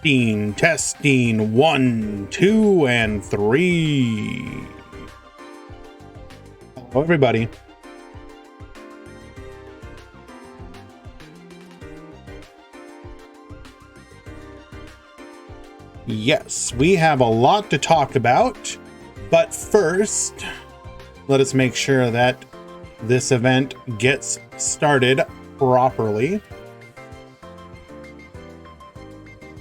Testing 1, 2, and 3. Hello, everybody. Yes, we have a lot to talk about, but first, let us make sure that this event gets started properly.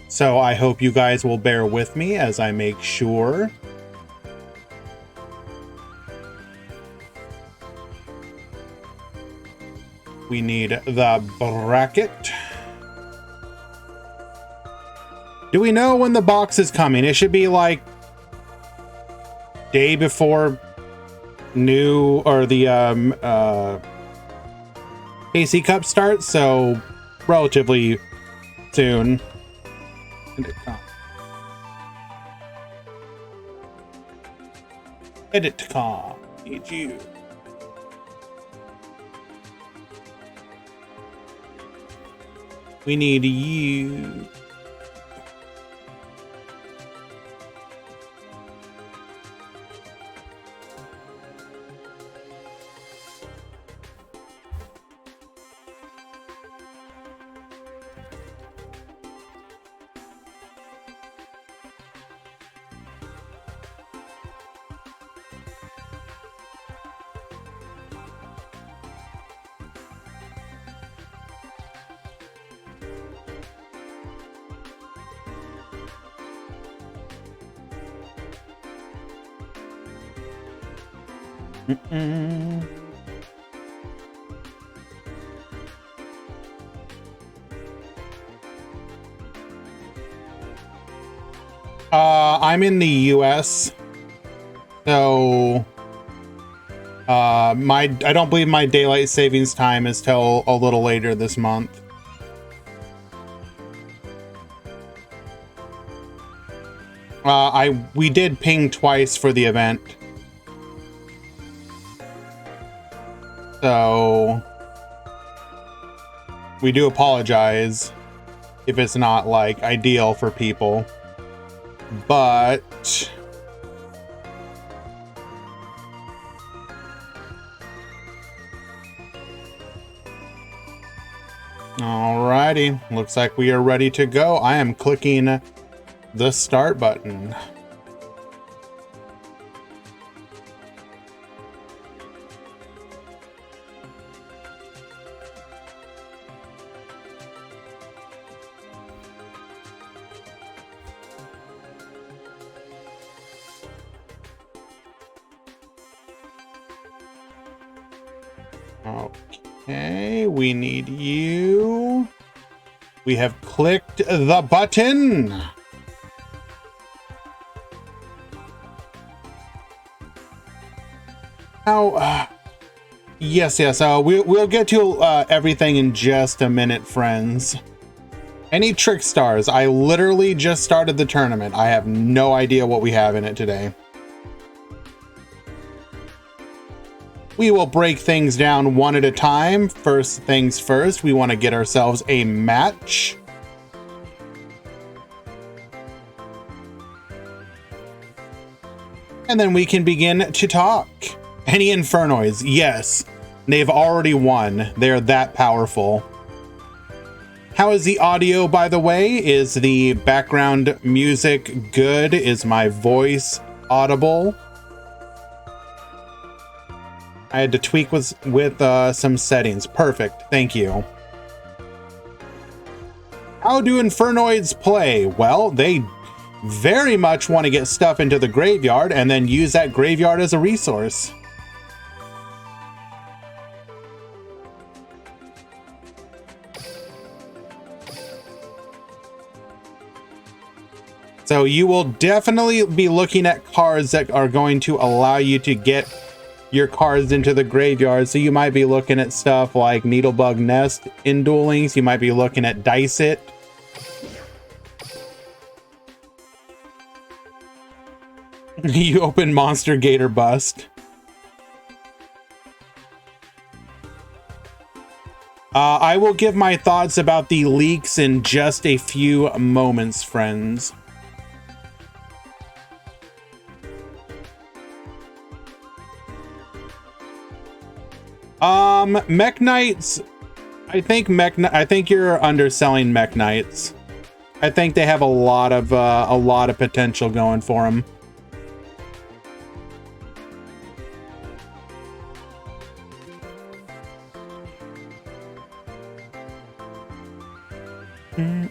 So I hope you guys will bear with me as I make sure. We need the bracket. Do we know when the box is coming? It should be like day before new or the AC Cup starts, so relatively soon. Edit.com. Need you. We need you. I'm in the US, so I don't believe my daylight savings time is till a little later this month. We did ping twice for the event. So we do apologize if it's not like ideal for people, but alrighty, looks like we are ready to go. I am clicking the start button. Okay, we need you. We have clicked the button. Now, yes. We'll get to everything in just a minute, friends. Any trick stars? I literally just started the tournament. I have no idea what we have in it today. We will break things down one at a time. First things first, we want to get ourselves a match. And then we can begin to talk. Any Infernoids? Yes. They've already won. They're that powerful. How is the audio, by the way? Is the background music good? Is my voice audible? I had to tweak with some settings. Perfect. Thank you. How do Infernoids play? Well, they very much want to get stuff into the graveyard and then use that graveyard as a resource. So you will definitely be looking at cards that are going to allow you to get your cards into the graveyard. So you might be looking at stuff like Needlebug Nest in Duel Links. You might be looking at Dice It. You open Monster Gator Bust. I will give my thoughts about the leaks in just a few moments, friends. Mech Knights, I think you're underselling Mech Knights. I think they have a lot of potential going for them. Okay,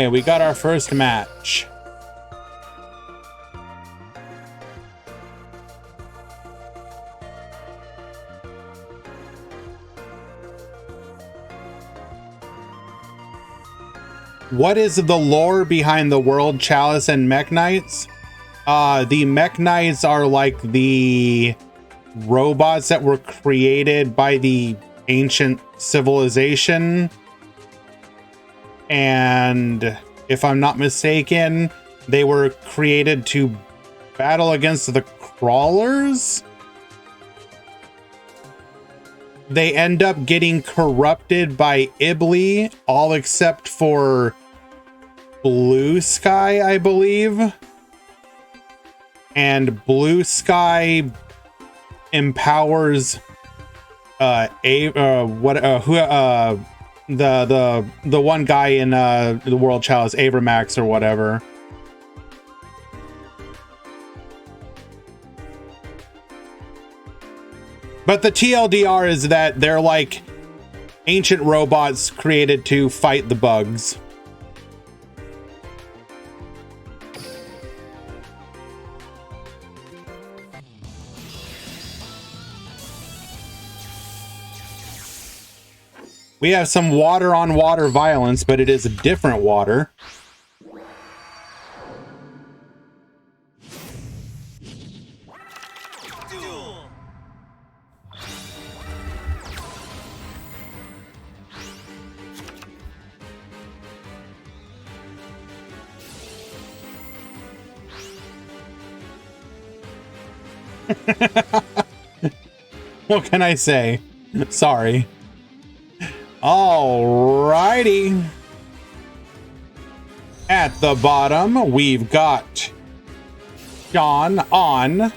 we got our first match. What is the lore behind the World Chalice and Mech Knights? The Mech Knights are like the robots that were created by the ancient civilization. And if I'm not mistaken, they were created to battle against the crawlers. They end up getting corrupted by Ibli, all except for Blue Sky, I believe. And Blue Sky empowers the one guy in the World Chalice, Avramax or whatever. But the TLDR is that they're like ancient robots created to fight the bugs. We have some water on water violence, but it is a different water. What can I say? Sorry. Alrighty. At the bottom, we've got Sean on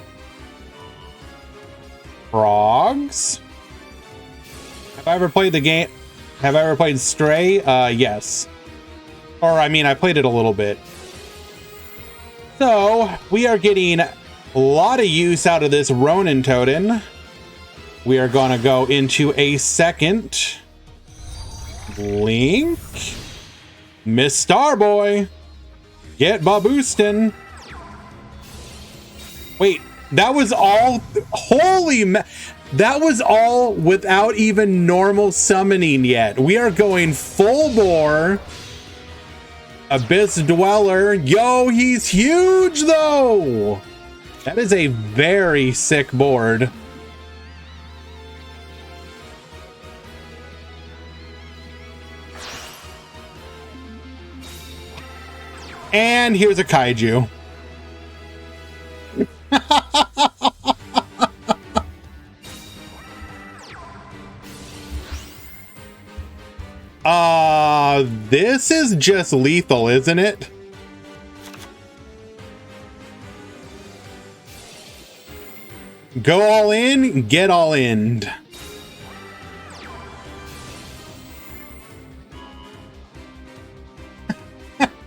Frogs. Have I ever played the game? Have I ever played Stray? Yes. Or, I mean, I played it a little bit. So, we are getting a lot of use out of this Ronin Totem. We are going to go into a second. Link. Miss Starboy. Get Baboostin. Wait, that was all... that was all without even normal summoning yet. We are going full bore. Abyss Dweller. Yo, he's huge though. That is a very sick board. And here's a kaiju. This is just lethal, isn't it? Go all in, get all in.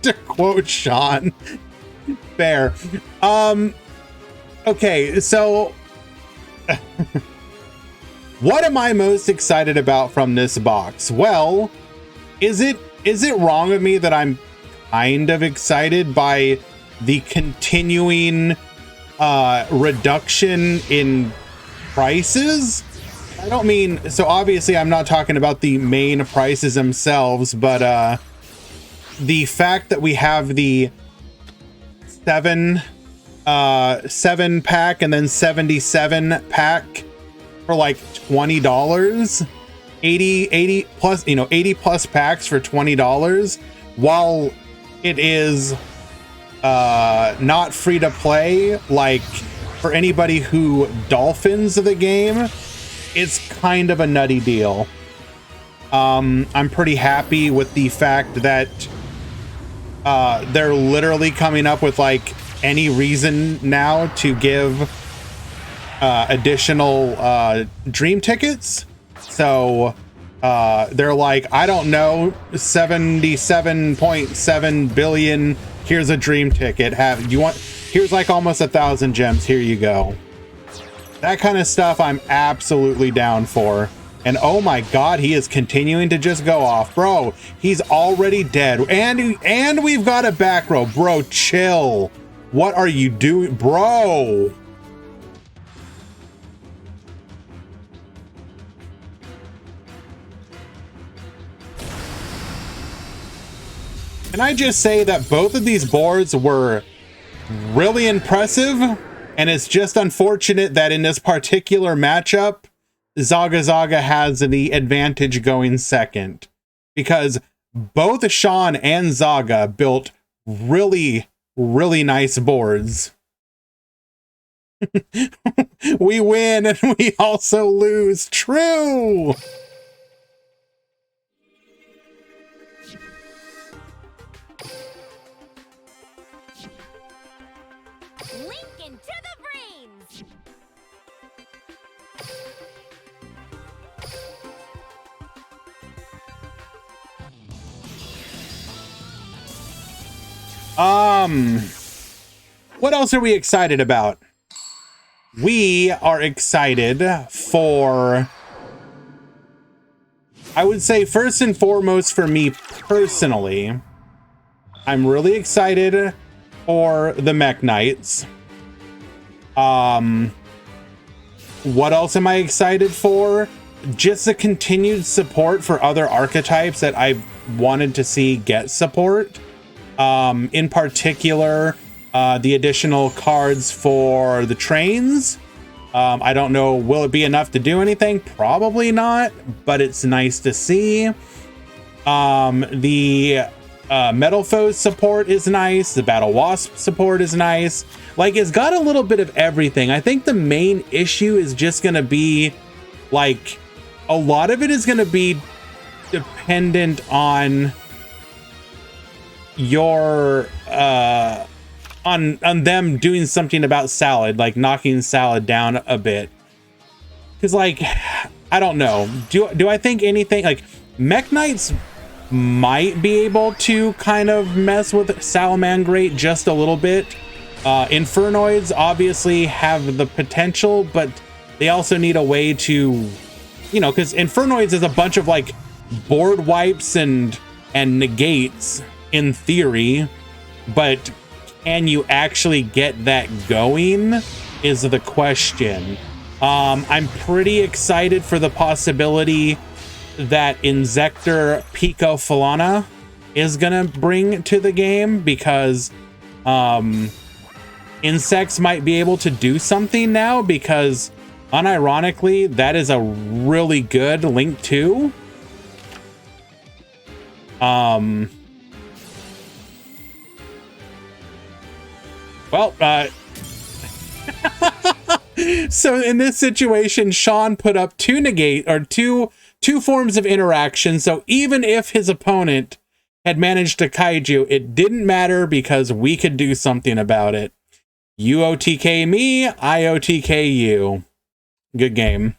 To quote Sean. Fair. Okay, so what am I most excited about from this box? Well, is it wrong of me that I'm kind of excited by the continuing reduction in prices? I don't mean, so obviously I'm not talking about the main prices themselves, but the fact that we have the 7 pack and then 77 pack for like $20, 80 plus, 80 plus packs for $20, while it is not free to play. Like, for anybody who dolphins the game, it's kind of a nutty deal. I'm pretty happy with the fact that they're literally coming up with like any reason now to give additional dream tickets. So They're like, I don't know, 77.7 billion. Here's a dream ticket. Here's like almost 1,000 gems. Here you go. That kind of stuff I'm absolutely down for. And oh my god, he is continuing to just go off. Bro, he's already dead. And we've got a back row. Bro, chill. What are you doing? Bro. Can I just say that both of these boards were really impressive? And it's just unfortunate that in this particular matchup, Zaga has the advantage going second, because both Sean and Zaga built really, really nice boards. We win and we also lose. True. What else are we excited about? We are excited for, I would say first and foremost for me personally, I'm really excited for the Mech Knights. What else am I excited for? Just the continued support for other archetypes that I wanted to see get support. In particular, the additional cards for the trains. I don't know, will it be enough to do anything? Probably not, but it's nice to see. The Metal Foes support is nice. The Battle Wasp support is nice. Like, it's got a little bit of everything. I think the main issue is just going to be, like, a lot of it is going to be dependent on your on them doing something about Salad, like knocking Salad down a bit, because like I don't know, do I think anything like Mech Knights might be able to kind of mess with Salamangreat just a little bit. Infernoids obviously have the potential, but they also need a way to, you know, because Infernoids is a bunch of like board wipes and negates in theory, but can you actually get that going is the question. I'm pretty excited for the possibility that Inzektor Pico Falana is gonna bring to the game, because insects might be able to do something now, because unironically that is a really good Link 2. Well, so in this situation, Sean put up two forms of interaction. So even if his opponent had managed to kaiju, it didn't matter because we could do something about it. You OTK me, I OTK you. Good game.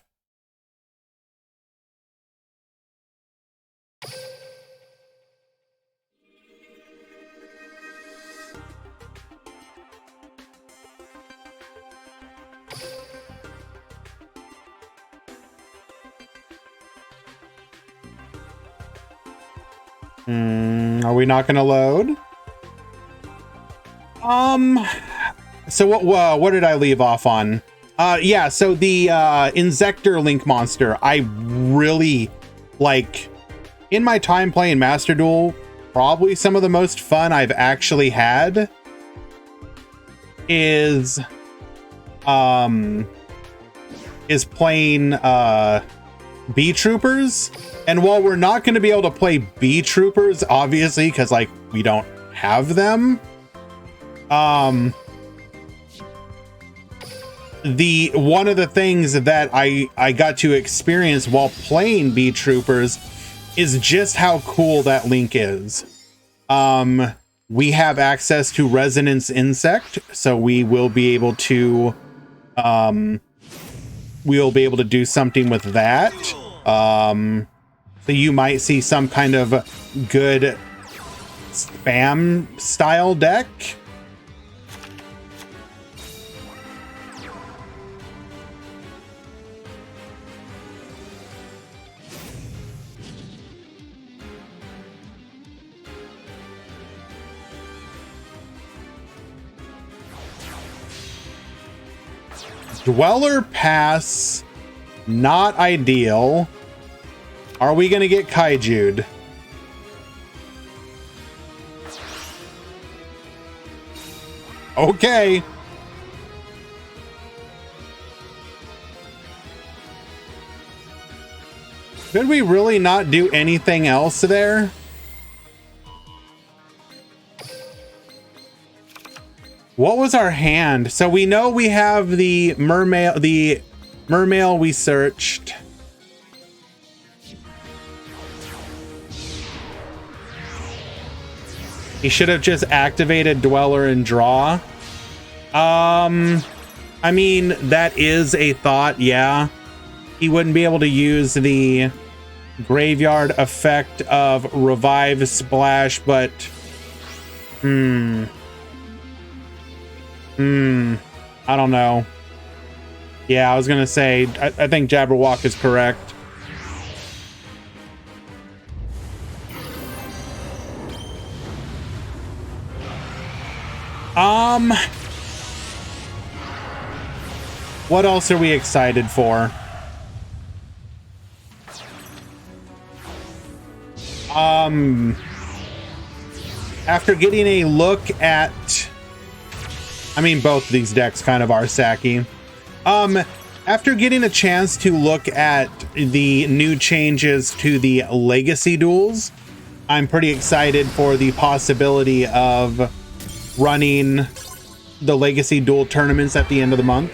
Are we not gonna load? So what did I leave off on? Yeah, so the Inzektor Link monster, I really like. In my time playing Master Duel, probably some of the most fun I've actually had is playing Bee Troopers. And while we're not going to be able to play Bee Troopers, obviously, because like we don't have them, one of the things that I got to experience while playing Bee Troopers is just how cool that Link is. We have access to Resonance Insect, so we will be able to do something with that. So you might see some kind of good spam style deck. Dweller Pass, not ideal. Are we gonna get Kaiju'd? Okay. Could we really not do anything else there? What was our hand? So we know we have the Mermail we searched. He should have just activated Dweller and draw. I mean, that is a thought, yeah. He wouldn't be able to use the graveyard effect of Revive Splash, but I don't know. Yeah, I was gonna say, I think Jabberwock is correct. What else are we excited for? After getting a look at, I mean, both of these decks kind of are Saki. After getting a chance to look at the new changes to the Legacy duels, I'm pretty excited for the possibility of running the Legacy duel tournaments at the end of the month.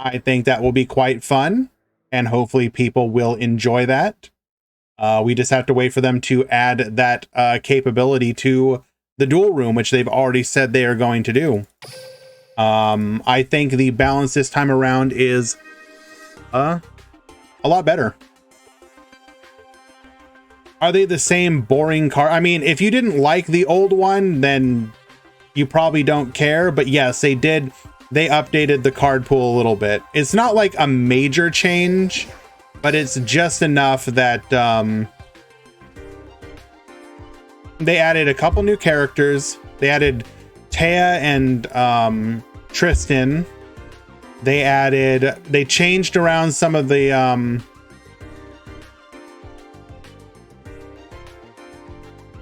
I think that will be quite fun, and hopefully people will enjoy that. We just have to wait for them to add that capability to the duel room, which they've already said they are going to do. I think the balance this time around is a lot better. Are they the same boring card? I mean, if you didn't like the old one, then you probably don't care. But yes, they did. They updated the card pool a little bit. It's not like a major change, but it's just enough that they added a couple new characters. They added Taya and Tristan. They changed around some of the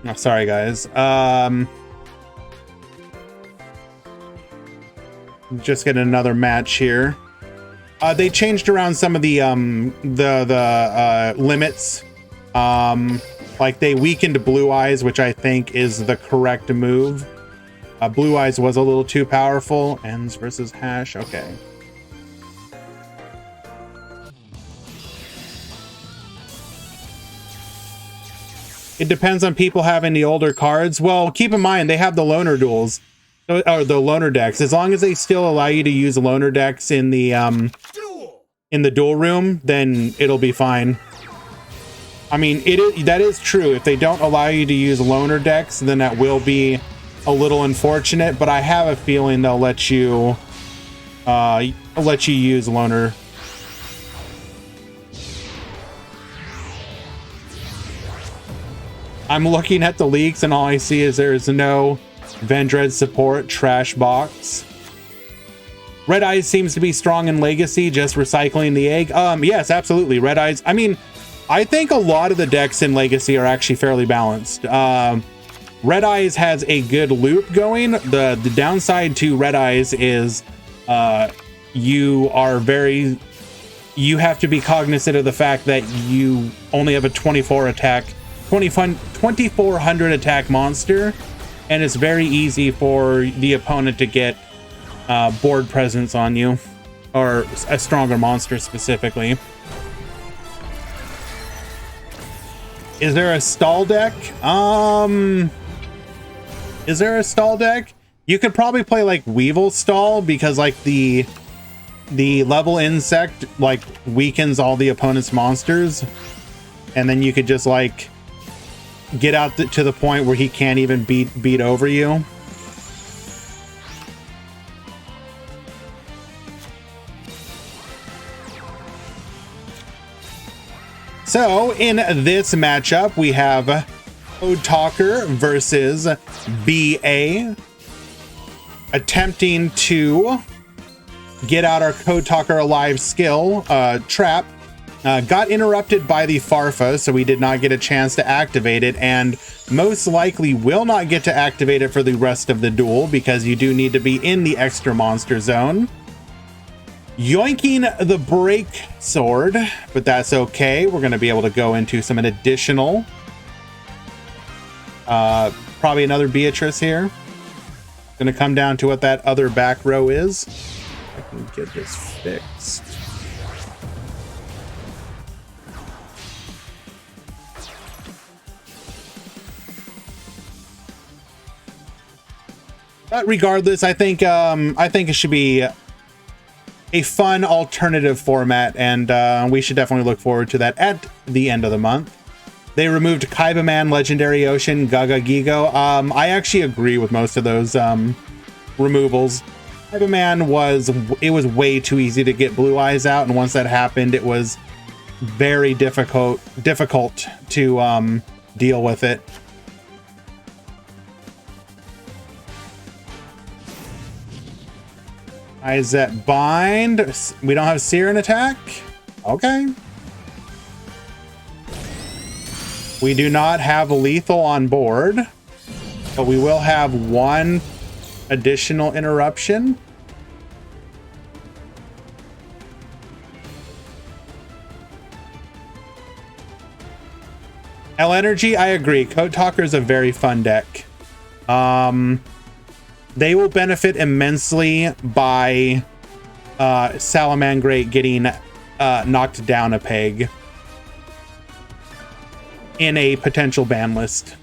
oh, sorry guys. Just get another match here. They changed around some of the limits. Like they weakened Blue Eyes, which I think is the correct move. Blue Eyes was a little too powerful. Ends versus Hash. Okay. It depends on people having the older cards. Well, keep in mind they have the loner duels, or the loner decks. As long as they still allow you to use loner decks in the duel room, then it'll be fine. I mean, that is true. If they don't allow you to use loner decks, then that will be a little unfortunate. But I have a feeling they'll let you use loner. I'm looking at the leaks, and all I see is there's no Vendread support. Trash box. Red Eyes seems to be strong in Legacy, just recycling the egg. Yes, absolutely. Red Eyes. I mean, I think a lot of the decks in Legacy are actually fairly balanced. Red Eyes has a good loop going. The downside to Red Eyes is you have to be cognizant of the fact that you only have a 2400 attack monster, and it's very easy for the opponent to get board presence on you, or a stronger monster specifically. Is there a stall deck? Is there a stall deck? You could probably play like Weevil Stall, because like the level insect like weakens all the opponent's monsters. and then you could just like get out to the point where he can't even beat over you. So in this matchup, we have Code Talker versus BA, attempting to get out our Code Talker alive skill trap. Got interrupted by the Farfa, so we did not get a chance to activate it, and most likely will not get to activate it for the rest of the duel because you do need to be in the extra monster zone. Yoinking the break sword, but that's okay. We're going to be able to go into some additional. Probably another Beatrice here. Going to come down to what that other back row is. I can get this fixed. But regardless, I think it should be a fun alternative format, and we should definitely look forward to that at the end of the month. They removed Kaiba-Man, Legendary Ocean, Gaga Gigo. I actually agree with most of those removals. Kaiba-Man was way too easy to get Blue Eyes out, and once that happened, it was very difficult to deal with it. Izet bind. We don't have Siren attack. Okay. We do not have lethal on board, but we will have one additional interruption. L Energy, I agree. Code Talker is a very fun deck. They will benefit immensely by Salamangreat getting knocked down a peg in a potential ban list.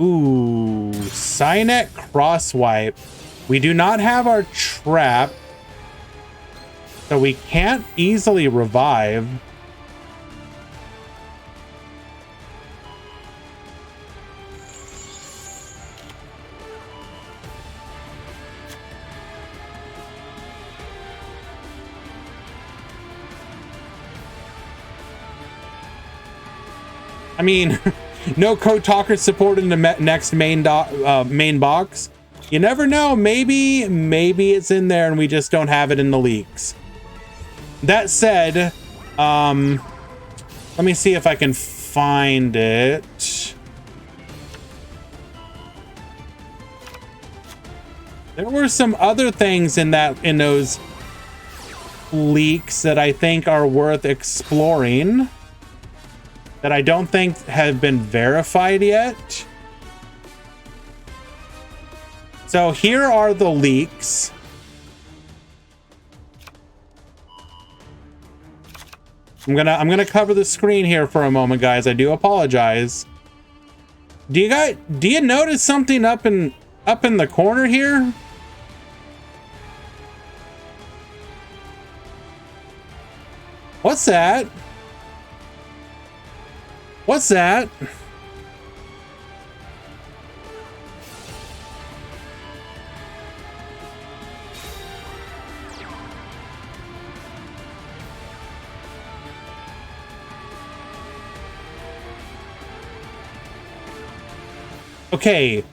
Ooh, Cynet Crosswipe. We do not have our trap, so we can't easily revive. I mean, no Code Talker support in the next main box. You never know. Maybe it's in there and we just don't have it in the leaks. That said, let me see if I can find it. There were some other things in those leaks that I think are worth exploring, that I don't think have been verified yet. So here are the leaks. I'm gonna cover the screen here for a moment, guys. I do apologize. Do you notice something up in the corner here? What's that? What's that? Okay,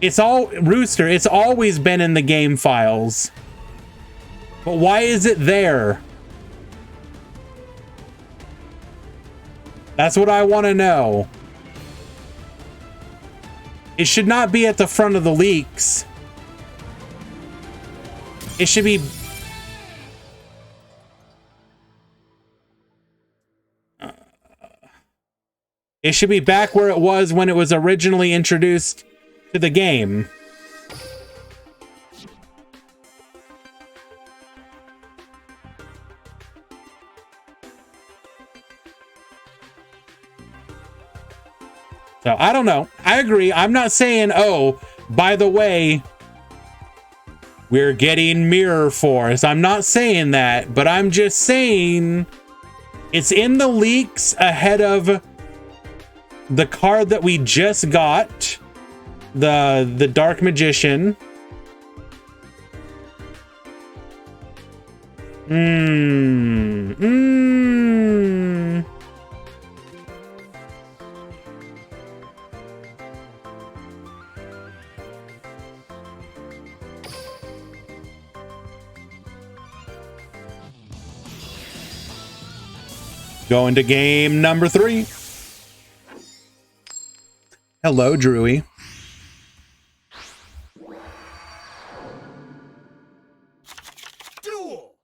it's all Rooster. It's always been in the game files. But why is it there? That's what I want to know. It should not be at the front of the leaks. It should be... It should be back where it was when it was originally introduced to the game. So, I don't know. I agree. I'm not saying, oh, by the way, We're getting Mirror Force. I'm not saying that, but I'm just saying it's in the leaks ahead of the card that we just got, the Dark Magician. Going to game number 3. Hello, Drewy. Duel.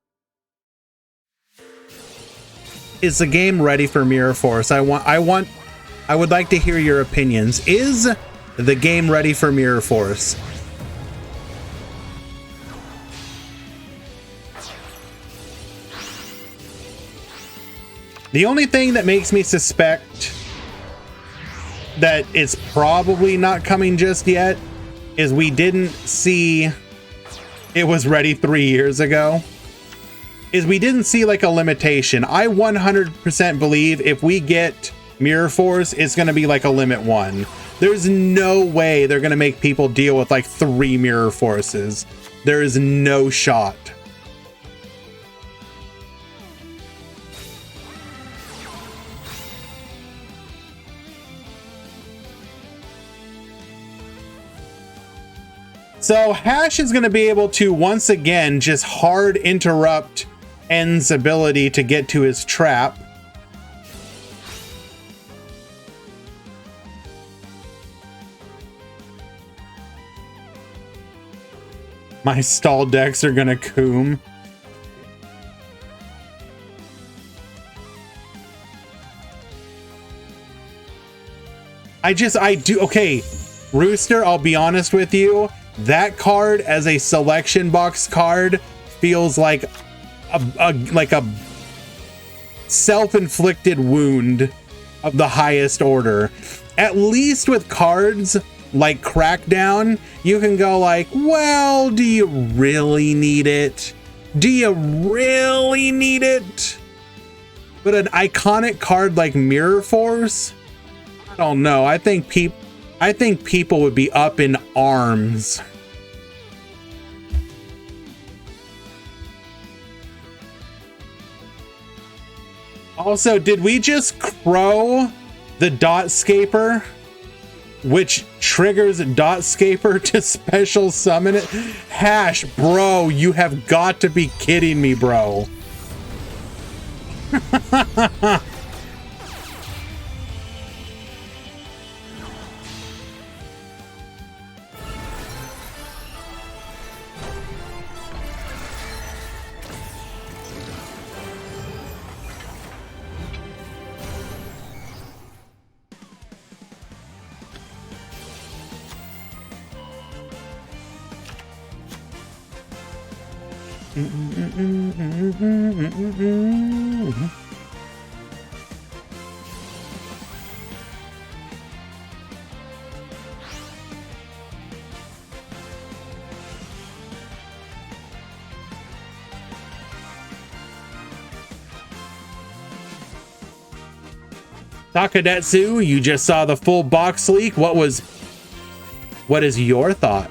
Is the game ready for Mirror Force? I would like to hear your opinions. Is the game ready for Mirror Force? The only thing that makes me suspect that it's probably not coming just yet is we didn't see it was ready 3 years ago. Is we didn't see like a limitation. I 100% believe if we get Mirror Force, it's going to be like a limit 1. There's no way they're going to make people deal with like 3 Mirror Forces. There is no shot. So Hash is going to be able to once again just hard interrupt N's ability to get to his trap. My stall decks are going to coom. Okay, Rooster, I'll be honest with you. That card as a selection box card feels like a self-inflicted wound of the highest order. At least with cards like Crackdown, you can go like, well, do you really need it? Do you really need it? But an iconic card like Mirror Force, I don't know. I think people would be up in arms. Also, did we just crow the Dotscaper, which triggers Dotscaper to special summon it? Hash, bro, you have got to be kidding me, bro. Takadetsu, you just saw the full box leak. What is your thought?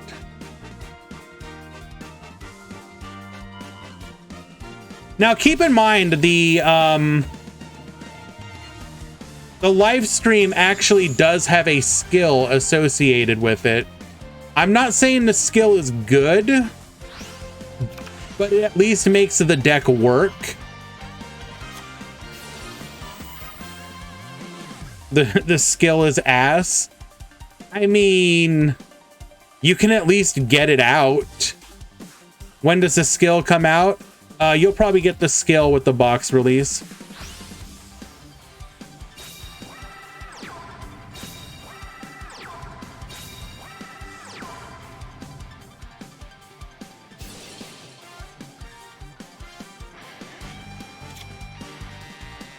Now keep in mind the live stream actually does have a skill associated with it. I'm not saying the skill is good, but it at least makes the deck work. The skill is ass. I mean, you can at least get it out. When does the skill come out? You'll probably get the skill with the box release.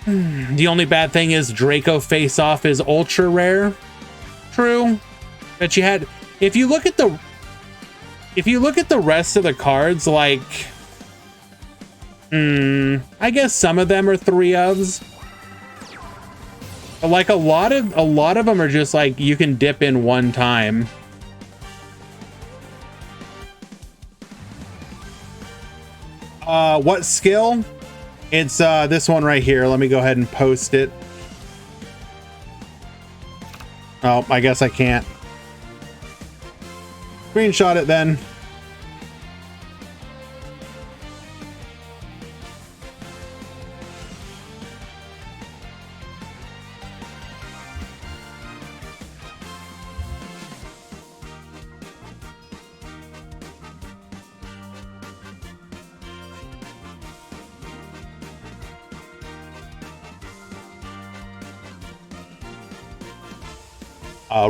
The only bad thing is Draco Face Off is ultra rare. True. But you had, if you look at if you look at the rest of the cards, like, I guess some of them are 3-ofs. But like a lot of them are just like you can dip in one time. What skill? It's this one right here. Let me go ahead and post it. Oh, I guess I can't. Screenshot it then.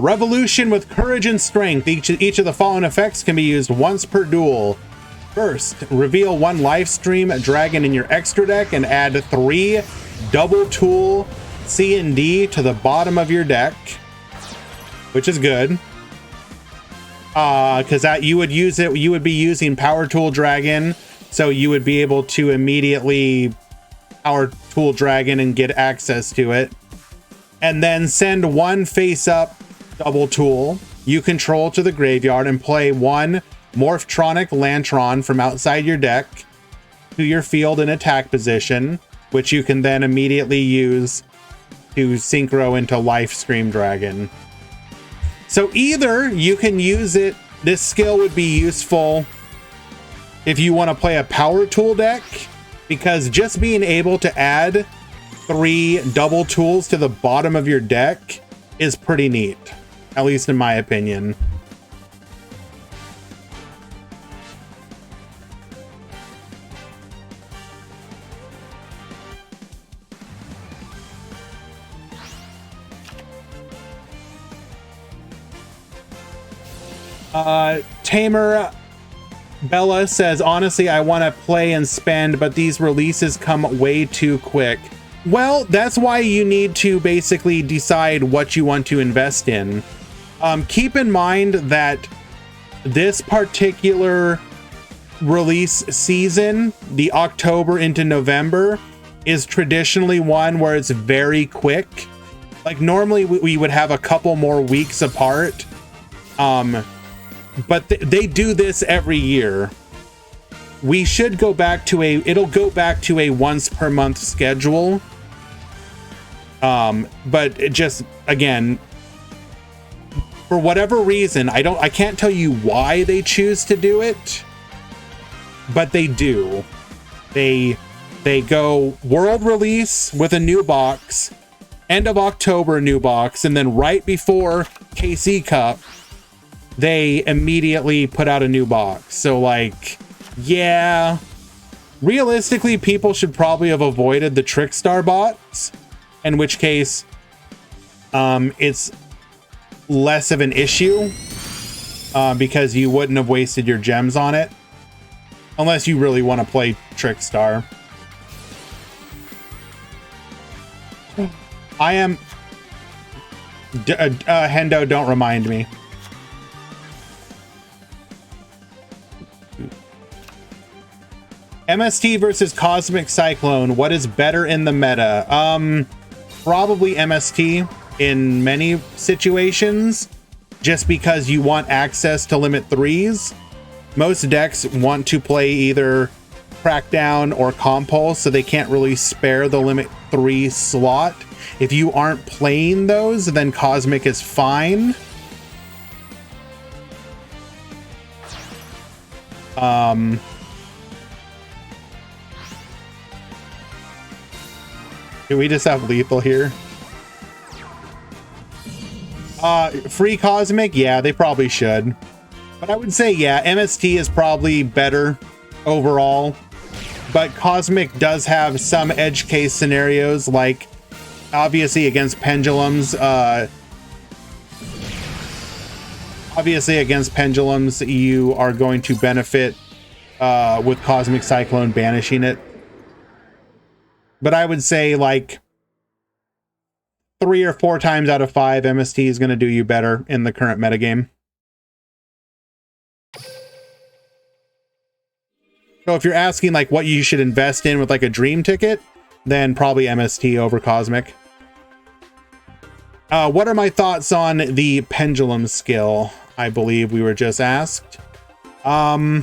Revolution with courage and strength. Each of the following effects can be used once per duel. First, reveal one life stream dragon in your extra deck and add 3 double tool C&D to the bottom of your deck, which is good. Because that you would use it, you would be using Power Tool Dragon, so you would be able to immediately Power Tool Dragon and get access to it. And then send 1 face-up double tool you control to the graveyard and play 1 Morphtronic Lantron from outside your deck to your field in attack position, which you can then immediately use to synchro into Lifestream Dragon. So either you can use it, this skill would be useful if you want to play a Power Tool deck, because just being able to add 3 double tools to the bottom of your deck is pretty neat, at least in my opinion. Tamer Bella says, honestly, I want to play and spend, but these releases come way too quick. Well, that's why you need to basically decide what you want to invest in. Keep in mind that this particular release season, the October into November, is traditionally one where it's very quick. Like normally we would have a couple more weeks apart. But they do this every year. We should go back to it'll go back to a once per month schedule. But it just, again, for whatever reason, I can't tell you why they choose to do it, but they do. They go world release with a new box, end of October new box, and then right before KC Cup, they immediately put out a new box. So like, yeah, realistically, people should probably have avoided the Trickstar bots, in which case it's less of an issue because you wouldn't have wasted your gems on it unless you really want to play Trickstar. I am Hendo, don't remind me. MST versus Cosmic Cyclone. What is better in the meta? Probably MST in many situations, just because you want access to limit 3s. Most decks want to play either Crackdown or Compulse, so they can't really spare the limit 3 slot. If you aren't playing those, then Cosmic is fine. Do we just have lethal here? Free Cosmic? Yeah, they probably should. But I would say, yeah, MST is probably better overall. But Cosmic does have some edge case scenarios, like obviously against Pendulums. Obviously against Pendulums, you are going to benefit with Cosmic Cyclone banishing it. But I would say like 3 or 4 times out of 5, MST is going to do you better in the current metagame. So if you're asking like what you should invest in with like a dream ticket, then probably MST over Cosmic. What are my thoughts on the pendulum skill? I believe we were just asked. I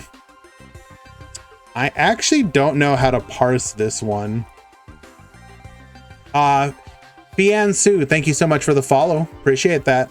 actually don't know how to parse this one. Bian Su, thank you so much for the follow. Appreciate that.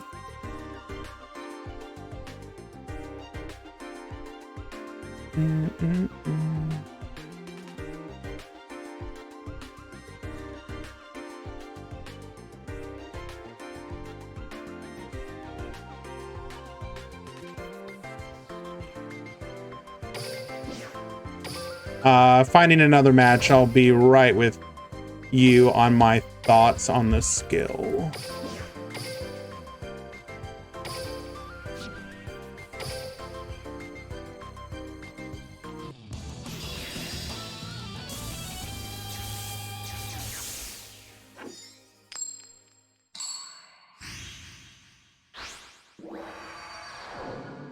Finding another match, I'll be right with you on my thoughts on the skill.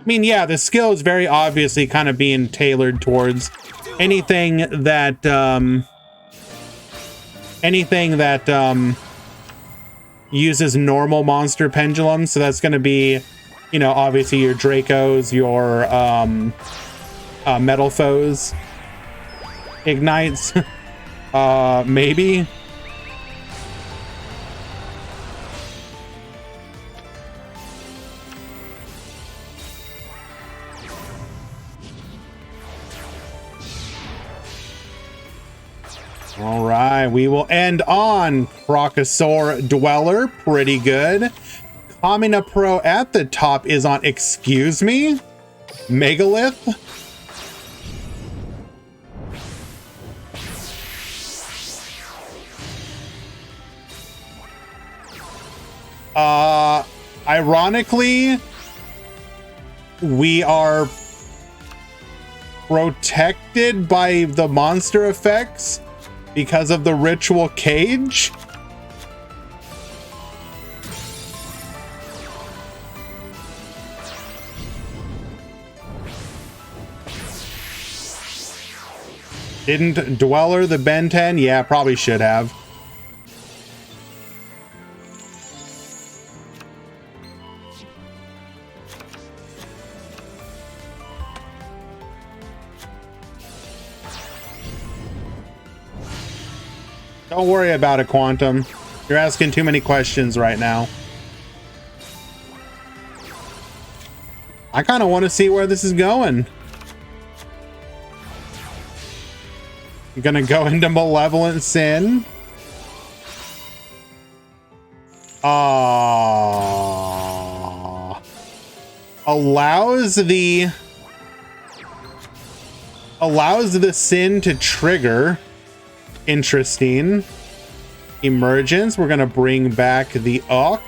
I mean, yeah, the skill is very obviously kind of being tailored towards anything that uses normal monster pendulums. So that's going to be, you know, obviously your Dracos, your metal foes, ignites, maybe. All right, we will end on Crocosaur Dweller. Pretty good. Kamina Pro at the top is on Excuse Me? Megalith? Ironically, we are protected by the monster effects because of the ritual cage. Didn't Dweller the Ben 10? Yeah, probably should have. Don't worry about it, Quantum. You're asking too many questions right now. I kind of want to see where this is going. I'm gonna go into Malevolent Sin. Allows the sin to trigger. Interesting. Emergence. We're gonna bring back the Uck.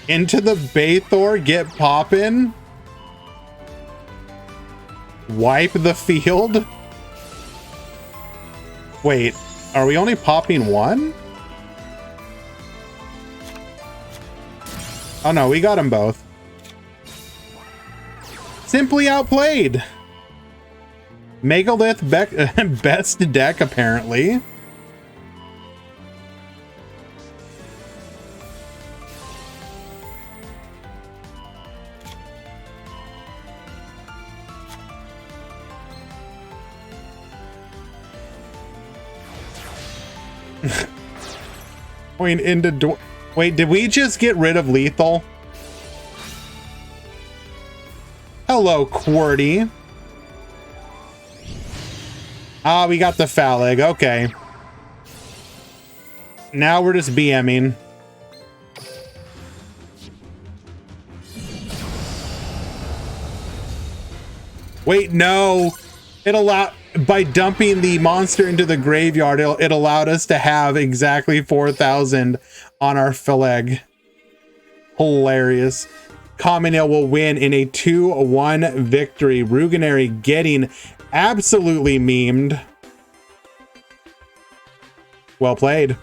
Into the Bathor, get poppin'. Wipe the field. Wait, are we only popping one? Oh no, we got them both. Simply outplayed. Megalith best deck, apparently. Wait, did we just get rid of lethal? Hello, QWERTY. Ah, we got the Phaleg. Okay. Now we're just BMing. Wait, no. By dumping the monster into the graveyard, it allowed us to have exactly 4,000 on our Phaleg. Hilarious. Kamina will win in a 2-1 victory. Ruginary getting absolutely memed. Well played.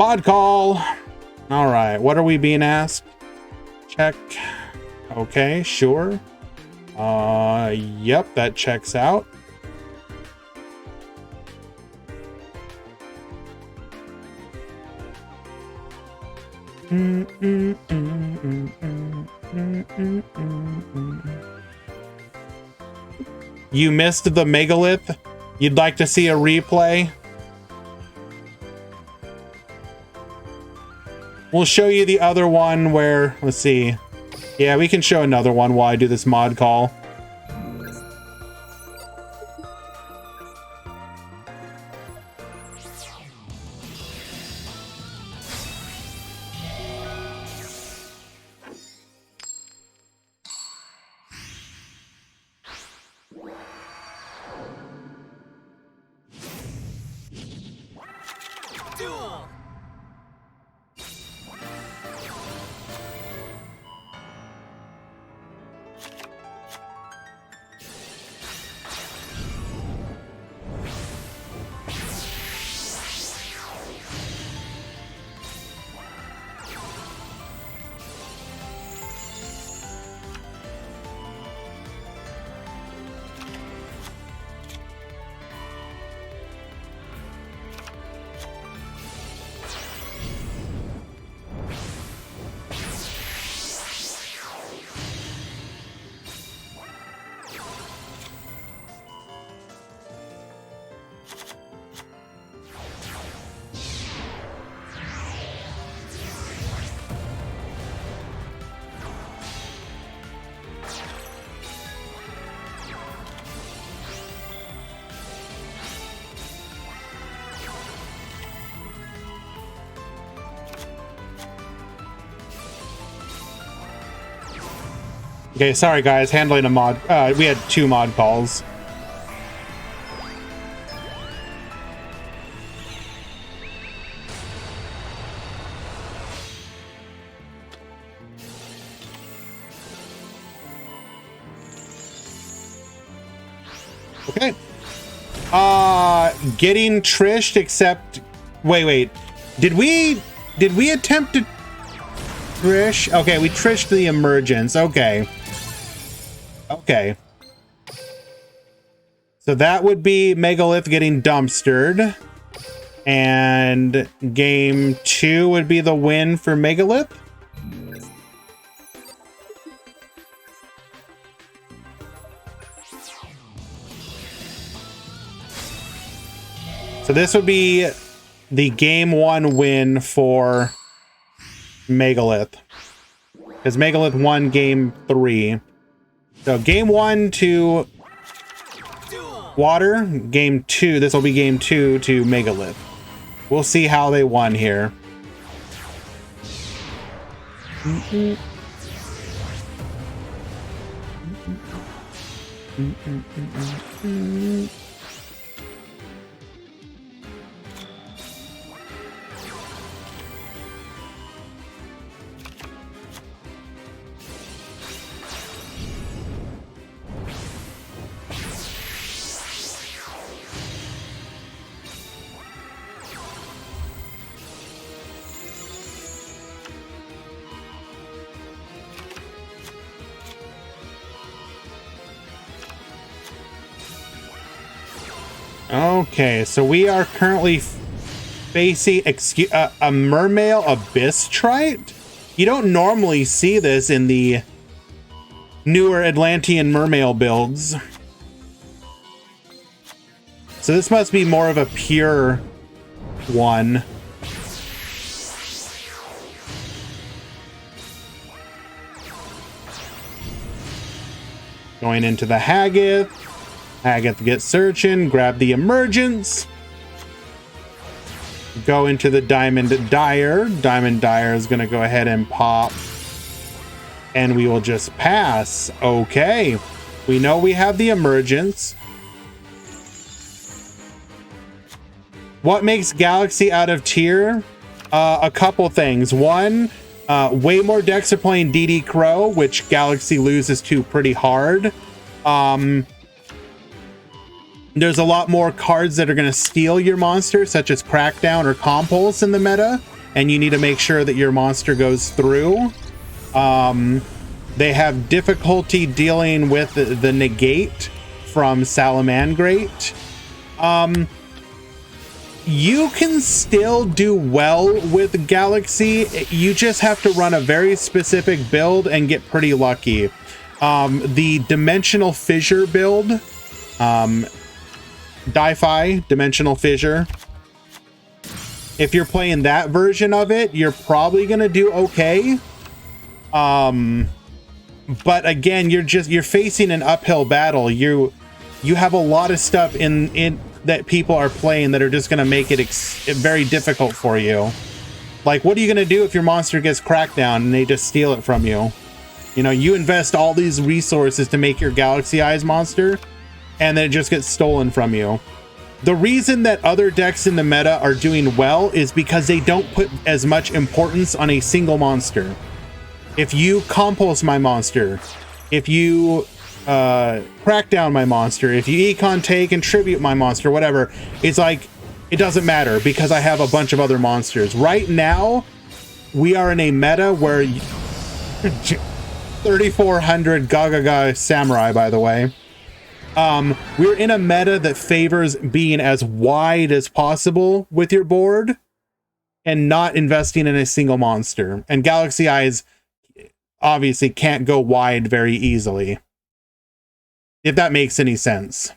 Mod call. All right, what are we being asked? Check. Okay, sure. Yep, that checks out. You missed the megalith? You'd like to see a replay? We'll show you the other one where, let's see. Yeah, we can show another one while I do this mod call. Okay, sorry guys, handling a mod. We had 2 mod calls. Okay. Getting Trished, except wait. Did we attempt to Trish? Okay, we Trished the Emergence. Okay. So that would be Megalith getting dumpstered. And game 2 would be the win for Megalith. So this would be the game 1 win for Megalith. Because Megalith won game 3. So game 1 to Water. Game 2, this will be game 2 to Megalith. We'll see how they won here. Okay, so we are currently facing a Mermail Abyss-Trite. You don't normally see this in the newer Atlantean Mermail builds. So this must be more of a pure one. Going into the Hagith. Hagith gets searching, grab the Emergence. Go into the Diamond Dire. Diamond Dire is going to go ahead and pop. And we will just pass. Okay. We know we have the Emergence. What makes Galaxy out of tier? A couple things. One, way more decks are playing DD Crow, which Galaxy loses to pretty hard. There's a lot more cards that are going to steal your monster, such as Crackdown or Compulse in the meta. and you need to make sure that your monster goes through. They have difficulty dealing with the negate from Salamangreat. You can still do well with Galaxy. You just have to run a very specific build and get pretty lucky. The Dimensional Fissure build, Di-Fi Dimensional Fissure. If you're playing that version of it, you're probably gonna do okay. But again, you're facing an uphill battle. You have a lot of stuff in that people are playing that are just gonna make it very difficult for you. Like, what are you gonna do if your monster gets cracked down and they just steal it from you? You know, you invest all these resources to make your Galaxy Eyes monster, and then it just gets stolen from you. The reason that other decks in the meta are doing well is because they don't put as much importance on a single monster. If you compulse my monster, if you crack down my monster, if you econ take and tribute my monster, whatever, it's like, it doesn't matter because I have a bunch of other monsters. Right now, we are in a meta where 3,400 Gagaga Samurai, by the way. We're in a meta that favors being as wide as possible with your board and not investing in a single monster. And Galaxy Eyes obviously can't go wide very easily, if that makes any sense.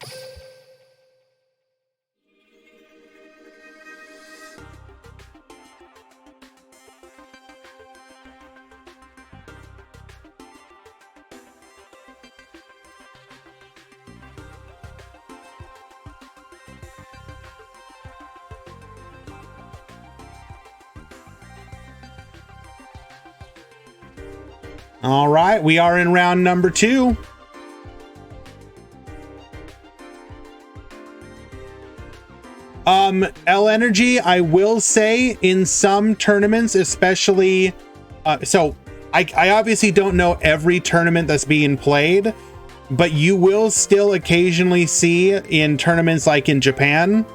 All right, we are in round number 2. L Energy, I will say, in some tournaments, especially, so I obviously don't know every tournament that's being played, but you will still occasionally see in tournaments like in Japan,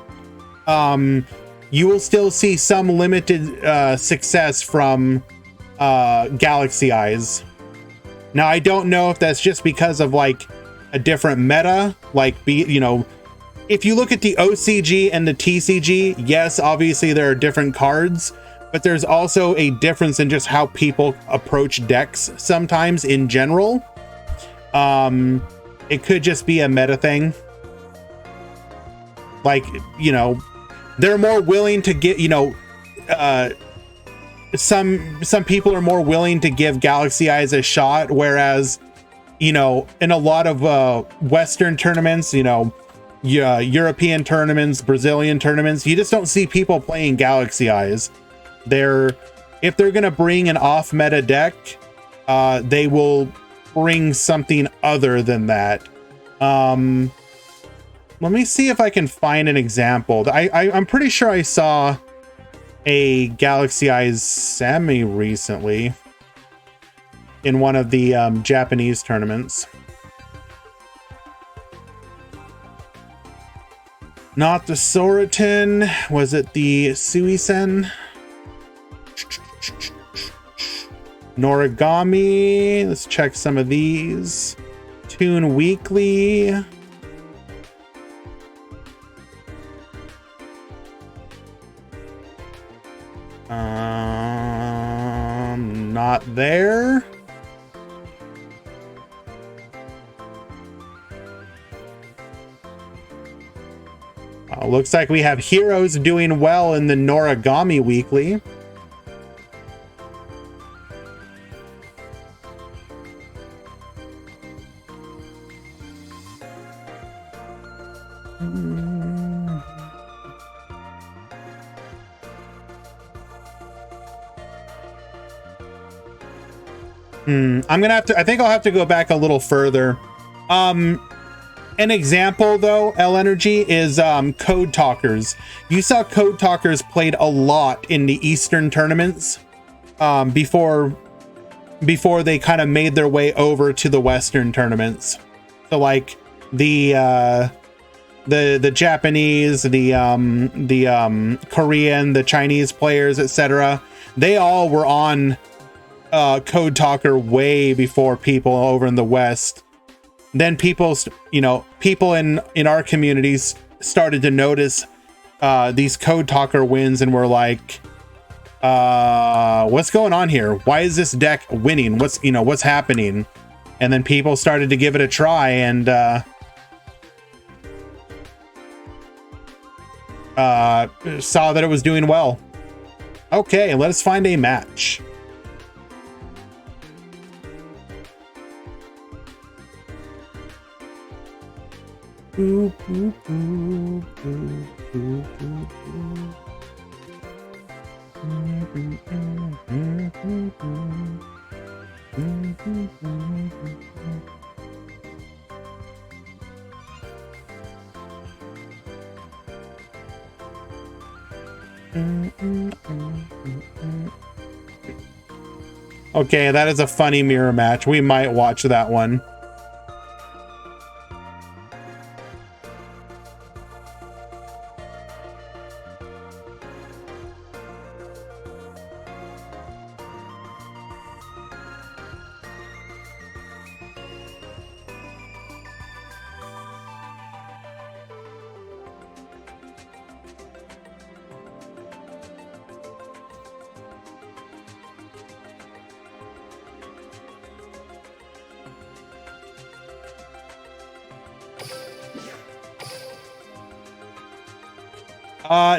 you will still see some limited success from Galaxy Eyes. Now, I don't know if that's just because of like a different meta, like, you know, if you look at the OCG and the TCG, yes, obviously there are different cards, but there's also a difference in just how people approach decks sometimes in general. It could just be a meta thing. Like, you know, they're more willing to get, you know, some people are more willing to give Galaxy Eyes a shot, whereas, you know, in a lot of Western tournaments, you know, European tournaments, Brazilian tournaments, you just don't see people playing Galaxy Eyes. If they're gonna bring an off-meta deck, they will bring something other than that. Let me see if I can find an example. I'm pretty sure I saw a Galaxy Eyes semi recently in one of the Japanese tournaments. Not the Sorotin. Was it the Suisen? Noragami. Let's check some of these. Toon Weekly. Not there. Looks like we have heroes doing well in the Noragami Weekly. I'm gonna have to, I think I'll have to go back a little further. An example though, L Energy, is Code Talkers. You saw Code Talkers played a lot in the Eastern tournaments before they kind of made their way over to the Western tournaments. So like the the Japanese, the Korean, the Chinese players, etc. They all were on Code Talker way before people over in the West. Then people in our communities started to notice these Code Talker wins and were like, what's going on here? Why is this deck winning? What's happening? And then people started to give it a try and saw that it was doing well. Okay, let us find a match. Okay, that is a funny mirror match. We might watch that one.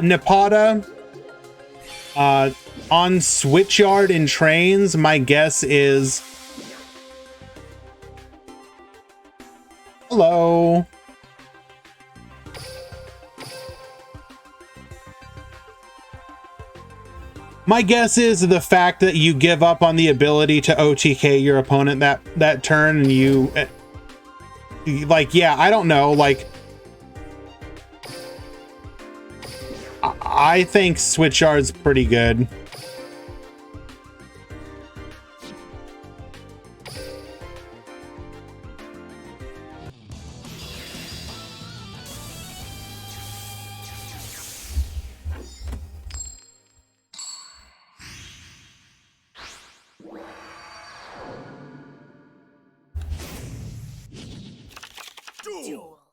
Nepata on Switchyard in trains, my guess is hello. My guess is the fact that you give up on the ability to OTK your opponent that turn, and you like, yeah, I don't know, like I think Switchyard's pretty good.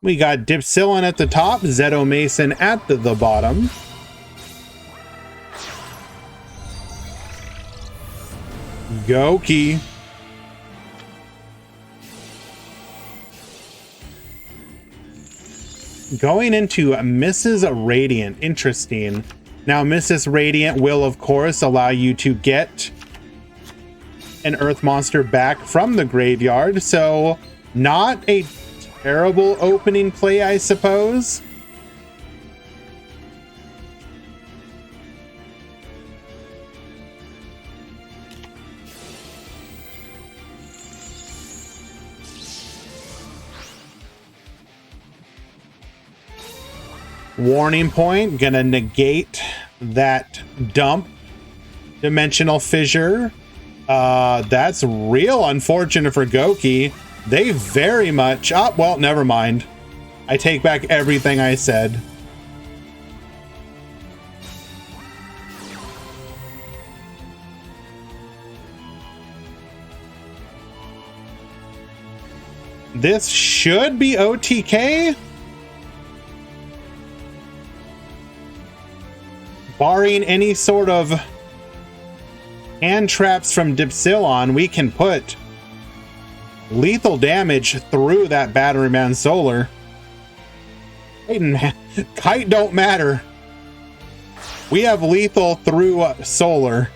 We got Dipsillon at the top, Zeto Mason at the bottom. Goki. Going into Mrs. Radiant. Interesting. Now, Mrs. Radiant will, of course, allow you to get an Earth monster back from the graveyard. So, not a terrible opening play, I suppose. Warning point, gonna negate that dump. Dimensional Fissure. That's real unfortunate for Goki. They very much... Oh, well, never mind. I take back everything I said. This should be OTK? Barring any sort of hand traps from Dipsillon, we can put lethal damage through that Batteryman Solar. Kite don't matter. We have lethal through Solar.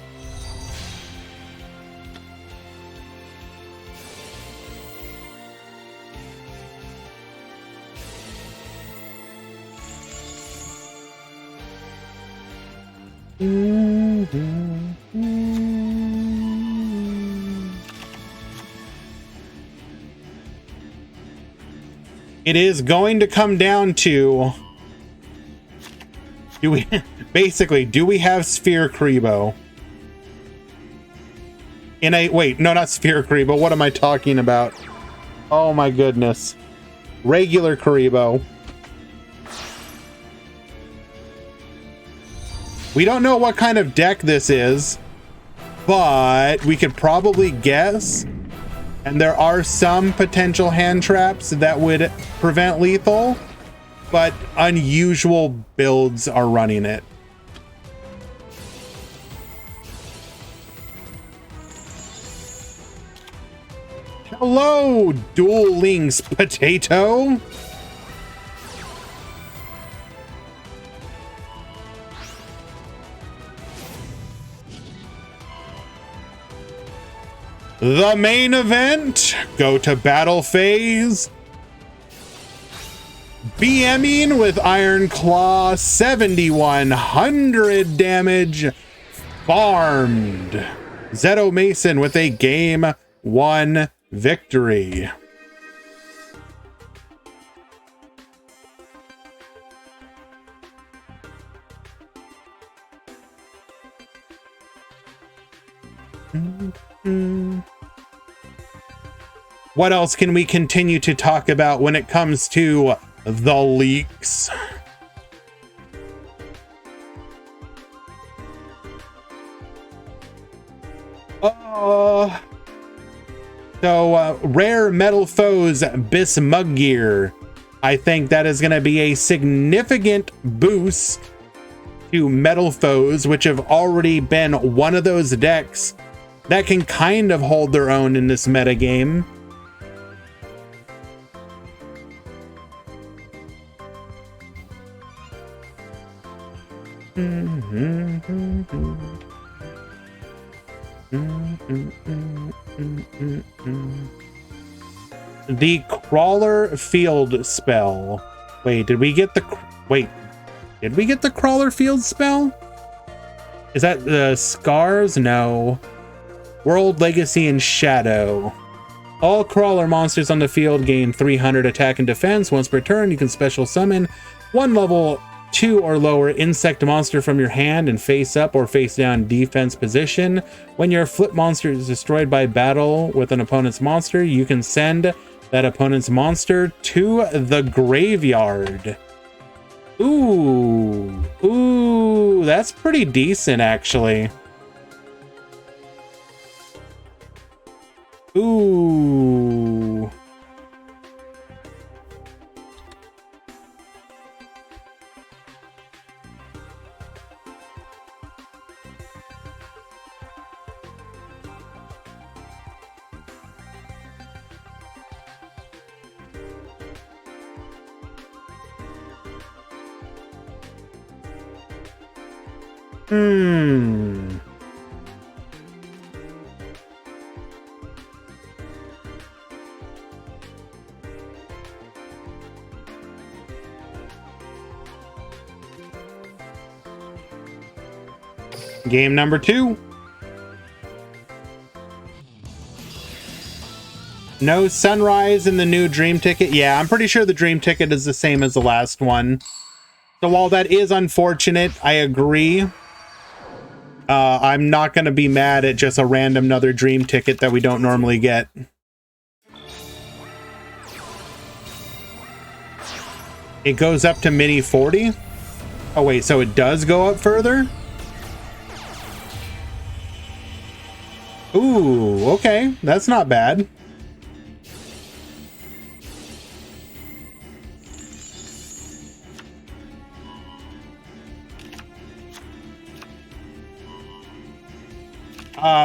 It is going to come down to, do we have Sphere Kribo? Wait, no, not Sphere Kribo. What am I talking about? Oh my goodness. Regular Kuriboh. We don't know what kind of deck this is, but we could probably guess. And there are some potential hand traps that would prevent lethal, but unusual builds are running it. Hello, Duel Links Potato. The main event, go to battle phase. BMing with Iron Claw, 7,100 damage, farmed. Zeto Mason with a game 1 victory. What else can we continue to talk about when it comes to the leaks? Rare Metal Foes Bismuggear. I think that is going to be a significant boost to Metal Foes, which have already been one of those decks that can kind of hold their own in this meta game. The Crawler Field spell. Wait, did we get the Crawler Field spell? Is that the Scars? No. World Legacy and Shadow. All crawler monsters on the field gain 300 attack and defense. Once per turn, you can special summon one level 2 or lower insect monster from your hand and face up or face down defense position. When your flip monster is destroyed by battle with an opponent's monster, you can send that opponent's monster to the graveyard. Ooh, that's pretty decent, actually. Ooh. Game number 2. No Sunrise in the new Dream Ticket. Yeah, I'm pretty sure the Dream Ticket is the same as the last one. So while that is unfortunate, I agree. I'm not going to be mad at just a random another Dream Ticket that we don't normally get. It goes up to mini 40. Oh wait, so it does go up further? Ooh, okay. That's not bad.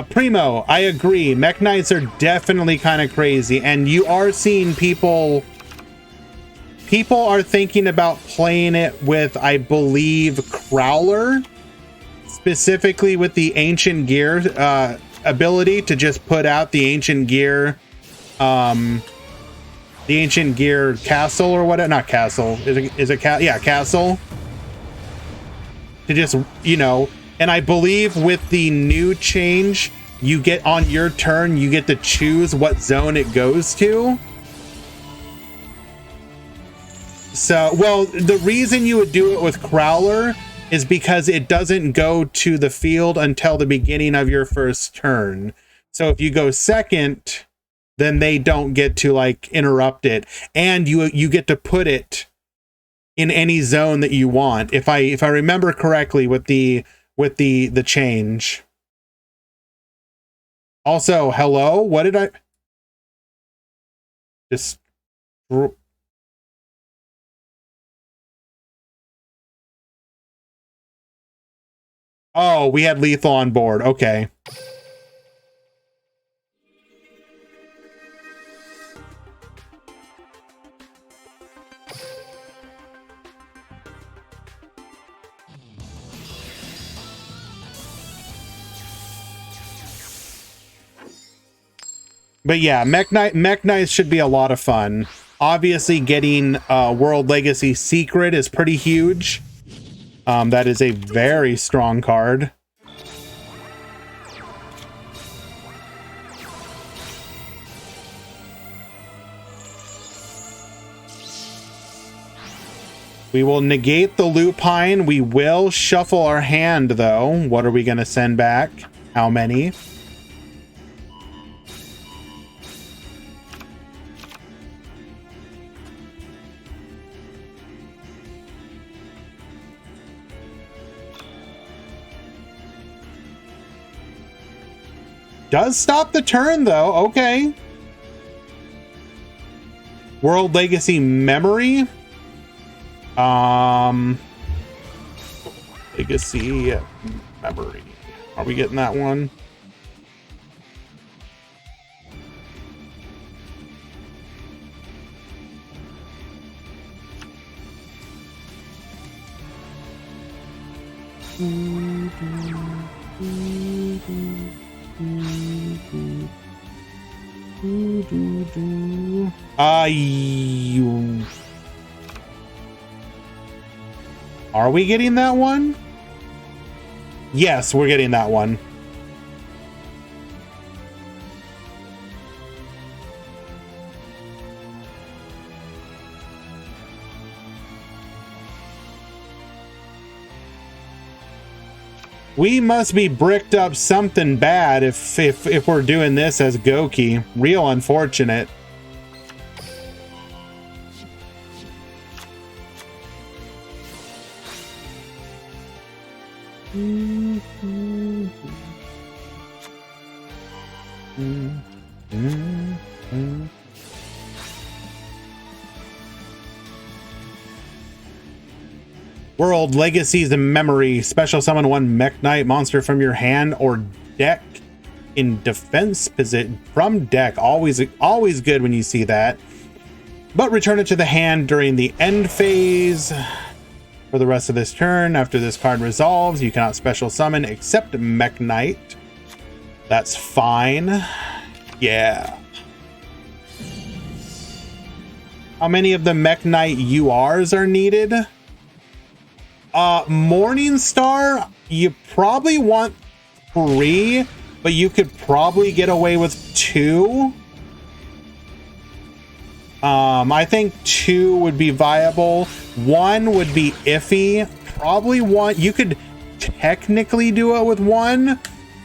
Primo, I agree. Mech Knights are definitely kind of crazy, and you are seeing people are thinking about playing it with, I believe, Crowler, specifically with the Ancient Gear ability to just put out the Ancient Gear castle or what? Not castle. Is it castle? To just, you know. And I believe with the new change, you get on your turn, you get to choose what zone it goes to. So, well, the reason you would do it with Crowler is because it doesn't go to the field until the beginning of your first turn. So if you go second, then they don't get to like interrupt it. And you get to put it in any zone that you want. If I remember correctly with the change. Also, hello, what did I just Oh, we had lethal on board. Okay. But yeah, Mech Knights should be a lot of fun. Obviously, getting World Legacy Secret is pretty huge. That is a very strong card. We will negate the Lupine. We will shuffle our hand, though. What are we going to send back? How many? Does stop the turn, though. Okay. World Legacy Memory. Legacy Memory. Are we getting that one? Are we getting that one? Yes, we're getting that one. We must be bricked up something bad if we're doing this as Goki. Real unfortunate. World Legacies and Memory. Special summon one Mech Knight monster from your hand or deck in defense position from deck. Always good when you see that. But return it to the hand during the end phase. For the rest of this turn, after this card resolves, you cannot special summon except Mech Knight. That's fine. Yeah. How many of the Mech Knight URs are needed? Morningstar, you probably want 3, but you could probably get away with 2. I think 2 would be viable. 1 would be iffy. Probably 1. You could technically do it with 1,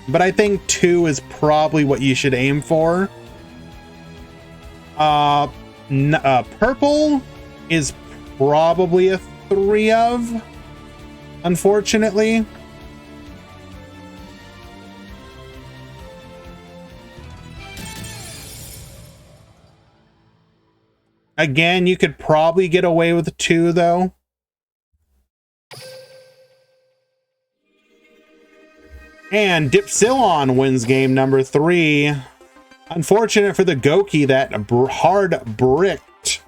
but I think 2 is probably what you should aim for. Purple is probably a 3 of, unfortunately. Again, you could probably get away with 2, though. And Dipsilon wins game number 3. Unfortunate for the Goki that hard bricked.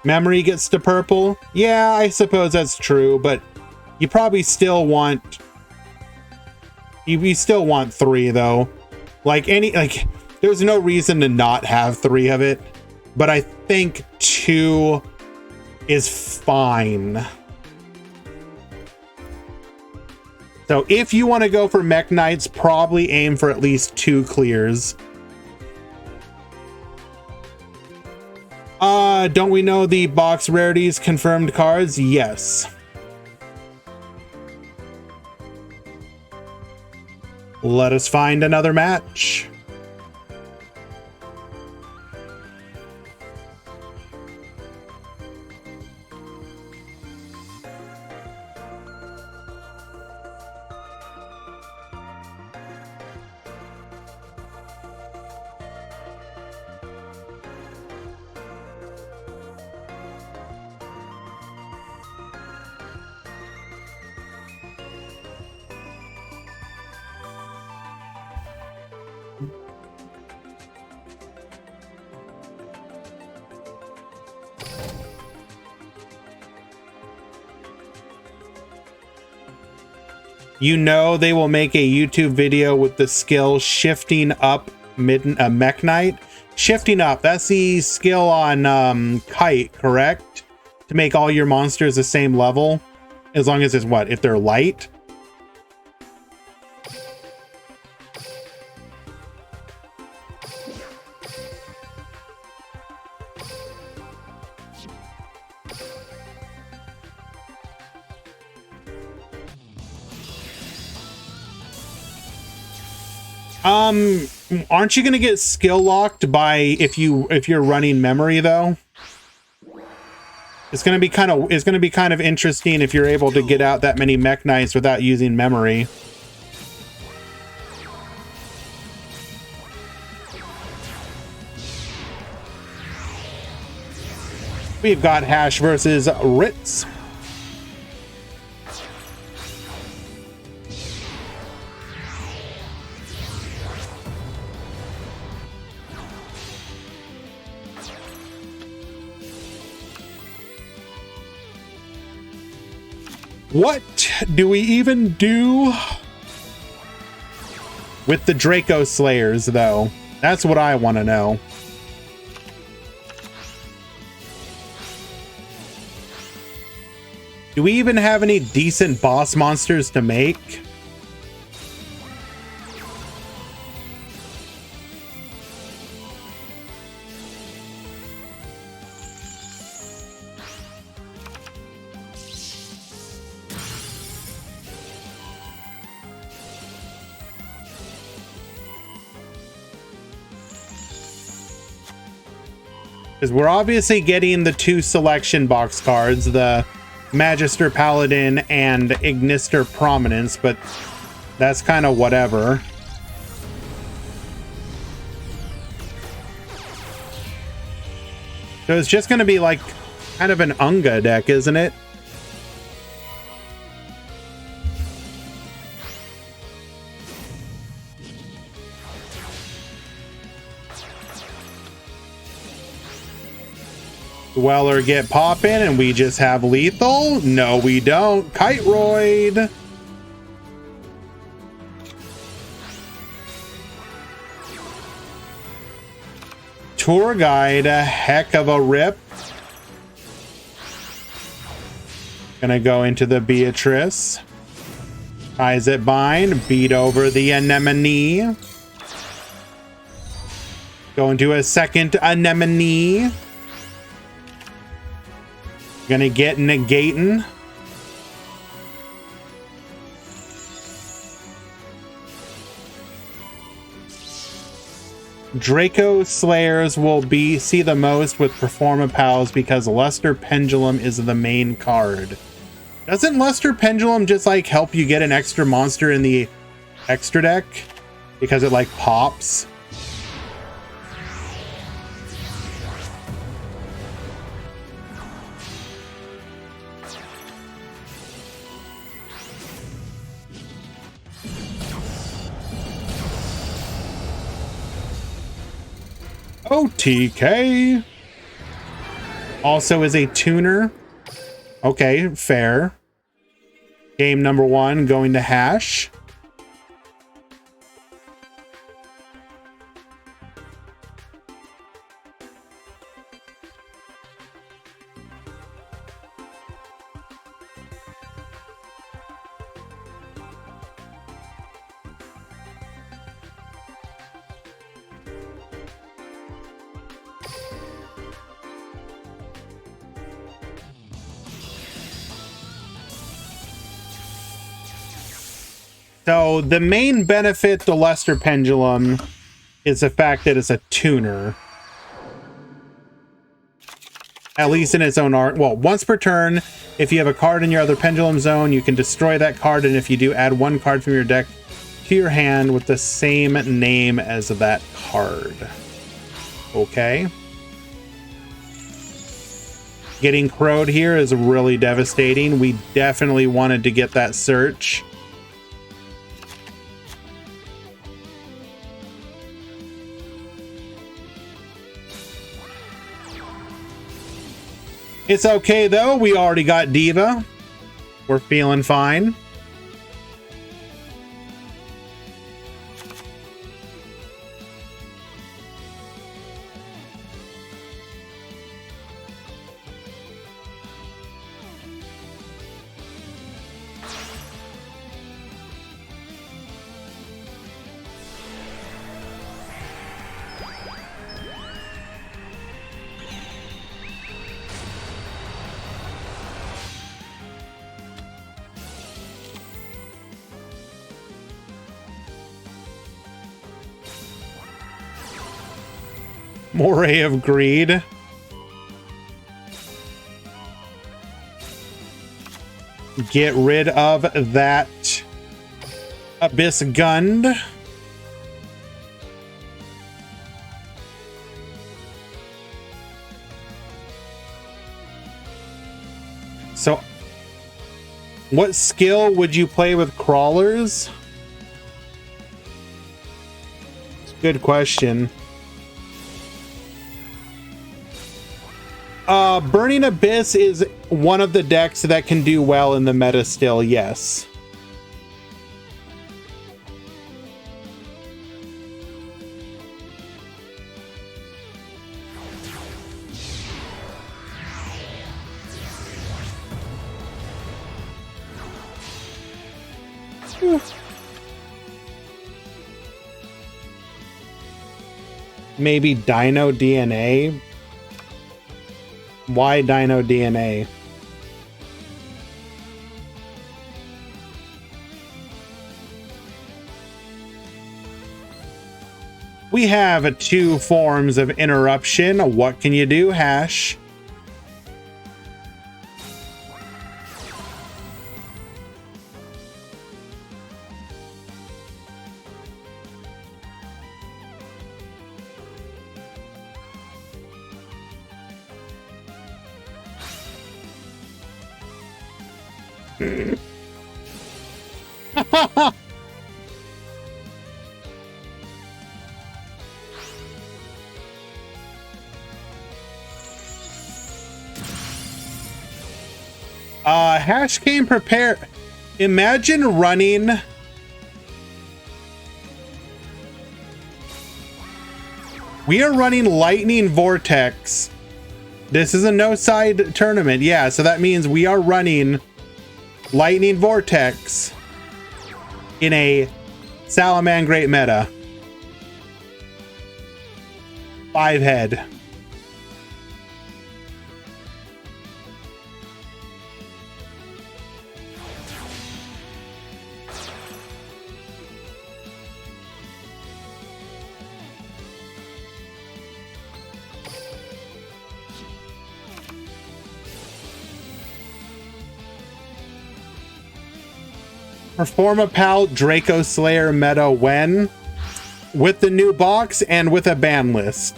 Memory gets to purple. Yeah, I suppose that's true, but you probably still want... You still want 3, though. There's no reason to not have 3 of it, but I think 2 is fine. So if you want to go for Mech Knights, probably aim for at least 2 clears. Don't we know the box rarities confirmed cards? Yes. Let us find another match. You know they will make a YouTube video with the skill shifting up Mech Knight. Shifting up, that's the skill on Kite, correct? To make all your monsters the same level. As long as it's what? If they're light? Aren't you gonna get skill locked by if you're running memory though? It's gonna be kind of interesting if you're able to get out that many Mech Knights without using memory. We've got Hash versus Ritz. What do we even do with the Draco Slayers, though? That's what I want to know. Do we even have any decent boss monsters to make? Because we're obviously getting the 2 selection box cards, the Magister Paladin and Ignister Prominence, but that's kind of whatever. So it's just going to be like kind of an Unga deck, isn't it? Dweller get poppin' and we just have lethal? No, we don't. Kiteroid. Tour guide, a heck of a rip. Gonna go into the Beatrice. Ties it bind, beat over the anemone. Go into a second anemone. Gonna get negating. Draco Slayers will see the most with Performapals because Luster Pendulum is the main card. Doesn't Luster Pendulum just like help you get an extra monster in the extra deck? Because it like pops? OTK also is a tuner. Okay, fair. Game number 1 going to Hash. So the main benefit to Luster Pendulum is the fact that it's a tuner. At least in its own art. Well, once per turn, if you have a card in your other Pendulum zone, you can destroy that card, and if you do, add 1 card from your deck to your hand with the same name as that card. Okay. Getting crowed here is really devastating. We definitely wanted to get that search. It's okay though, we already got Diva. We're feeling fine. Moray of Greed. Get rid of that Abyss Gund. So, what skill would you play with crawlers? Good question. Burning Abyss is one of the decks that can do well in the meta still, yes. Maybe Dino DNA? Why Dino DNA? We have two forms of interruption. What can you do, Hash? Hash came prepared. Imagine running we are running Lightning Vortex. This is a no side tournament. Yeah, so that means we are running Lightning Vortex in a Salamangreat meta. 5-head. Performapal Draco Slayer meta when? With the new box and with a ban list.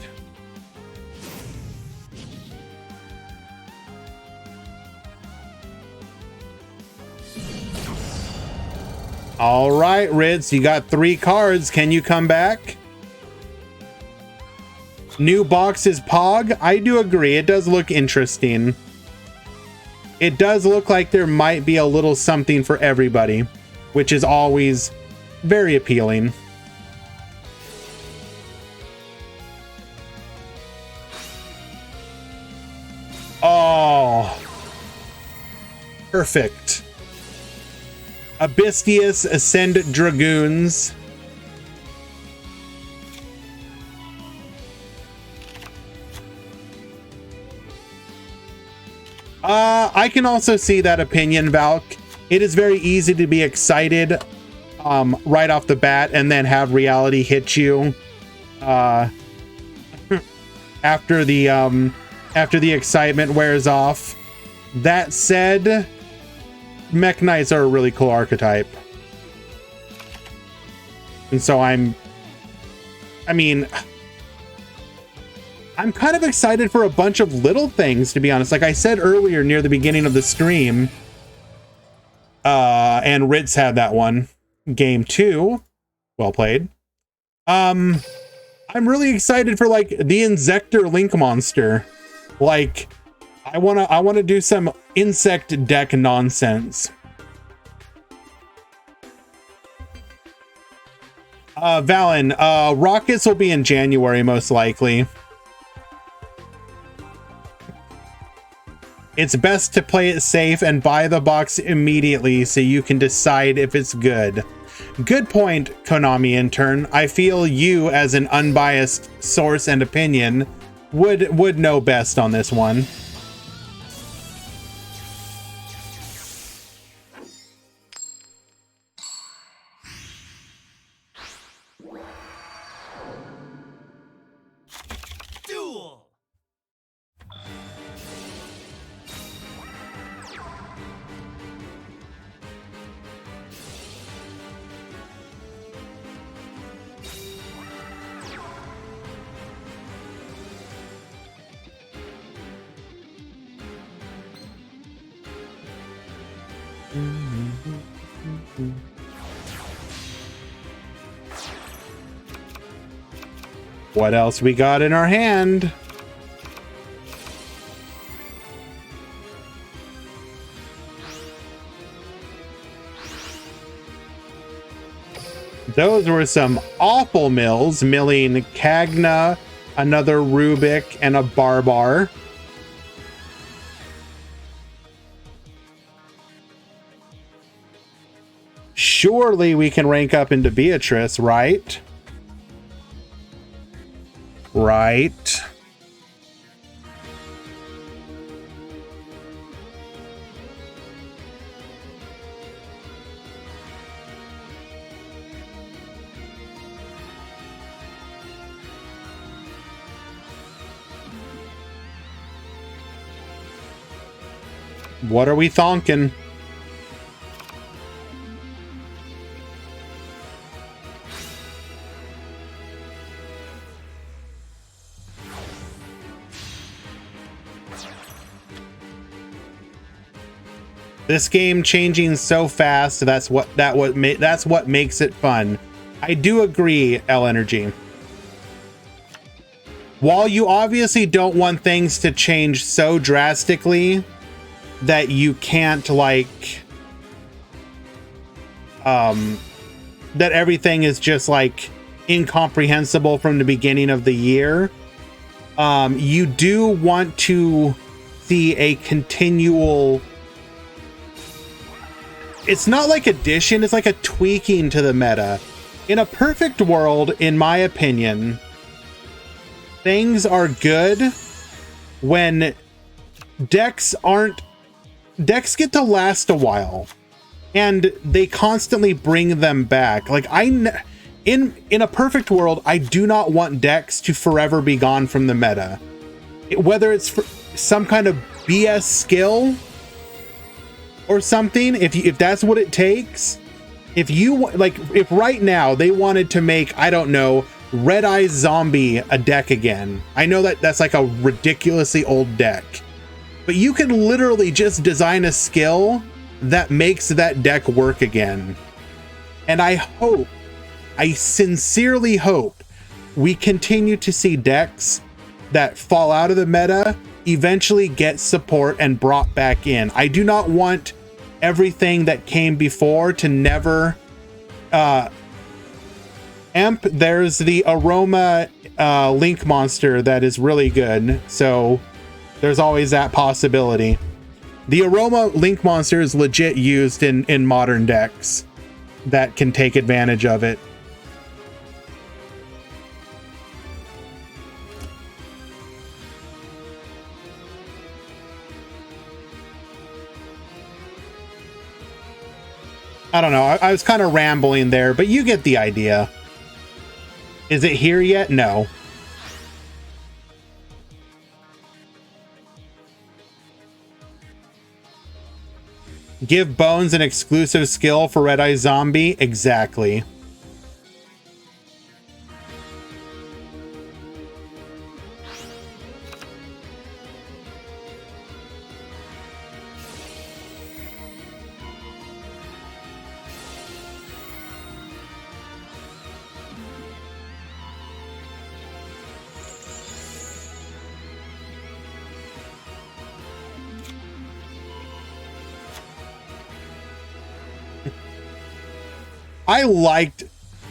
All right, Ritz, you got 3 cards. Can you come back? New box is Pog. I do agree. It does look interesting. It does look like there might be a little something for everybody, which is always very appealing. Oh, perfect. Abystius Ascend Dragoons. I can also see that opinion, Valk. It is very easy to be excited right off the bat and then have reality hit you after the excitement wears off. That said, Mech Knights are a really cool archetype. And so I'm kind of excited for a bunch of little things, to be honest. Like I said earlier near the beginning of the stream, and Ritz had that one. Game 2. Well played. I'm really excited for like the Inzektor Link monster. Like I wanna do some insect deck nonsense. Valen, Rockets will be in January most likely. It's best to play it safe and buy the box immediately so you can decide if it's good. Good point, Konami intern. I feel you, as an unbiased source and opinion, would know best on this one. What else we got in our hand? Those were some awful mills, milling Kagna, another Rubik, and a Barbar. Surely we can rank up into Beatrice, right? Right. What are we thonking? This game changing so fast, that's what makes it fun. I do agree, L Energy. While you obviously don't want things to change so drastically that you can't like that everything is just like incomprehensible from the beginning of the year, you do want to see a continual, it's not like addition, it's like a tweaking to the meta. In a perfect world, in my opinion, things are good when decks get to last a while and they constantly bring them back. Like in a perfect world, I do not want decks to forever be gone from the meta. Whether it's for some kind of BS skill or something, if that's what it takes. If right now they wanted to make, I don't know, Red Eye Zombie a deck again. I know that's like a ridiculously old deck, but you can literally just design a skill that makes that deck work again. And I sincerely hope we continue to see decks that fall out of the meta eventually get support and brought back in. I do not want everything that came before to never there's the Aroma Link monster that is really good, so there's always that possibility. The Aroma Link monster is legit used in modern decks that can take advantage of it. I don't know. I was kind of rambling there, but you get the idea. Is it here yet? No. Give Bones an exclusive skill for Red Eye Zombie? Exactly.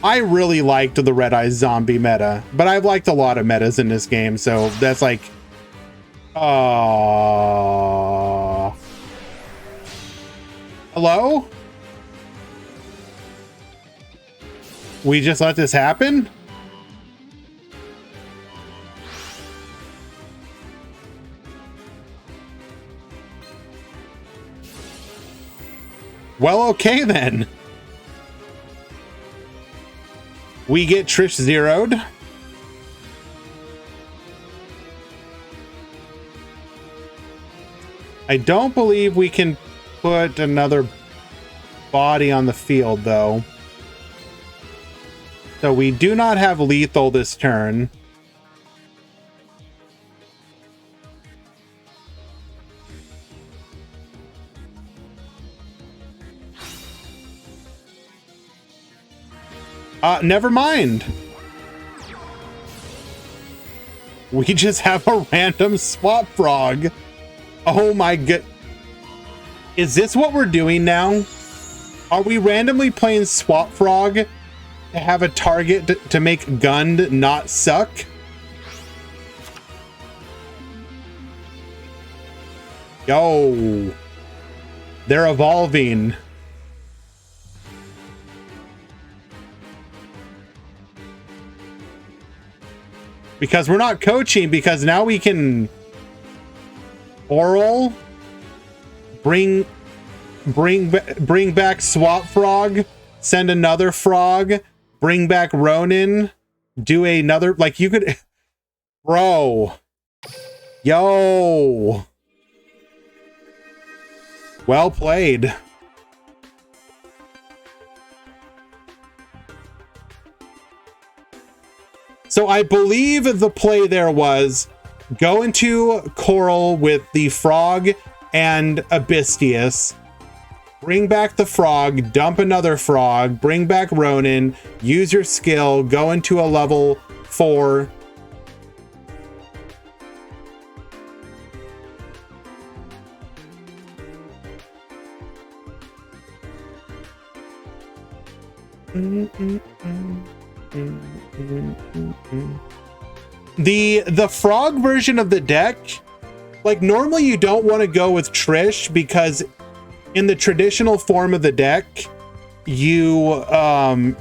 I really liked the Red Eye Zombie meta, but I've liked a lot of metas in this game, so that's like, hello? We just let this happen? Well, okay then. We get Trish zeroed. I don't believe we can put another body on the field, though. So we do not have lethal this turn. Never mind. We just have a random swap frog. Oh my god. Is this what we're doing now? Are we randomly playing swap frog to have a target to make Gund not suck? Yo. They're evolving. Because we're not coaching, because now we can oral, bring back swap frog, send another frog, bring back Ronin, do another, like you could, bro, yo, well played. So I believe the play there was go into Coral with the frog and Abystius, bring back the frog, dump another frog, bring back Ronin, use your skill, go into a level 4. The frog version of the deck, like normally you don't want to go with Trish because in the traditional form of the deck, you don't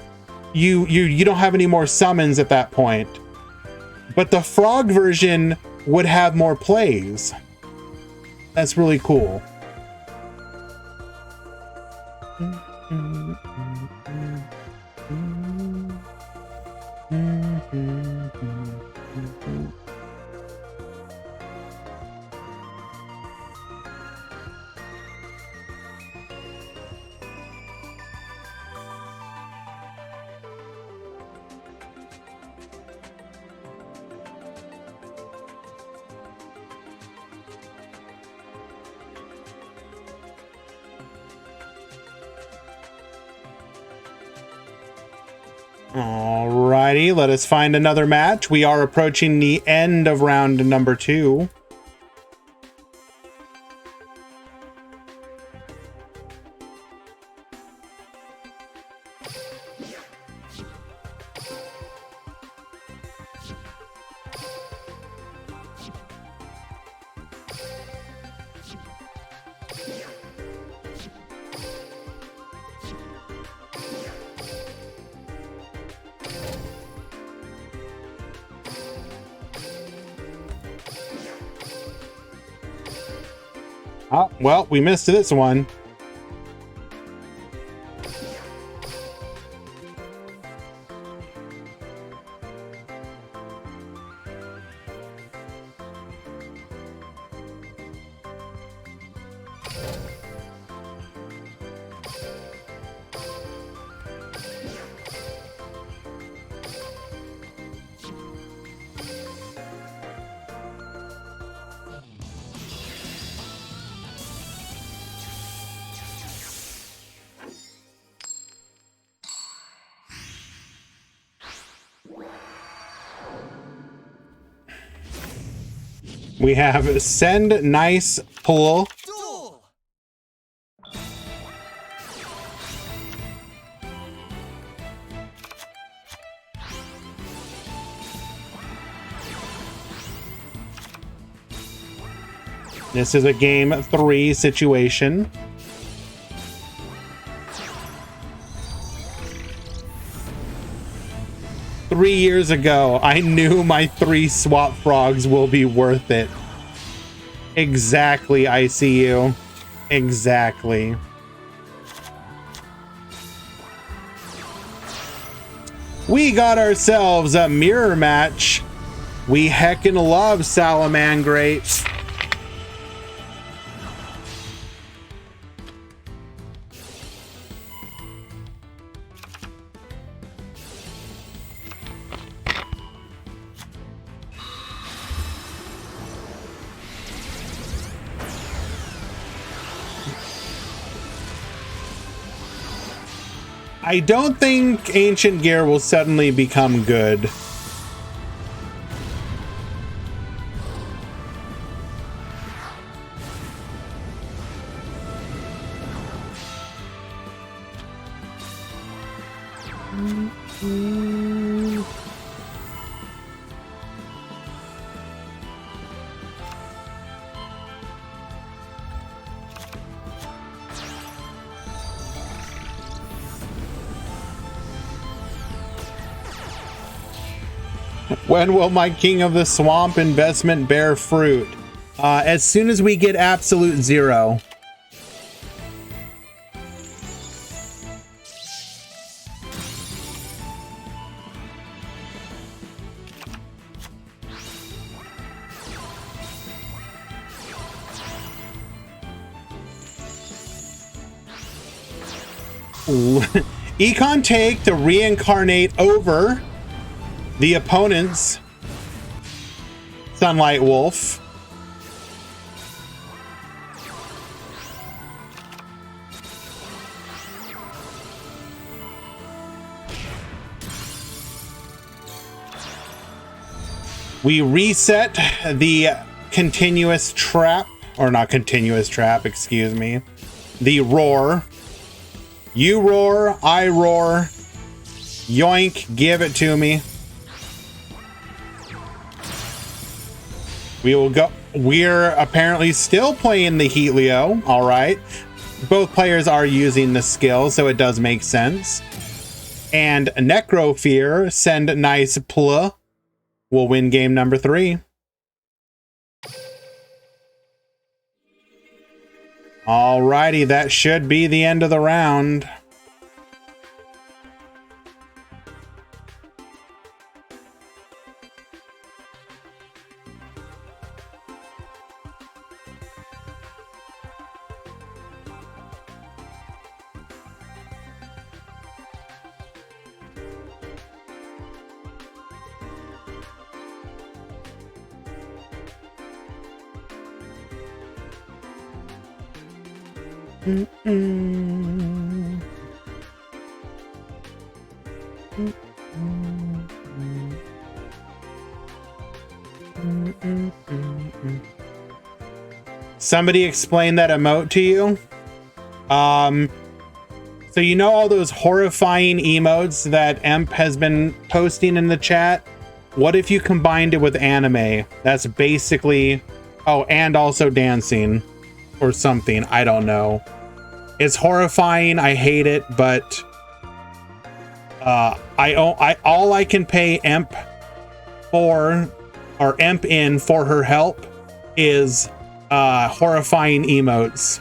have any more summons at that point. But the frog version would have more plays. That's really cool. Alrighty, let us find another match. We are approaching the end of round number 2. Oh, well, we missed this one. We have send nice pull. This is a game 3 situation. Three years ago, I knew my 3 swap frogs will be worth it. Exactly, ICU. Exactly. We got ourselves a mirror match. We heckin' love Salamangreat. I don't think Ancient Gear will suddenly become good. When will my King of the Swamp investment bear fruit? As soon as we get absolute zero. Econ take to reincarnate over the opponent's Sunlight Wolf. We reset the continuous trap, or not continuous trap, excuse me. The roar. You roar, I roar. Yoink, give it to me. We will go. We're apparently still playing the Heatleo. All right. Both players are using the skill, so it does make sense. And Necrofear, send nice pl. Will win game number 3. Alrighty, that should be the end of the round. Somebody explain that emote to you. So you know all those horrifying emotes that Emp has been posting in the chat? What if you combined it with anime? That's basically, oh, and also dancing or something. I don't know. It's horrifying. I hate it, but all I can pay Emp for, or Emp in for her help, is horrifying emotes.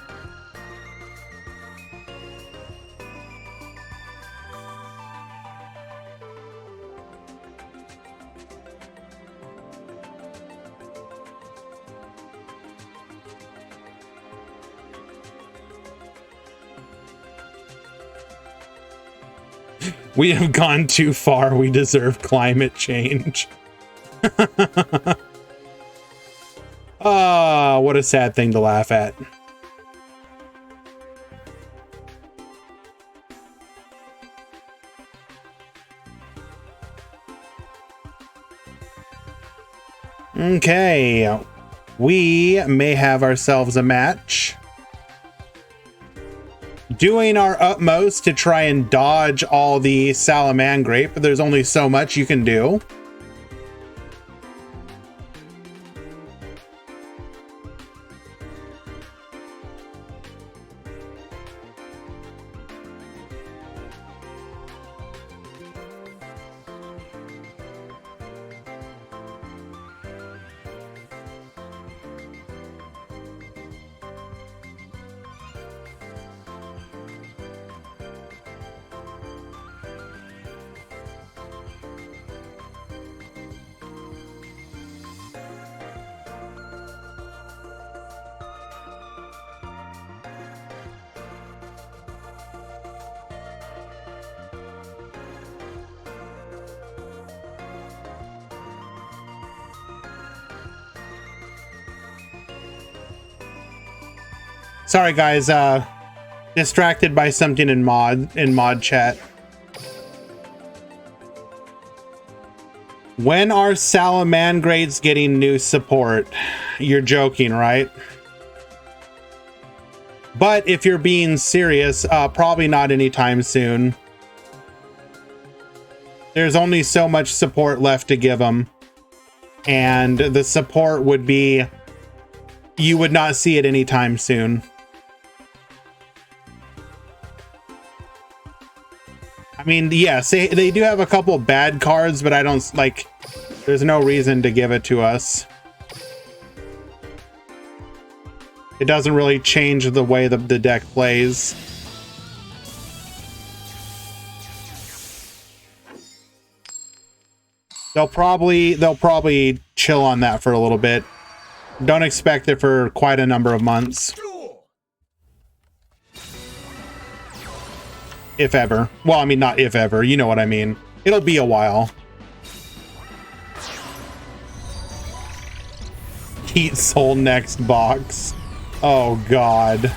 We have gone too far. We deserve climate change. Ah, what a sad thing to laugh at. Okay, we may have ourselves a match. Doing our utmost to try and dodge all the Salamangreat, but there's only so much you can do. Sorry guys, distracted by something in mod chat. When are Salamandrates getting new support? You're joking, right? But if you're being serious, probably not anytime soon. There's only so much support left to give them. And the support would be, you would not see it anytime soon. I mean, yes, they do have a couple bad cards, but I don't, like, there's no reason to give it to us. It doesn't really change the way the deck plays. They'll probably chill on that for a little bit. Don't expect it for quite a number of months. If ever. Well, I mean, not if ever. You know what I mean. It'll be a while. Heat Soul next box. Oh, God.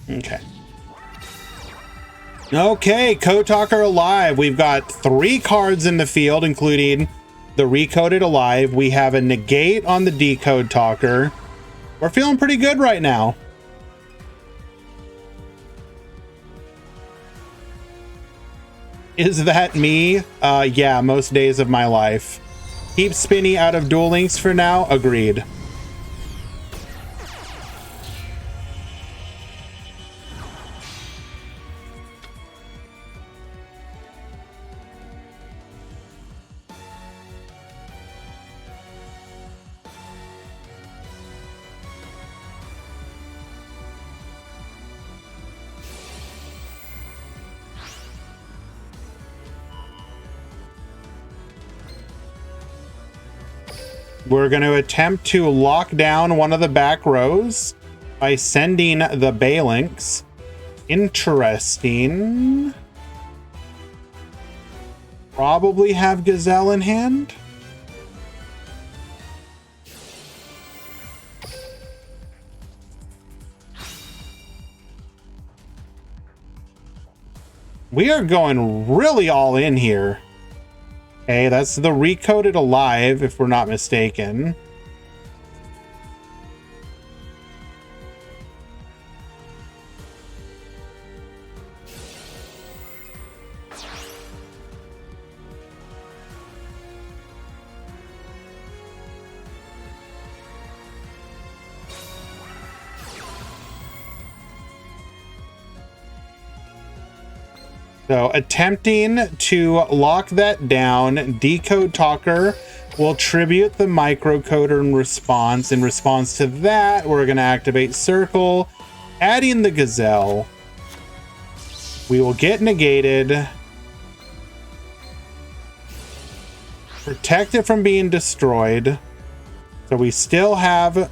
Okay. Okay, Code Talker Alive. We've got 3 cards in the field, including the Recoded Alive. We have a negate on the Decode Talker. We're feeling pretty good right now. Is that me? Yeah, most days of my life. Keep Spinny out of Duel Links for now. Agreed. We're going to attempt to lock down one of the back rows by sending the Balinks. Interesting. Probably have Gazelle in hand. We are going really all in here. Okay, that's the Recoded Alive, if we're not mistaken. So attempting to lock that down, Decode Talker will tribute the microcoder in response. In response to that, we're going to activate Circle, adding the Gazelle. We will get negated. Protect it from being destroyed. So we still have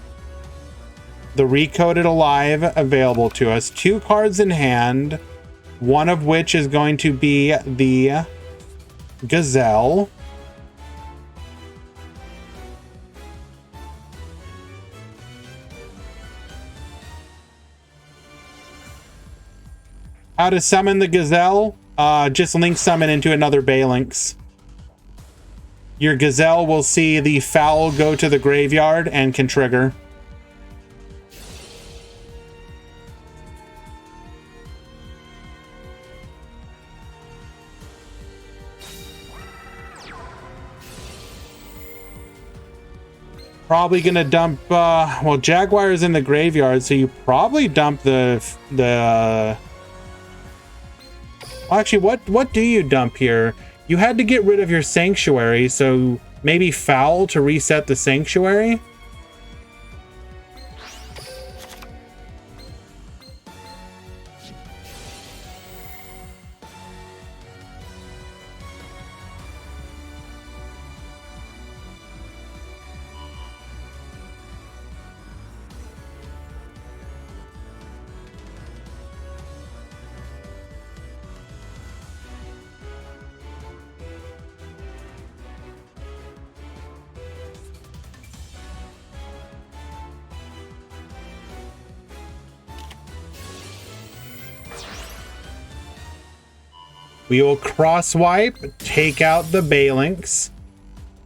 the Recoded Alive available to us. 2 cards in hand. One of which is going to be the Gazelle. How to summon the Gazelle? Just link summon into another Balinks. Your Gazelle will see the foul go to the graveyard and can trigger. Probably gonna dump, well, Jaguar's in the graveyard, so you probably dump well, actually, what do you dump here? You had to get rid of your Sanctuary, so maybe Foul to reset the Sanctuary? We will cross wipe, take out the Balinks.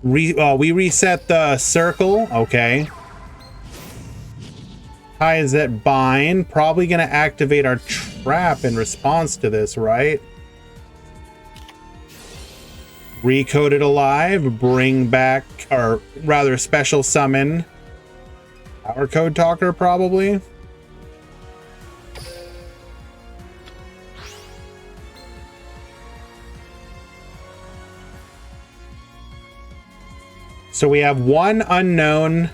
We reset the circle. Okay. Ties that bind. Probably going to activate our trap in response to this, right? Recoded alive. Bring back, or rather special summon our Code Talker, probably. So we have one unknown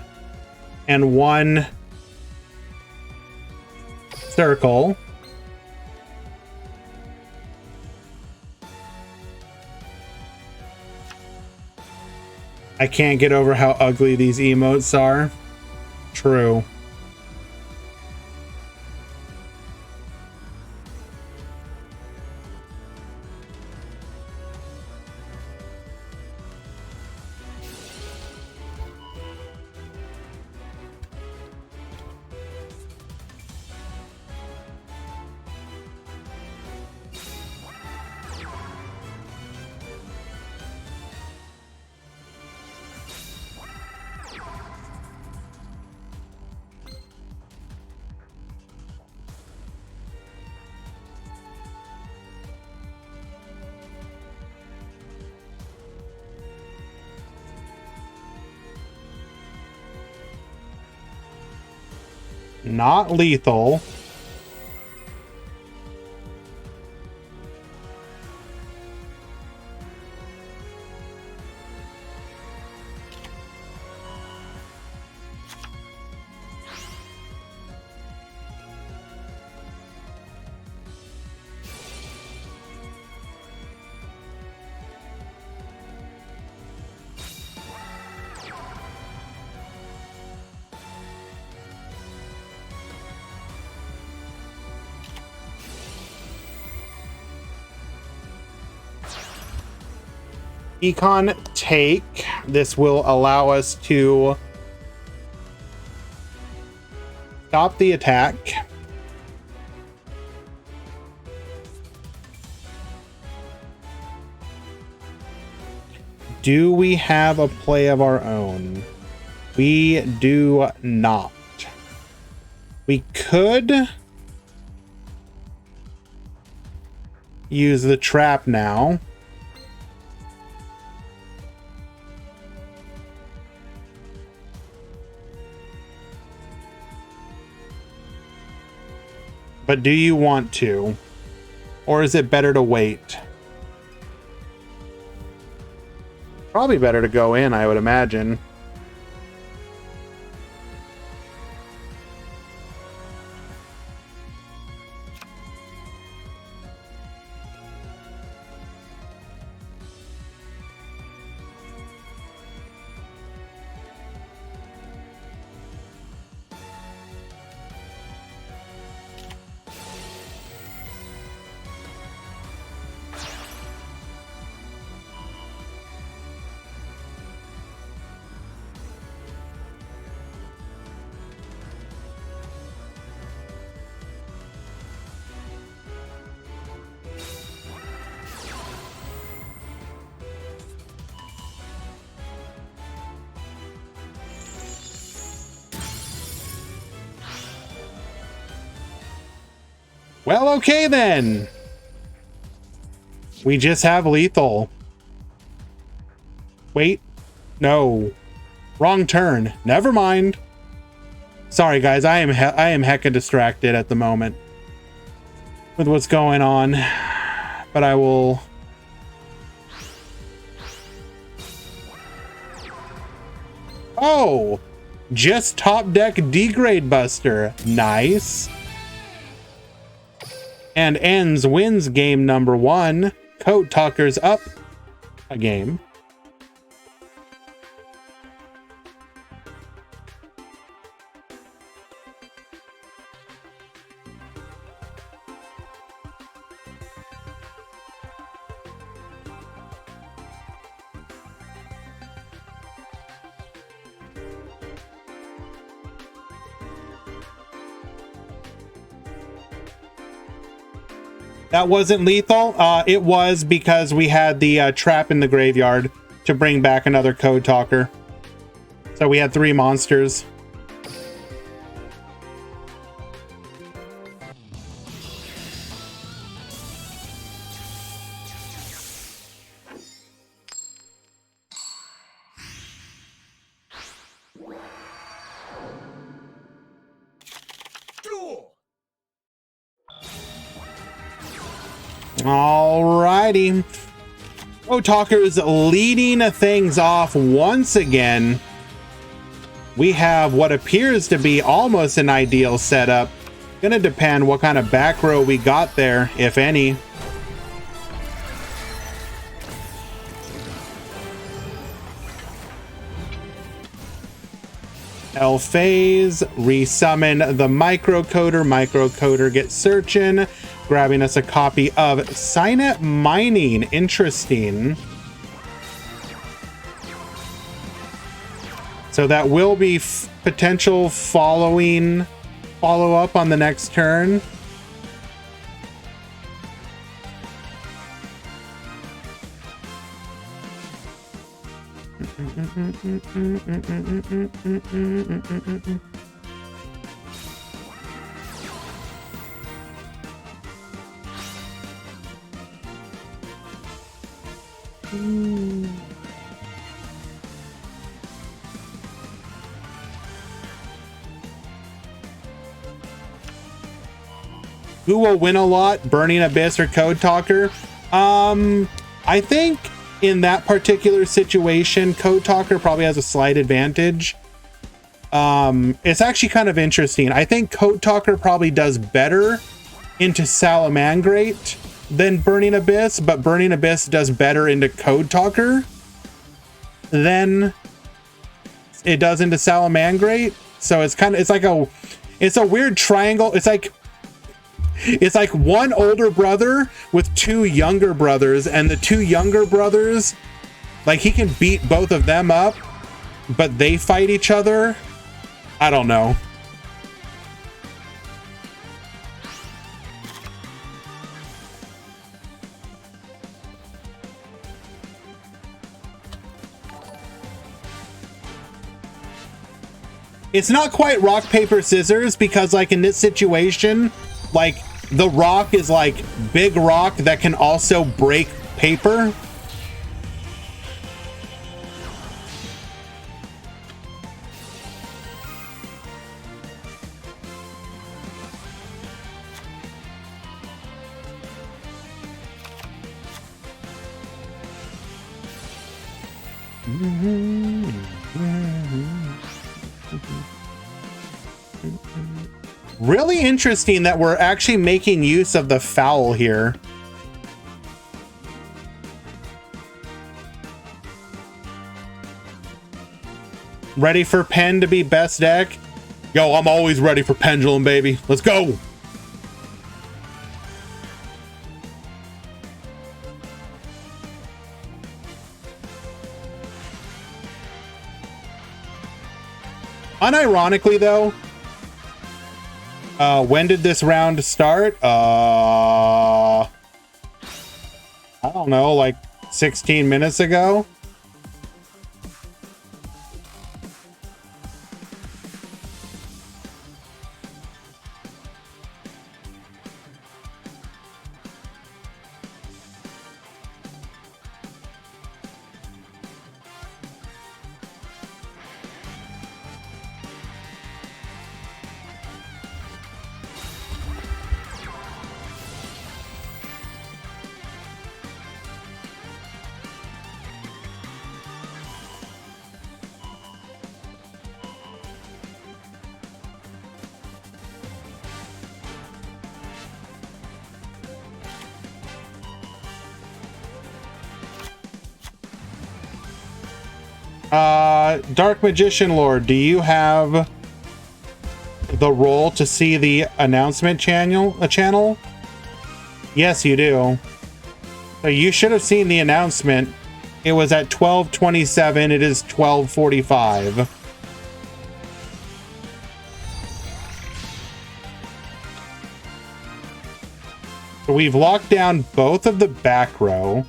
and one circle. I can't get over how ugly these emotes are. True. Not lethal. Econ take. This will allow us to stop the attack. Do we have a play of our own? We do not. We could use the trap now. But do you want to? Or is it better to wait? Probably better to go in, I would imagine. Well, okay then. We just have lethal. Wait. No. Wrong turn. Never mind. Sorry guys, I am hecka distracted at the moment with what's going on. But I will Oh, just top deck degrade buster. Nice. And ends wins game number 1. Code Talker's up a game. That wasn't lethal. It was because we had the trap in the graveyard to bring back another Code Talker. So we had 3 monsters. Alrighty. Code Talker is leading things off once again. We have what appears to be almost an ideal setup. Gonna depend what kind of back row we got there, if any. L-Phase, resummon the Microcoder. Microcoder gets searching, grabbing us a copy of Cynet Mining. Interesting. So that will be potential follow-up on the next turn. Who will win a lot, Burning Abyss or Code Talker? I think in that particular situation, Code Talker probably has a slight advantage. It's actually kind of interesting. I think Code Talker probably does better into Salamangreat than Burning Abyss, but Burning Abyss does better into Code Talker than it does into Salamangreat. So it's a weird triangle. It's like one older brother with 2 younger brothers, and the 2 younger brothers, like, he can beat both of them up, but they fight each other. I don't know. It's not quite rock, paper, scissors, because, like, in this situation, like, the rock is like big rock that can also break paper. Really interesting that we're actually making use of the foul here. Ready for Pen to be best deck? Yo, I'm always ready for Pendulum, baby. Let's go. Unironically, though, when did this round start? I don't know, like 16 minutes ago. Dark Magician Lord, do you have the role to see the announcement channel? Yes, you do. So you should have seen the announcement. It was at 12:27. It is 12:45. So we've locked down both of the back row.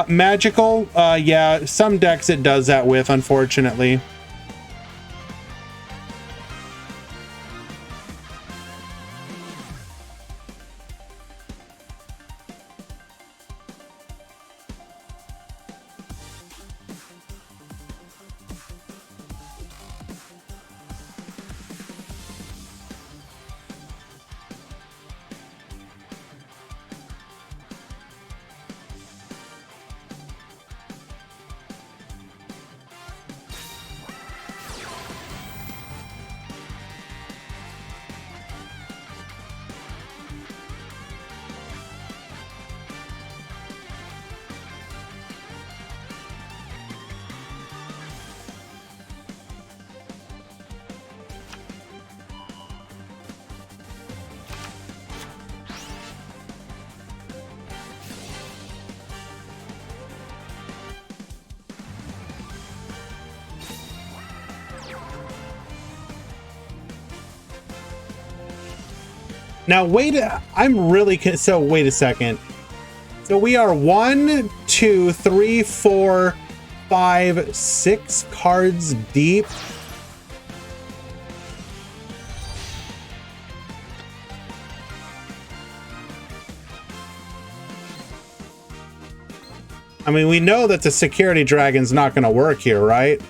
Magical, yeah, some decks it does that with, unfortunately. Now wait, I'm really so wait a second. So we are 1, 2, 3, 4, 5, 6 cards deep. I mean, we know that the security dragon's not going to work here, right?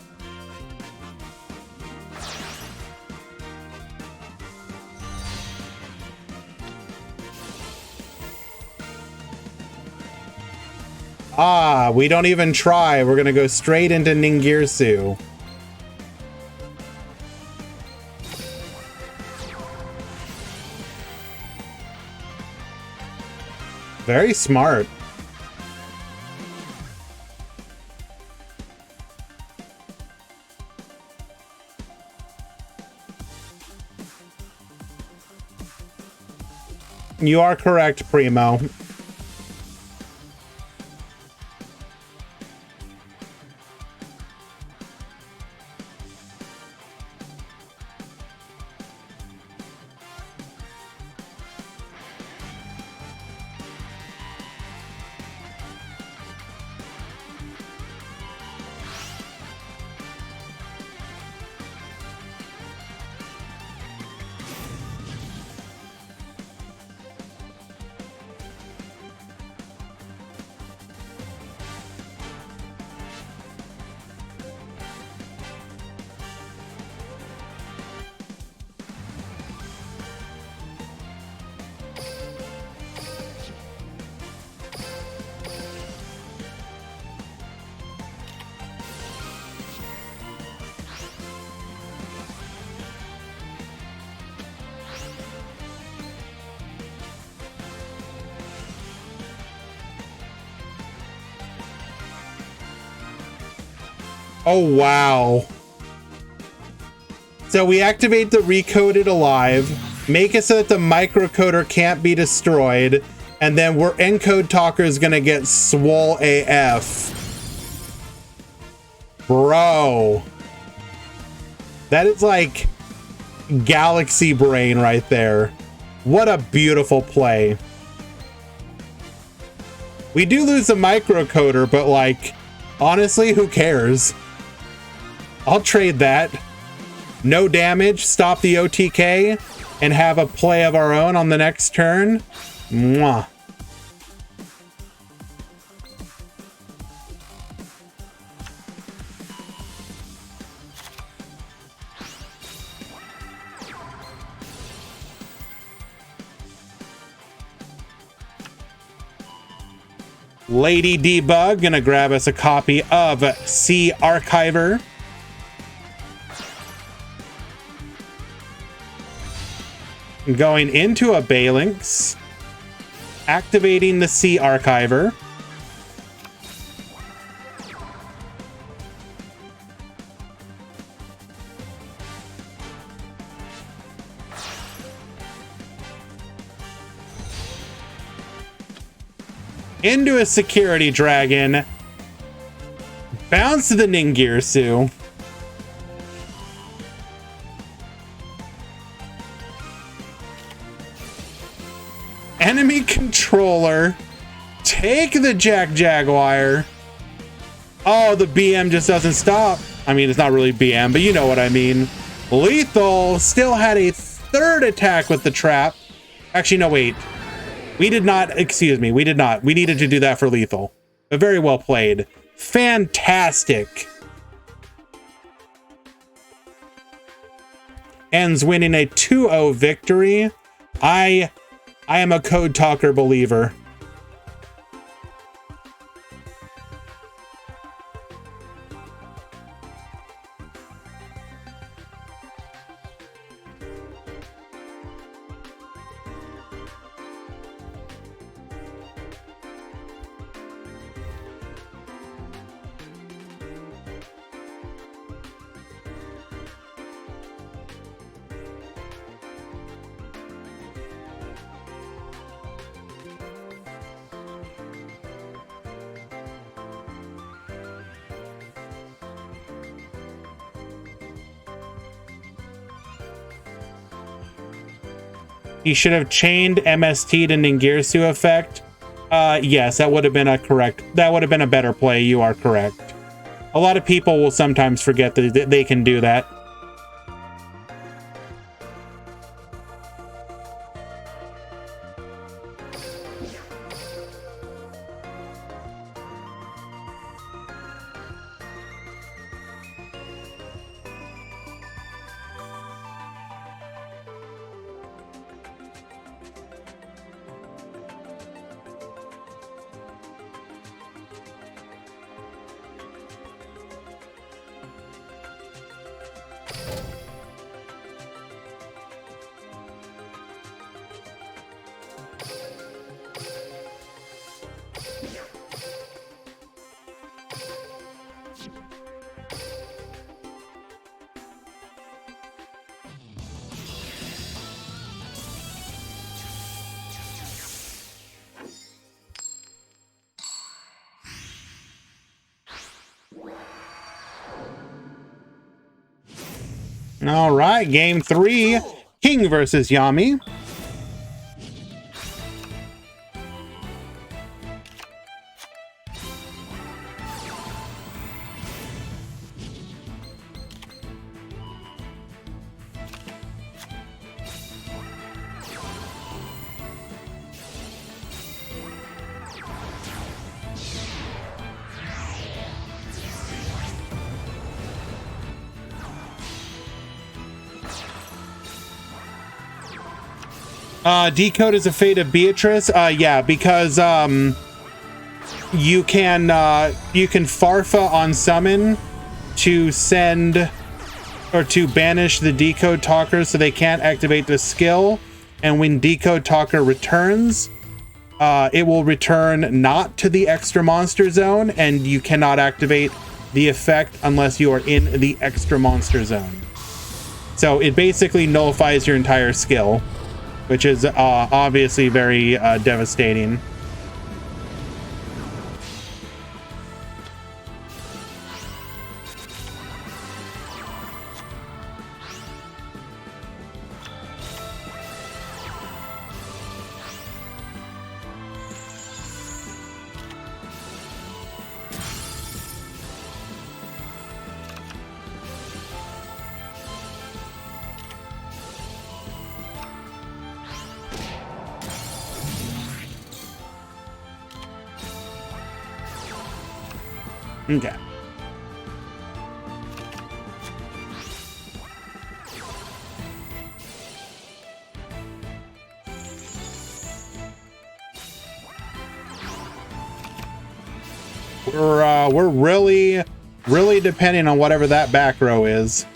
Ah, we don't even try. We're going to go straight into Ningirsu. Very smart. You are correct, Primo. Oh, wow. So we activate the Recoded Alive, make it so that the microcoder can't be destroyed, and then we're Encode Talker is gonna get swole AF. Bro. That is like galaxy brain right there. What a beautiful play. We do lose the microcoder, but like, honestly, who cares? I'll trade that. No damage, stop the OTK, and have a play of our own on the next turn. Mwah. Lady Debug gonna grab us a copy of Sea Archiver. Going into a Balinx, activating the Sea Archiver. into a security dragon. Bounce the Ningirsu. Enemy controller. Take the Jaguar. Oh, the BM just doesn't stop. I mean, it's not really BM, but you know what I mean. Lethal still had a third attack with the trap. Actually, no, wait. We did not, excuse me, we did not. We needed to do that for Lethal. But very well played. Fantastic. Ends winning a 2-0 victory. I am a Code Talker believer. He should have chained MST to Ningirsu effect. Yes, that would have been that would have been a better play. You are correct. A lot of people will sometimes forget that they can do that. All right, game 3, King versus Yami. Decode is a fate of Beatrice. Yeah, because you can Farfa on summon to send or to banish the Decode Talker so they can't activate the skill. And when Decode Talker returns, it will return not to the extra monster zone, and you cannot activate the effect unless you are in the extra monster zone. So it basically nullifies your entire skill, which is obviously very devastating. Okay. We're really depending on whatever that back row is.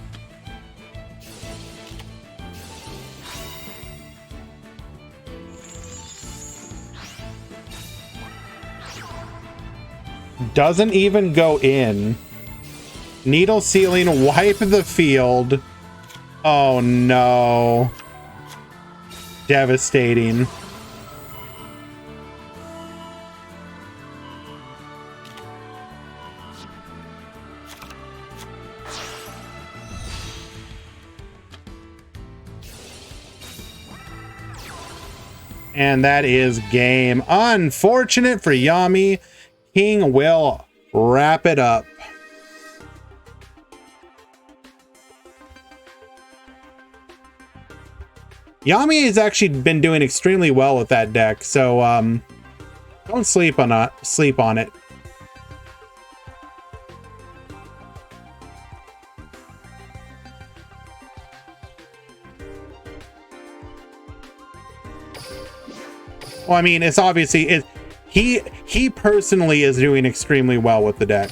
Doesn't even go in. Needle Ceiling, wipe the field. Oh no. Devastating. And that is game. Unfortunate for Yami. King will wrap it up. Yami has actually been doing extremely well with that deck, so don't sleep on it. Well, I mean, it's obviously he personally is doing extremely well with the deck.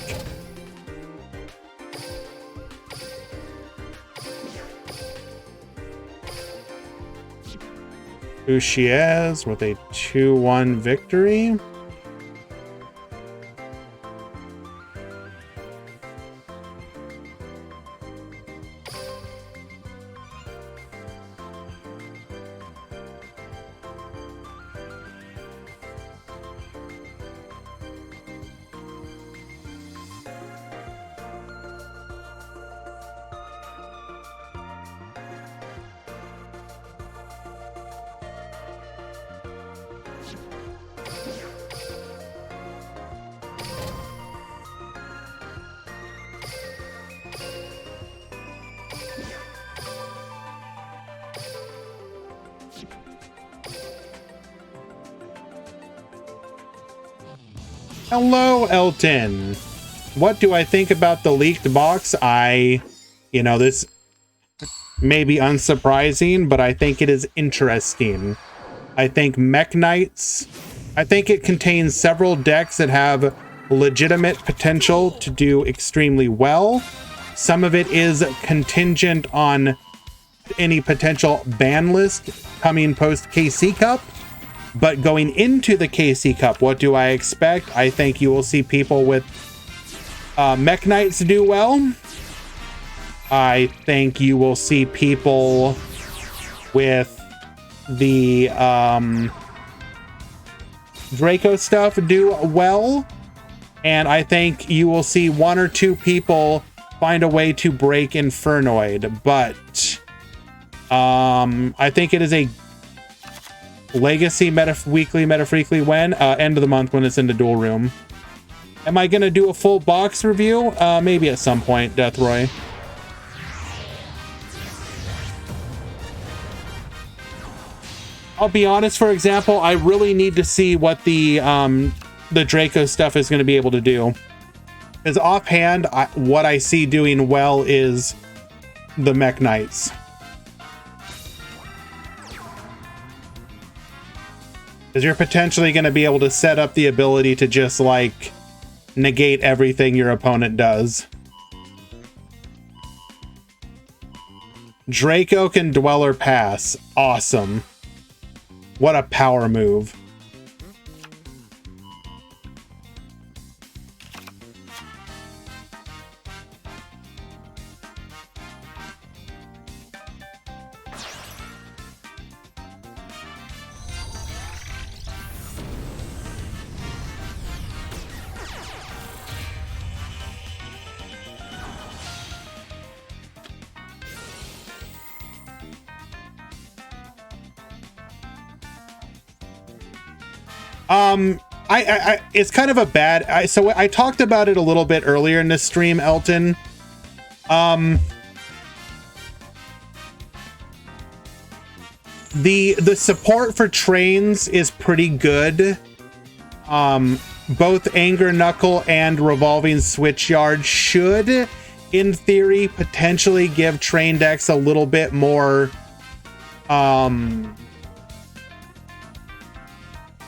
Uchiez with a 2-1 victory. Hello, Elton. What do I think about the leaked box? This may be unsurprising, but I think it is interesting. I think Mech Knights, I think it contains several decks that have legitimate potential to do extremely well. Some of it is contingent on any potential ban list coming post KC Cup. But going into the KC Cup, what do I expect? I think you will see people with Mech Knights do well. I think you will see people with the Draco stuff do well. And I think you will see one or two people find a way to break Infernoid. But I think it is a Legacy weekly Meta Freakly when end of the month when it's in the dual room. Am I gonna do a full box review? Maybe at some point, Deathroy. I'll be honest, for example, I really need to see what the Draco stuff is gonna be able to do. Because offhand, what I see doing well is the Mech Knights. Because you're potentially going to be able to set up the ability to just, like, negate everything your opponent does. Draco can Dweller pass. Awesome. What a power move. It's kind of a bad, so I talked about it a little bit earlier in this stream, Elton. The support for trains is pretty good. Both Anger Knuckle and Revolving Switchyard should, in theory, potentially give train decks a little bit more,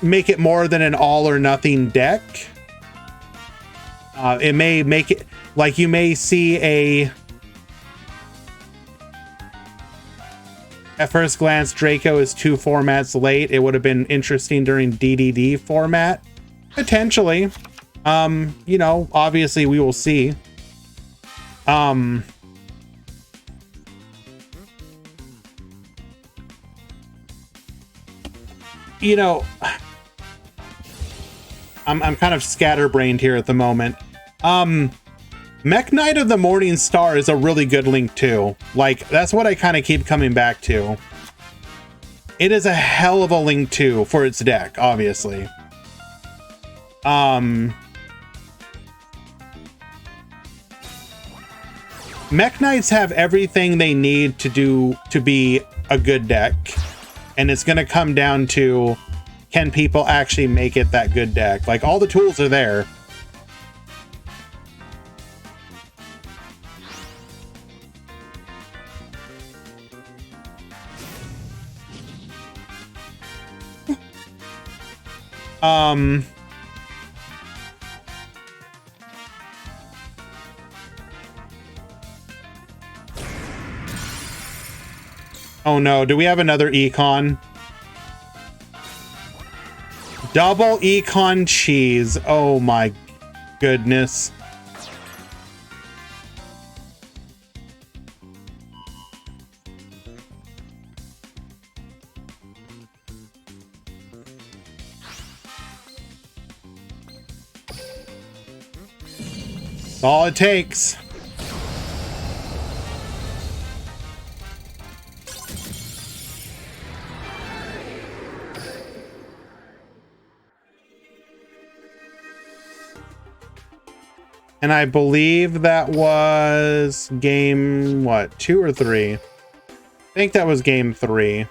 make it more than an all or nothing deck. It may make it like you may see at first glance Draco is 2 formats late. It would have been interesting during DDD format, potentially. Obviously we will see. I'm kind of scatterbrained here at the moment. Mech Knight of the Morning Star is a really good link too. Like, that's what I kind of keep coming back to. it is a hell of a Link 2 for its deck, obviously. Mech Knights have everything they need to be a good deck, and it's going to come down to, can people actually make it that good deck? Like, all the tools are there. Oh no, do we have another Econ? Double Econ cheese. Oh my goodness. That's all it takes. And I believe that was game, what, 2 or 3? I think that was game 3.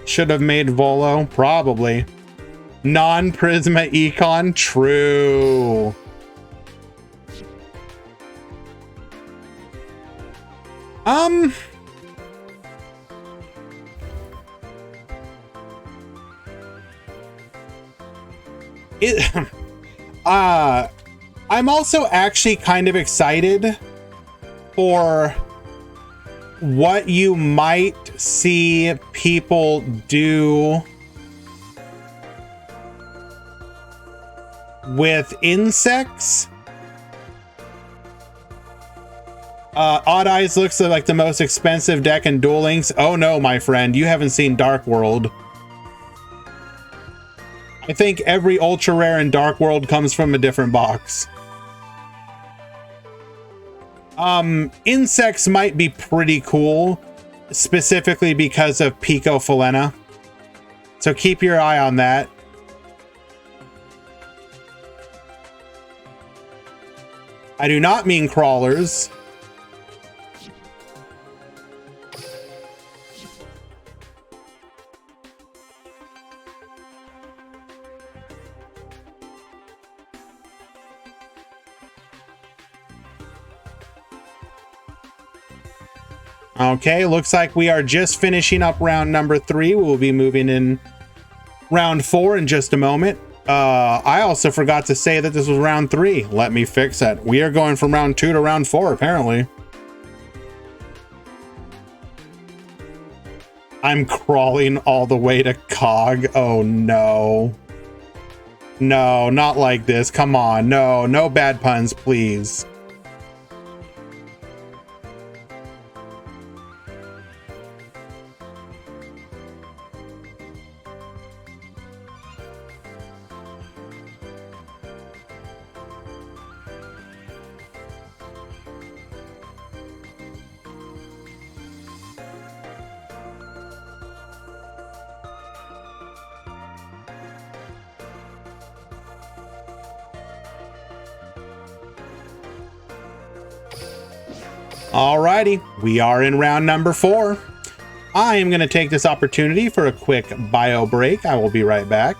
Should have made Volo, probably. Non-Prisma Econ, true. I'm also actually kind of excited for what you might see people do with insects. Odd Eyes looks like the most expensive deck in Duel Links. Oh no, my friend, you haven't seen Dark World. I think every ultra rare in Dark World comes from a different box. Insects might be pretty cool, specifically because of Pico Falena. So keep your eye on that. I do not mean crawlers. Okay, looks like we are just finishing up round number 3. We'll be moving in round 4 in just a moment. I also forgot to say that this was round 3. Let me fix that. We are going from round 2 to round 4, apparently. I'm crawling all the way to Cog. Oh no. No, not like this. Come on. No, no bad puns, please. Alrighty, we are in round number 4. I am going to take this opportunity for a quick bio break. I will be right back.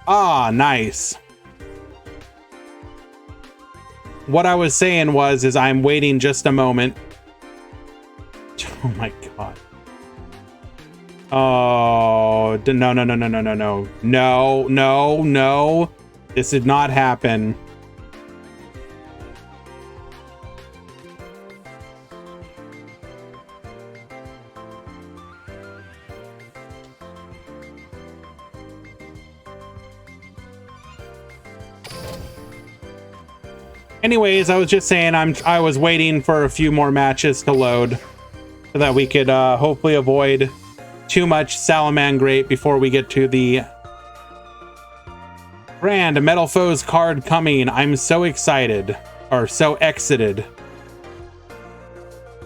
Ah, nice. What I was saying is I'm waiting just a moment. Oh my god. Oh, no, no, no, no, no, no, no. No, no, no. This did not happen. Anyways, I was just saying I was waiting for a few more matches to load so that we could hopefully avoid too much Salamangreat before we get to the Grand Metal Foes card coming. I'm so excited, or so exited.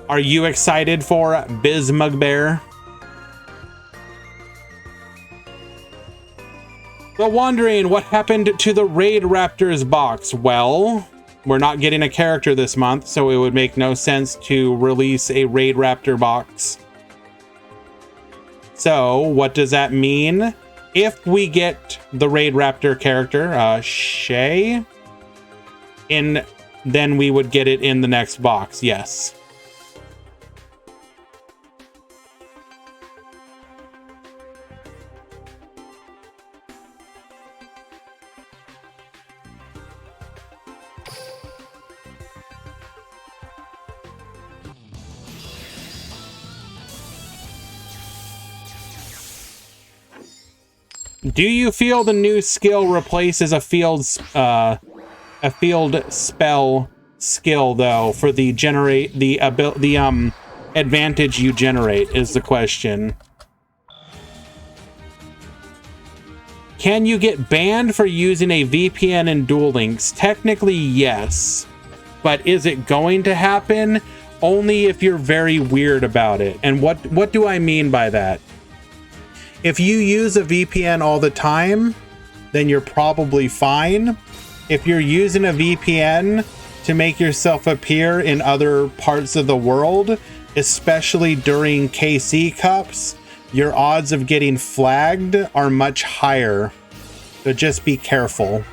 Are you excited for Bismugbear? But wondering what happened to the Raid Raptors box. Well, we're not getting a character this month, so it would make no sense to release a Raid Raptor box. So what does that mean? If we get the Raid Raptor character, Shay, then we would get it in the next box, yes. Do you feel the new skill replaces a field spell skill though for the advantage you generate is the question. Can you get banned for using a VPN in Duel Links? Technically, yes. But is it going to happen? Only if you're very weird about it. And what do I mean by that? If you use a VPN all the time, then you're probably fine. If you're using a VPN to make yourself appear in other parts of the world, especially during KC Cups, your odds of getting flagged are much higher. So just be careful.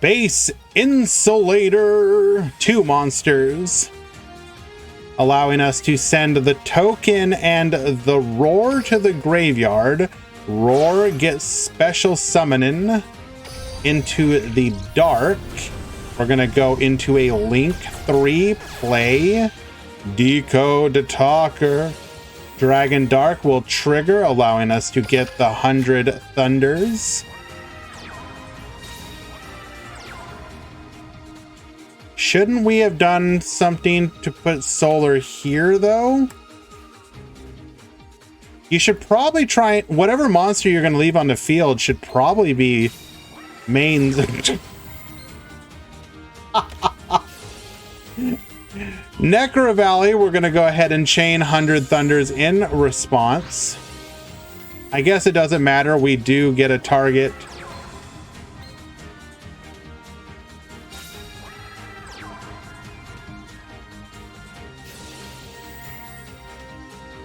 Base Insulator, 2 monsters, allowing us to send the token and the Roar to the graveyard. Roar gets special summoning into the dark. We're gonna go into a Link 3 play. Decode Talker. Dragon Dark will trigger, allowing us to get the 100 Thunders. Shouldn't we have done something to put Solar here, though? You should probably try... Whatever monster you're going to leave on the field should probably be main... Necro Valley, we're going to go ahead and chain 100 Thunders in response. I guess it doesn't matter. We do get a target...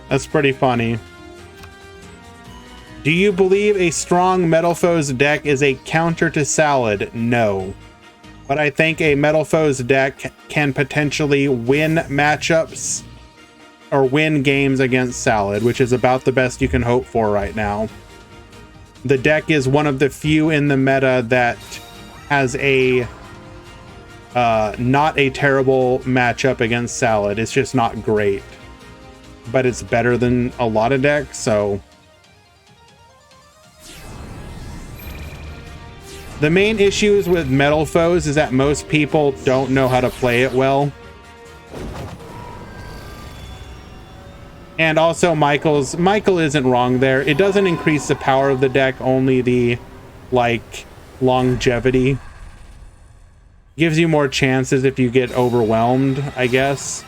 That's pretty funny. Do you believe a strong Metal Foes deck is a counter to Salad? No. But I think a Metal Foes deck can potentially win matchups or win games against Salad, which is about the best you can hope for right now. The deck is one of the few in the meta that has a not a terrible matchup against Salad. It's just not great. But it's better than a lot of decks, so... The main issues with Metal Foes is that most people don't know how to play it well. And also Michael isn't wrong there. It doesn't increase the power of the deck, only the, like, longevity. Gives you more chances if you get overwhelmed, I guess.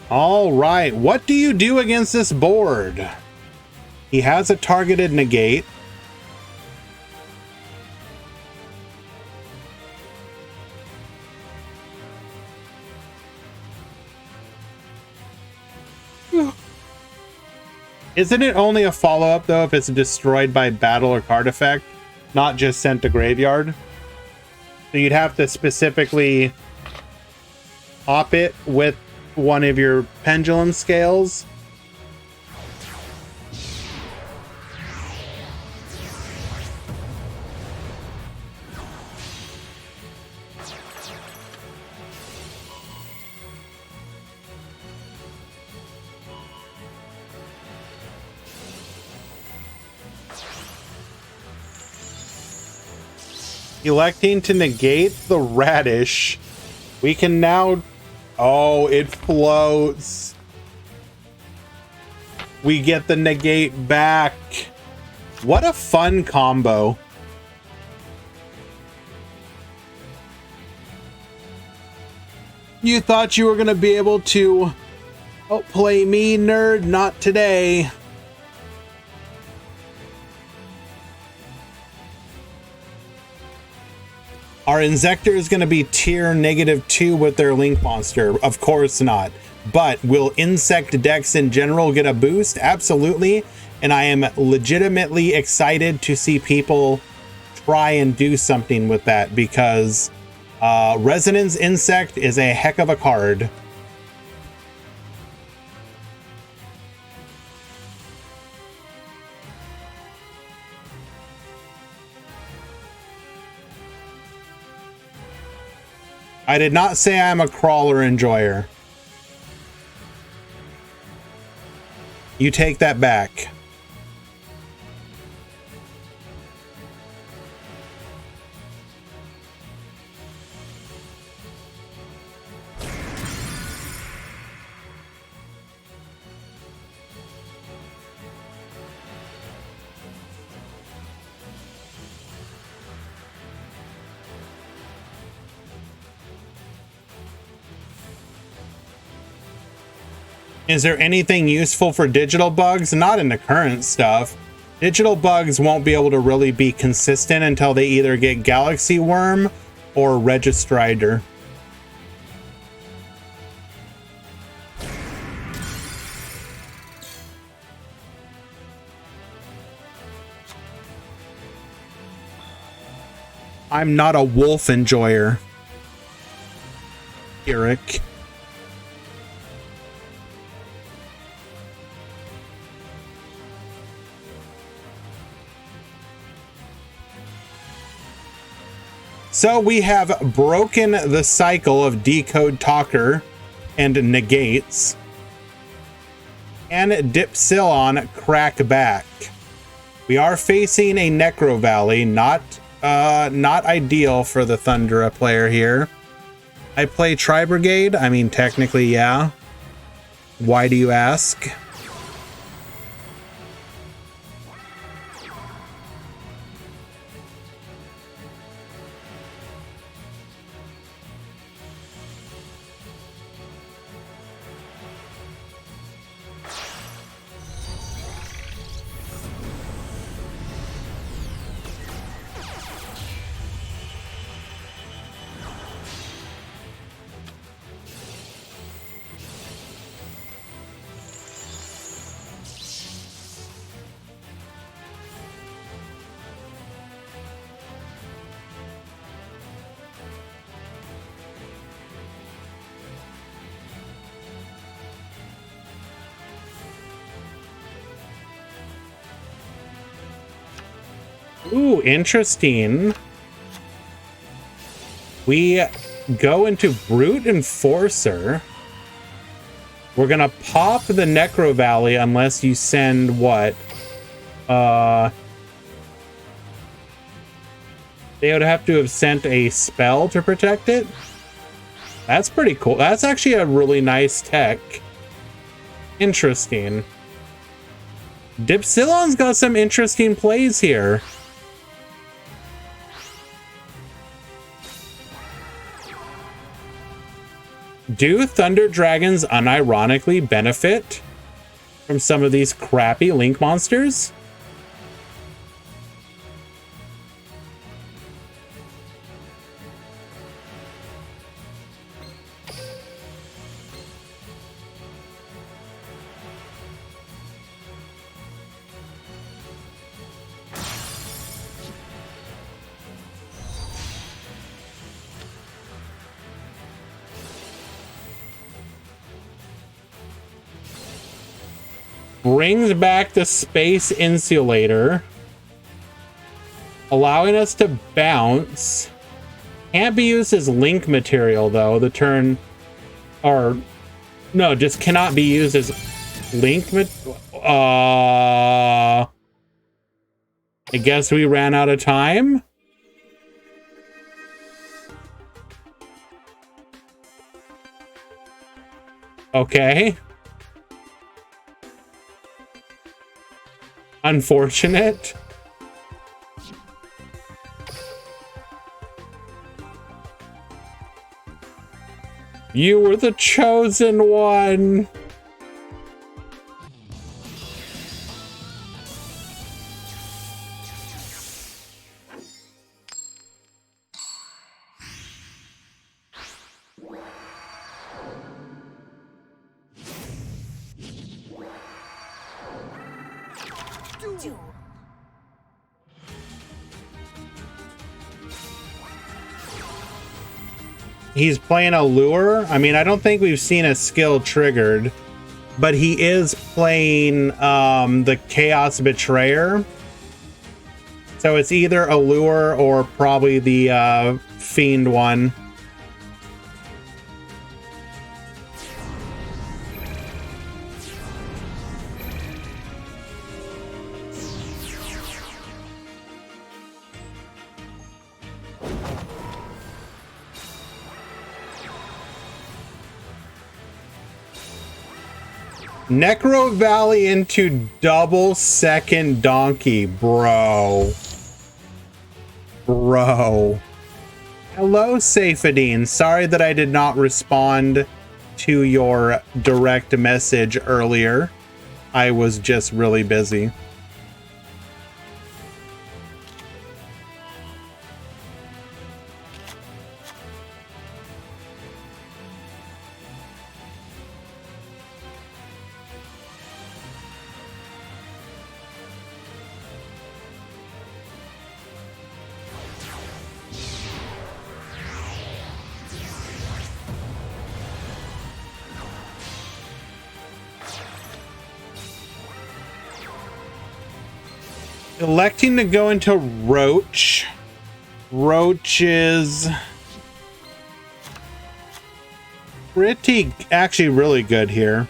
All right, what do you do against this board? He has a targeted negate. Isn't it only a follow-up, though, if it's destroyed by battle or card effect, not just sent to graveyard? So you'd have to specifically op it with one of your pendulum scales. Electing to negate the radish. We can now... Oh, it floats. We get the negate back. What a fun combo. You thought you were going to be able to outplay me, nerd? Not today. Our Inzektor is going to be tier -2 with their Link Monster. Of course not. But will Insect decks in general get a boost? Absolutely. And I am legitimately excited to see people try and do something with that, because Resonance Insect is a heck of a card. I did not say I'm a crawler enjoyer. You take that back. Is there anything useful for digital bugs? Not in the current stuff. Digital bugs won't be able to really be consistent until they either get Galaxy Worm or Registrider. I'm not a wolf enjoyer, Eric. So we have broken the cycle of Decode Talker and negates, and Dipsilon crack back. We are facing a Necro Valley, not ideal for the Thundera player here. I play Tri-Brigade. I mean, technically, yeah. Why do you ask? Ooh, interesting. We go into Brute Enforcer. We're gonna pop the Necro Valley unless you send what? They would have to have sent a spell to protect it. That's pretty cool. That's actually a really nice tech. Interesting. Dipsilon's got some interesting plays here. Do Thunder Dragons unironically benefit from some of these crappy Link monsters? Brings back the Space Insulator, allowing us to bounce. Can't be used as Link material though. The turn, or no, just cannot be used as Link. I guess we ran out of time. Okay. Unfortunate. You were the chosen one. He's playing a lure. I mean, I don't think we've seen a skill triggered, but he is playing the Chaos Betrayer. So it's either a lure or probably the Fiend one. Necro Valley into double second donkey, bro. Bro. Hello, Safadine. Sorry that I did not respond to your direct message earlier. I was just really busy. Electing to go into Roach. Roach is pretty, actually really good here.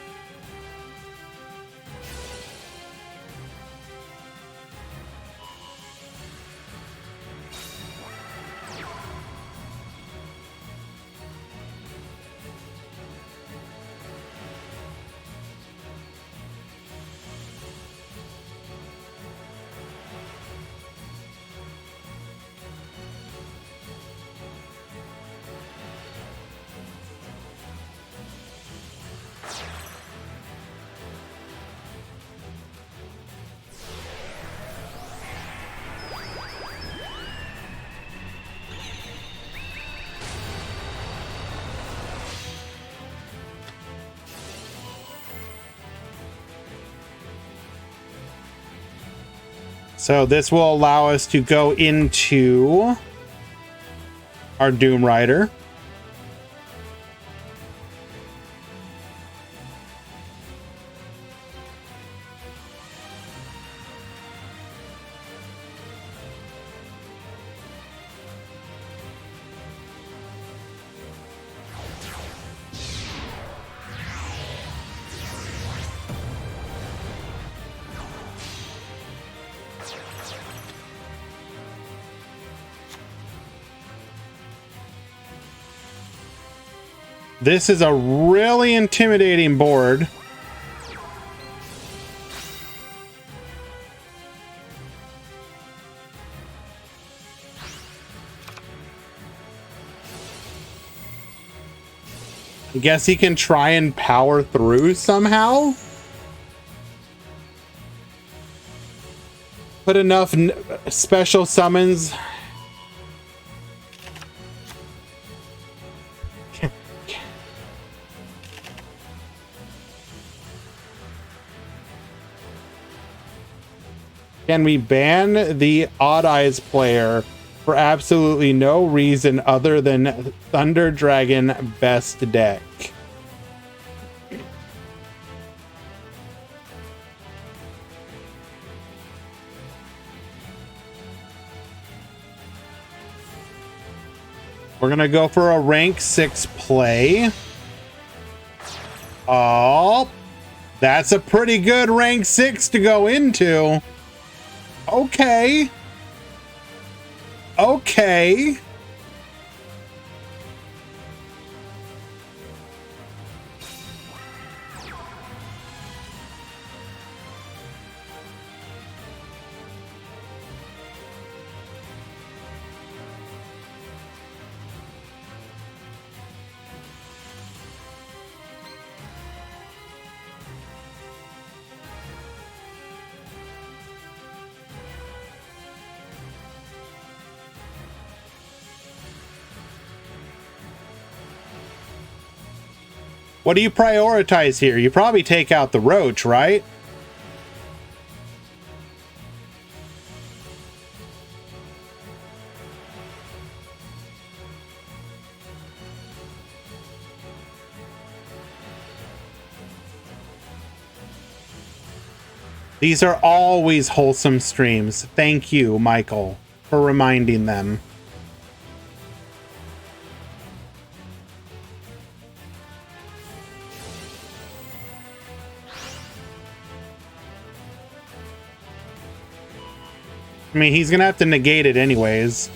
So this will allow us to go into our Doom Rider. This is a really intimidating board. Guess he can try and power through somehow? Put enough special summons. Can we ban the Odd Eyes player for absolutely no reason other than Thunder Dragon best deck? We're gonna go for a rank 6 play. Oh, that's a pretty good rank 6 to go into. Okay. Okay. What do you prioritize here? You probably take out the Roach, right? These are always wholesome streams. Thank you, Michael, for reminding them. I mean, he's gonna have to negate it anyways.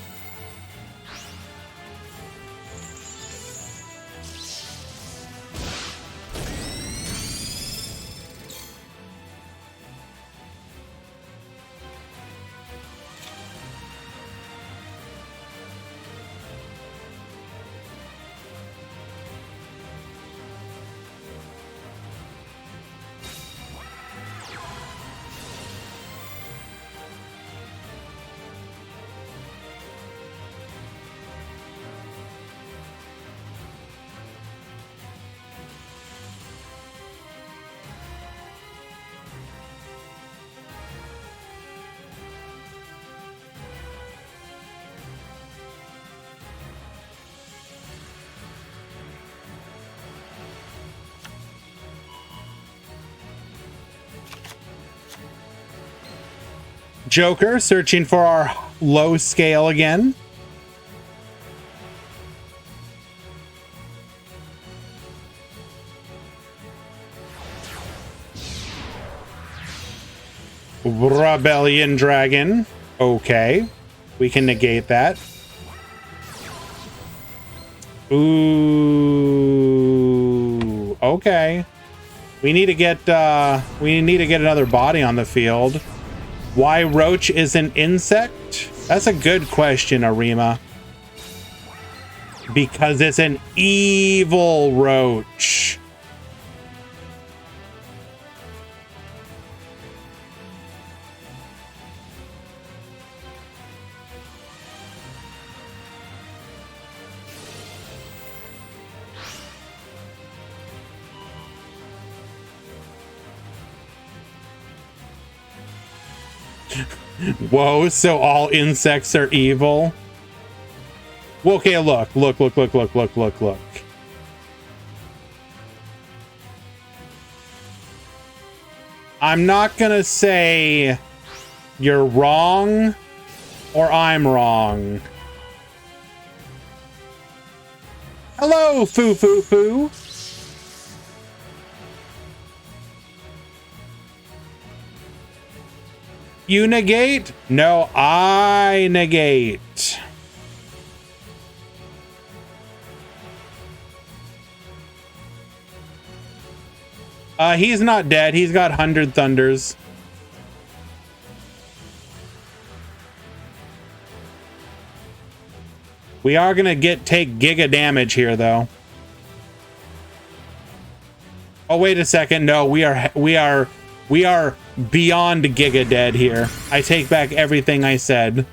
Joker searching for our low scale again. Rebellion Dragon. Okay. We can negate that. Ooh. Okay. We need to get another body on the field. Why Roach is an insect? That's a good question, Arima. Because it's an evil Roach. Whoa, so all insects are evil? Okay, look. I'm not gonna say you're wrong or I'm wrong. Hello, Foo Foo Foo. You negate? No, I negate. He's not dead. He's got 100 Thunders. We are gonna take Giga damage here, though. Oh, wait a second. No, we are beyond Giga dead here. I take back everything I said.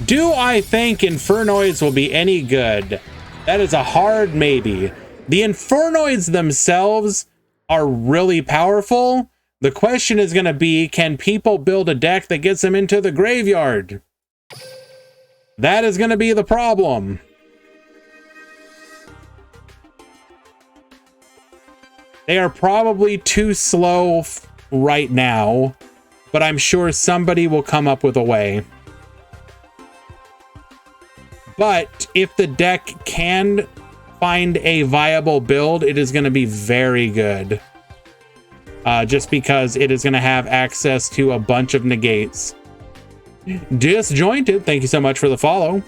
Do I think Infernoids will be any good? That is a hard maybe. The Infernoids themselves are really powerful. The question is going to be, can people build a deck that gets them into the graveyard? That is going to be the problem. They are probably too slow right now, but I'm sure somebody will come up with a way. But if the deck can find a viable build, it is going to be very good. Just because it is going to have access to a bunch of negates. Disjointed, thank you so much for the follow.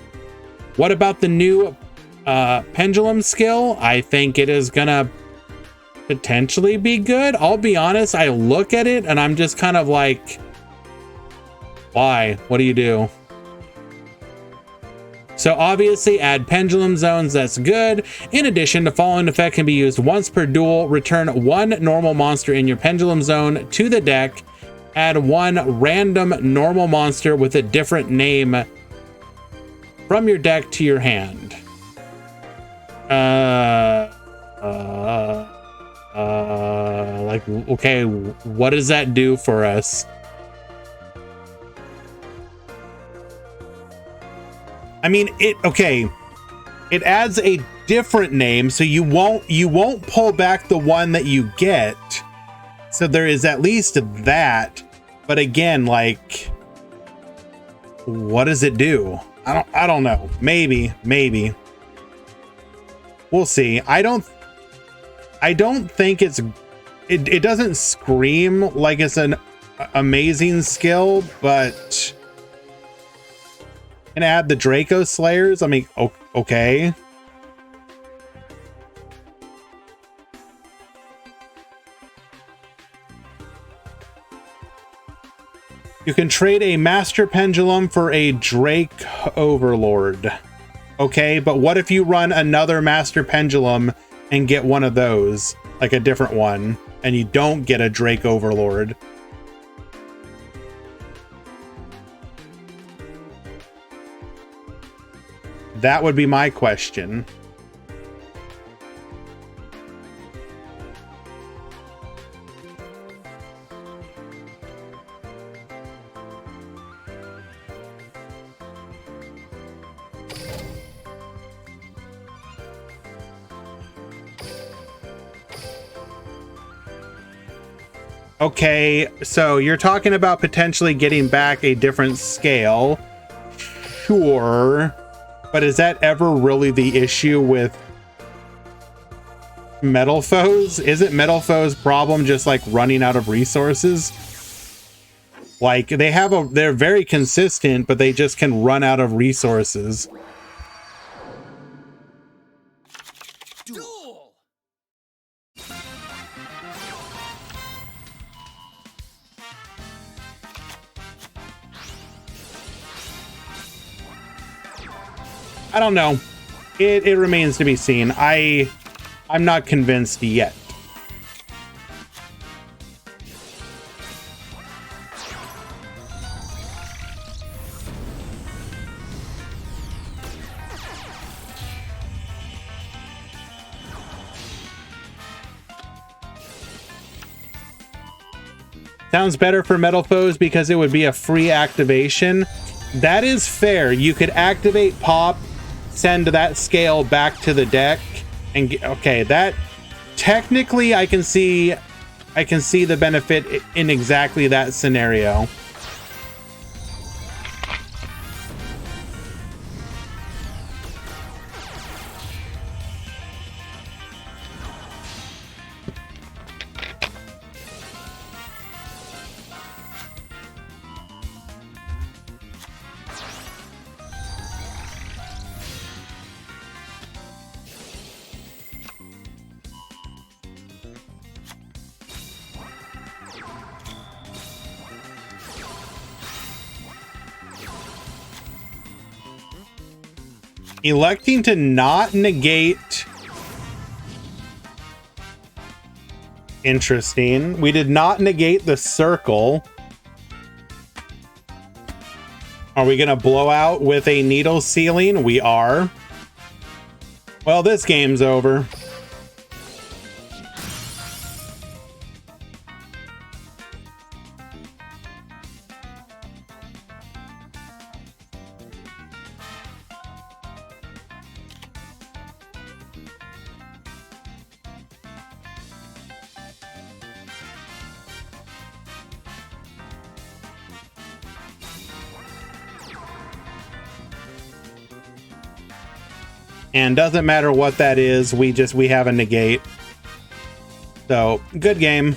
What about the new pendulum skill? I think it is going to potentially be good. I'll be honest, I look at it and I'm just kind of like, why? What do you do? So obviously add pendulum zones, that's good. In addition, the following effect can be used once per duel. Return one normal monster in your pendulum zone to the deck. Add one random normal monster with a different name from your deck to your hand. Like, okay, what does that do for us? I mean, it adds a different name, so you won't pull back the one that you get. So there is at least that. But again, like, what does it do? I don't know. Maybe. We'll see. I don't think it doesn't scream like it's an amazing skill, but and add the Draco Slayers. I mean, okay. You can trade a Master Pendulum for a Drake Overlord. Okay, but what if you run another Master Pendulum and get one of those, like a different one, and you don't get a Drake Overlord? That would be my question. Okay, so you're talking about potentially getting back a different scale. Sure. But is that ever really the issue with Metal Foes? Isn't Metal Foes' problem just like running out of resources? Like they're very consistent, but they just can run out of resources. Duel. I don't know. It remains to be seen. I'm not convinced yet. Sounds better for Metal Foes because it would be a free activation. That is fair. You could activate Pop, send that scale back to the deck, and okay, that technically I can see the benefit in exactly that scenario. Electing to not negate interesting. We did not negate the circle. Are we going to blow out with a needle ceiling? We are. Well, this game's over. And doesn't matter what that is, we have a negate. So, good game.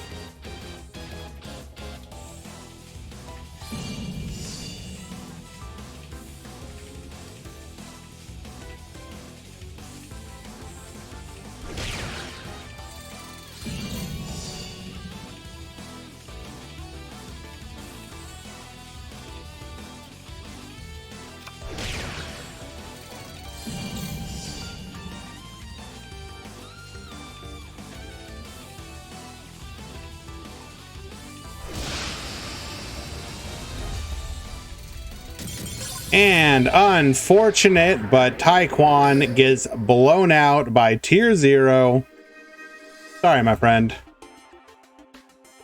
And unfortunate, but Taekwon gets blown out by Tier 0. Sorry, my friend.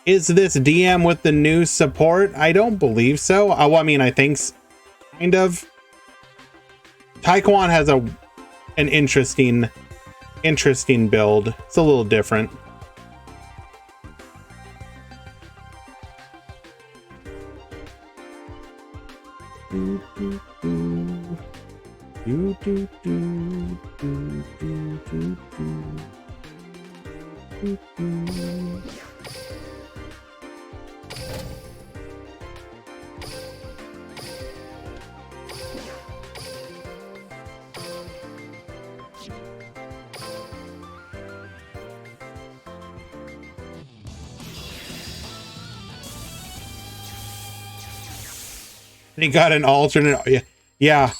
Is this DM with the new support? I don't believe so. Well, I mean, I think kind of. Taekwon has an interesting build. It's a little different. He got an alternate. Yeah.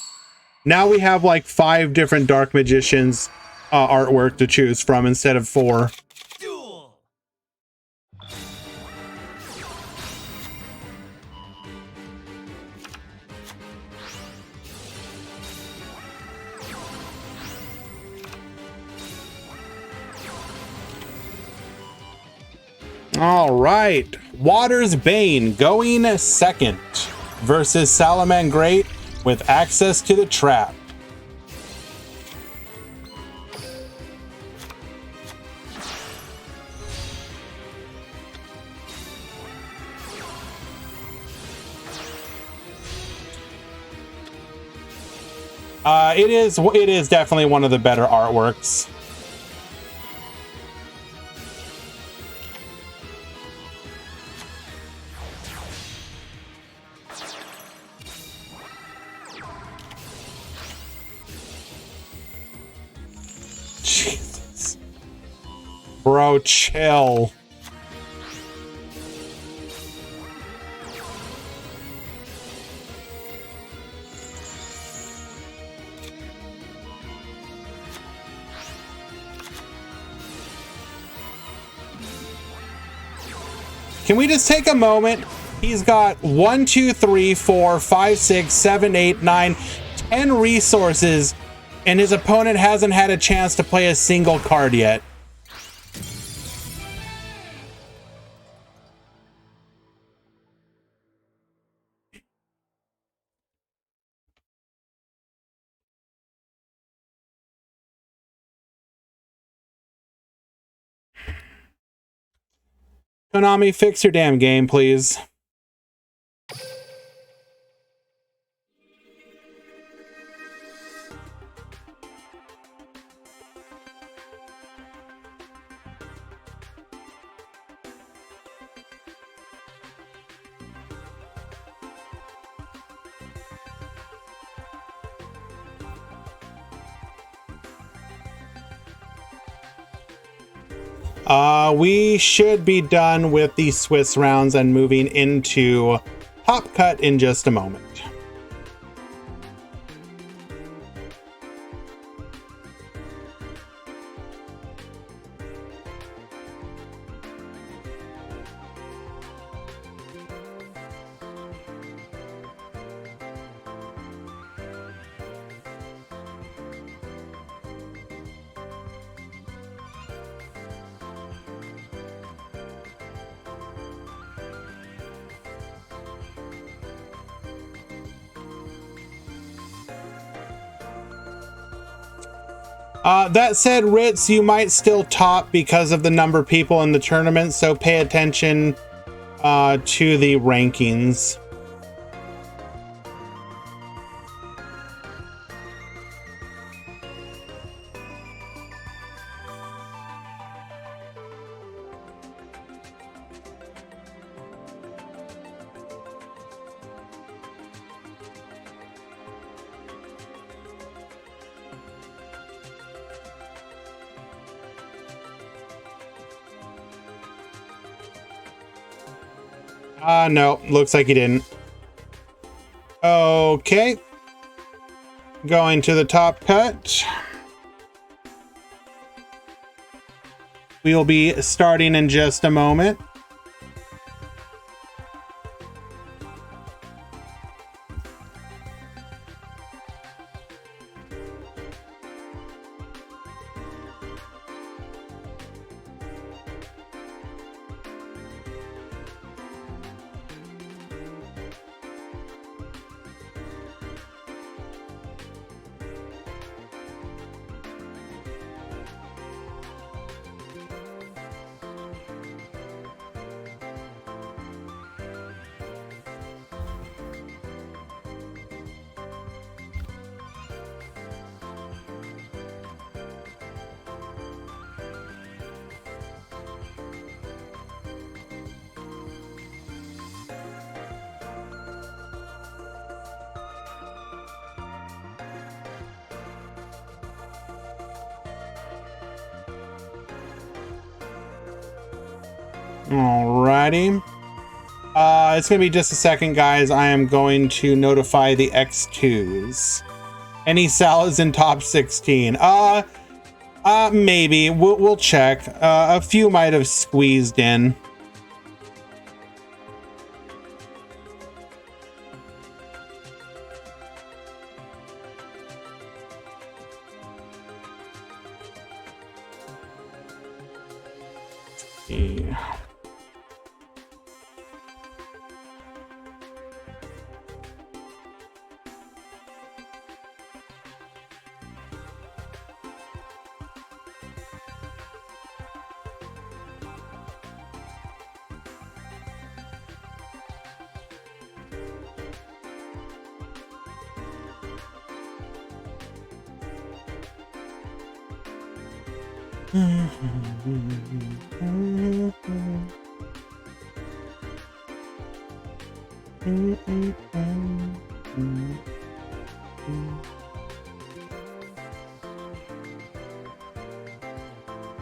Now we have like 5 different Dark Magicians artwork to choose from instead of 4. All right. Water's Bane going second versus Salamangreat with access to the trap. It is definitely one of the better artworks. Jesus. Bro, chill. Can we just take a moment? He's got 1, 2, 3, 4, 5, 6, 7, 8, 9, 10 resources, and his opponent hasn't had a chance to play a single card yet. Konami, fix your damn game, please. We should be done with the Swiss rounds and moving into Top Cut in just a moment. That said, Ritz, you might still top because of the number of people in the tournament, so pay attention to the rankings. No, looks like he didn't. Okay. Going to the top cut. We'll be starting in just a moment. Alrighty. It's gonna be just a second, guys. I am going to notify the X2s. Any Salas in top 16? Maybe. We'll check. A few might have squeezed in. Yeah.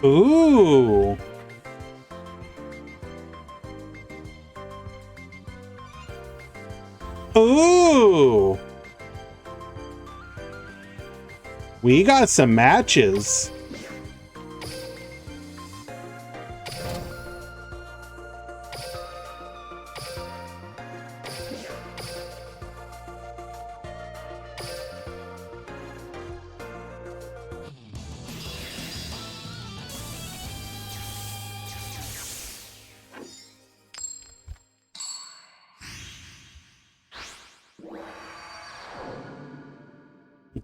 Ooh. Ooh. We got some matches.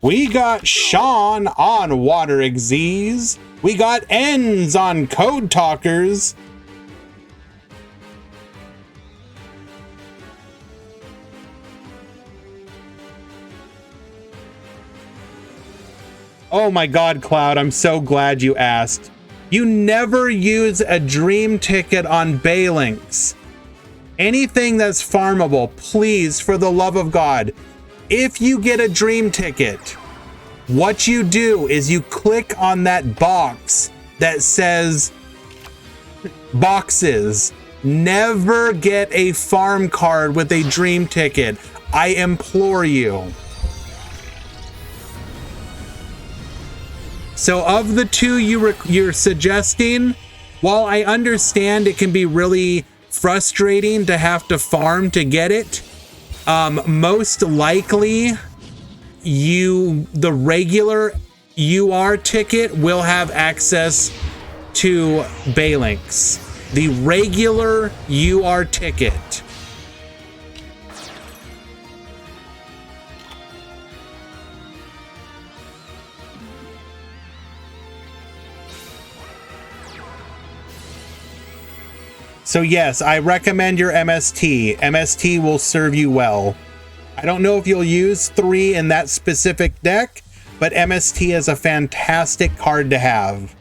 We got Sean on Water Xyz. We got Ends on Code Talkers. Oh my God, Cloud, I'm so glad you asked. You never use a dream ticket on Balinks. Anything that's farmable, please, for the love of God. If you get a dream ticket, what you do is you click on that box that says boxes. Never get a farm card with a dream ticket. I implore you. So of the two you're suggesting, while I understand it can be really frustrating to have to farm to get it, most likely the regular UR ticket will have access to Balinks. The regular UR ticket. So yes, I recommend your MST. MST will serve you well. I don't know if you'll use 3 in that specific deck, but MST is a fantastic card to have.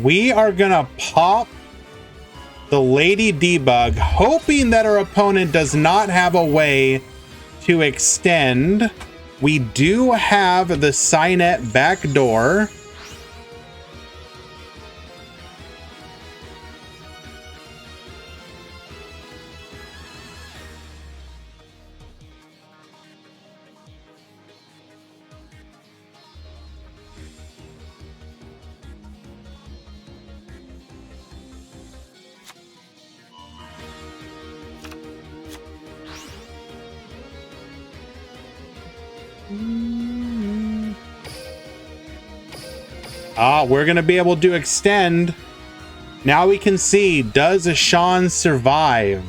We are gonna pop the Lady Debug, hoping that our opponent does not have a way to extend. We do have the Cynet backdoor. We're gonna be able to extend. Now we can see, does Ashan survive?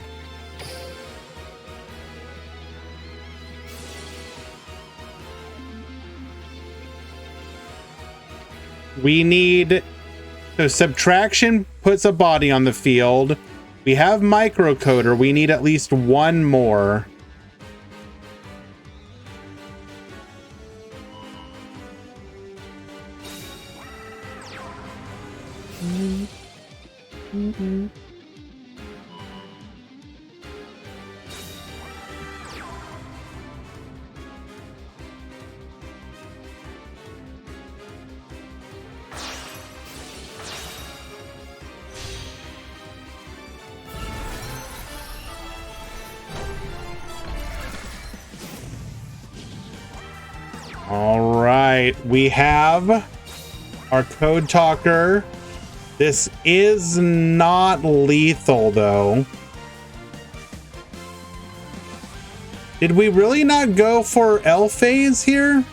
We need, so subtraction puts a body on the field. We have microcoder. We need at least one more. All right, we have our Code Talker. This is not lethal, though. Did we really not go for L phase here?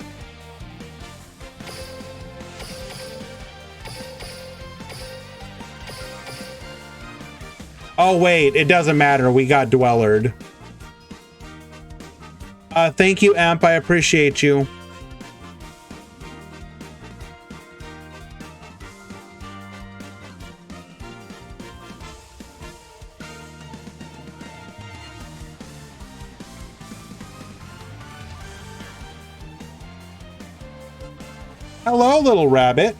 Oh, wait, it doesn't matter. We got Dwellered. Thank you, Amp. I appreciate you. Hello, little rabbit.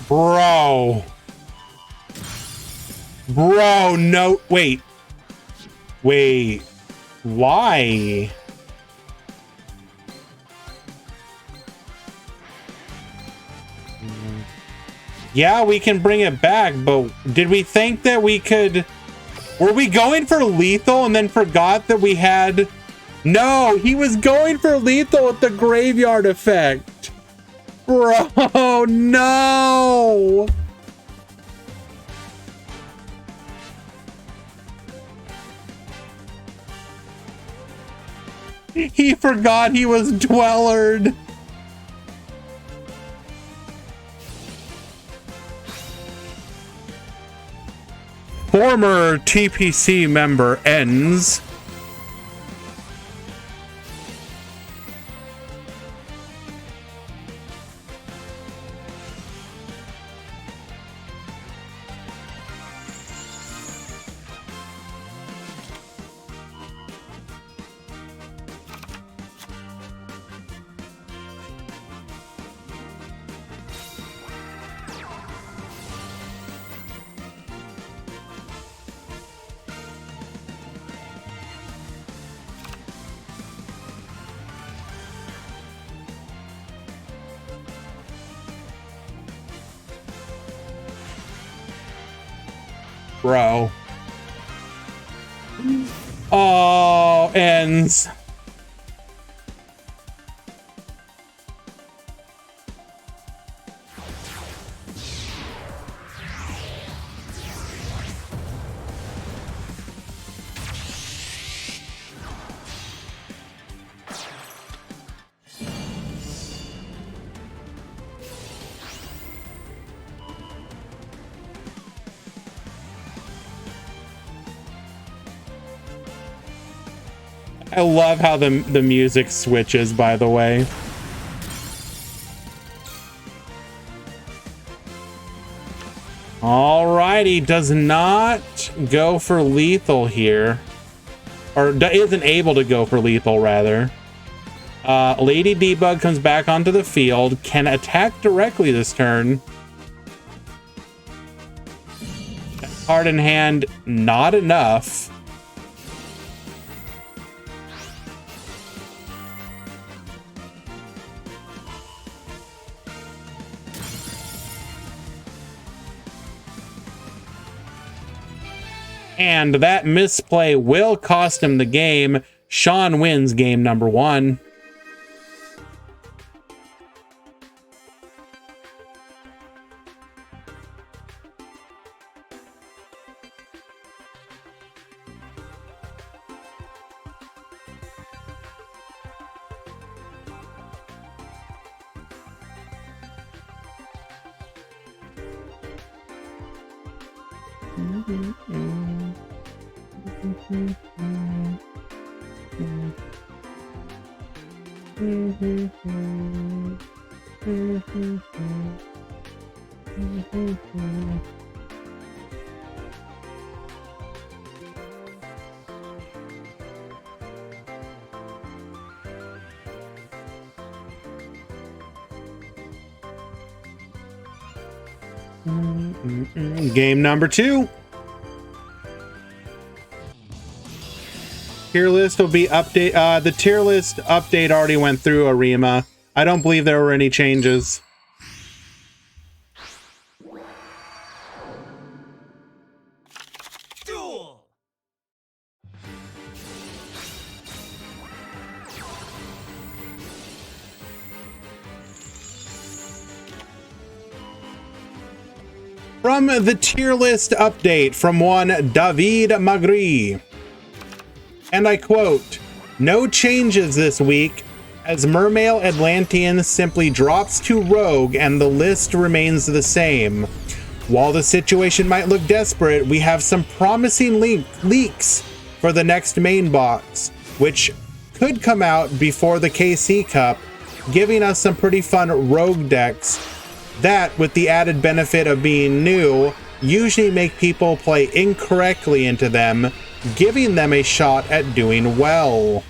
Bro. Bro, no, wait. Wait. Why? Yeah, we can bring it back, but did we think that we could... Were we going for lethal and then forgot that we had... No, he was going for lethal with the graveyard effect. Bro, no! He forgot he was Dwellered. Former TPC member ends. Bro. Oh. how ends. I love how the music switches, by the way. Alrighty, does not go for lethal here. Or isn't able to go for lethal, rather. Lady Debug comes back onto the field, can attack directly this turn. Card in hand, not enough. And that misplay will cost him the game. Sean wins game number 1. Game number 2. Tier list will be update. The tier list update already went through, Arima. I don't believe there were any changes. Duel. From the tier list update from one David Magri. And I quote, "No changes this week, as Mermail Atlantean simply drops to Rogue and the list remains the same. While the situation might look desperate, we have some promising leaks for the next main box, which could come out before the KC Cup, giving us some pretty fun Rogue decks that, with the added benefit of being new, usually make people play incorrectly into them, giving them a shot at doing well."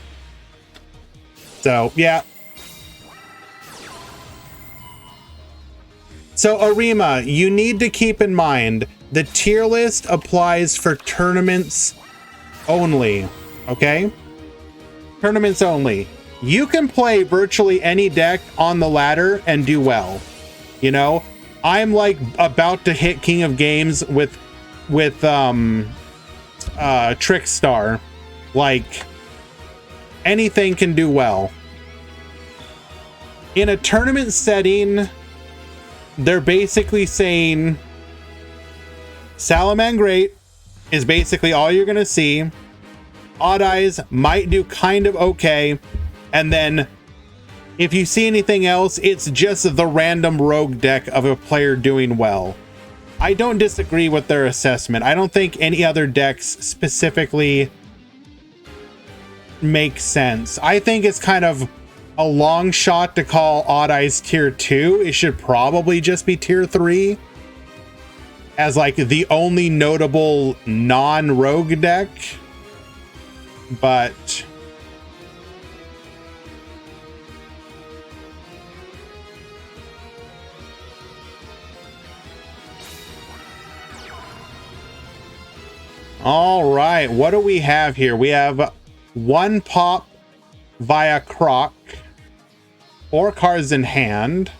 So, yeah. So, Arima, you need to keep in mind the tier list applies for tournaments only, okay? Tournaments only. You can play virtually any deck on the ladder and do well. You know, I'm like about to hit King of Games with Trickstar. Like, anything can do well. In a tournament setting, they're basically saying Salamangreat is basically all you're gonna see. Odd Eyes might do kind of okay, and then if you see anything else, it's just the random rogue deck of a player doing well. I don't disagree with their assessment. I don't think any other decks specifically make sense. I think it's kind of a long shot to call Odd Eyes tier 2. It should probably just be tier 3 as like the only notable non-rogue deck. But all right, what do we have here? We have one pop via Croc, 4 cards in hand.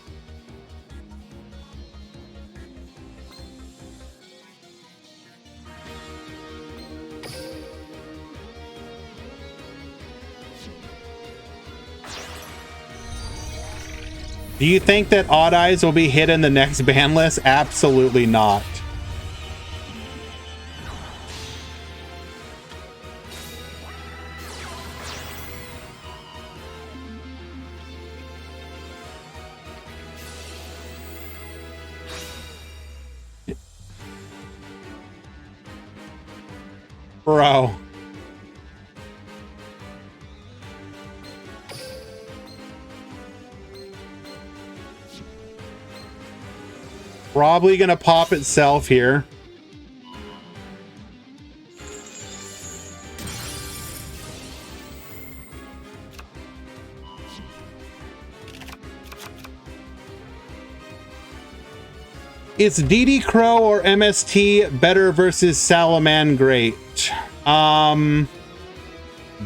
Do you think that Odd Eyes will be hit in the next ban list? Absolutely not. Bro. Probably gonna pop itself here. Is DD Crow or MST better versus Salamangreat?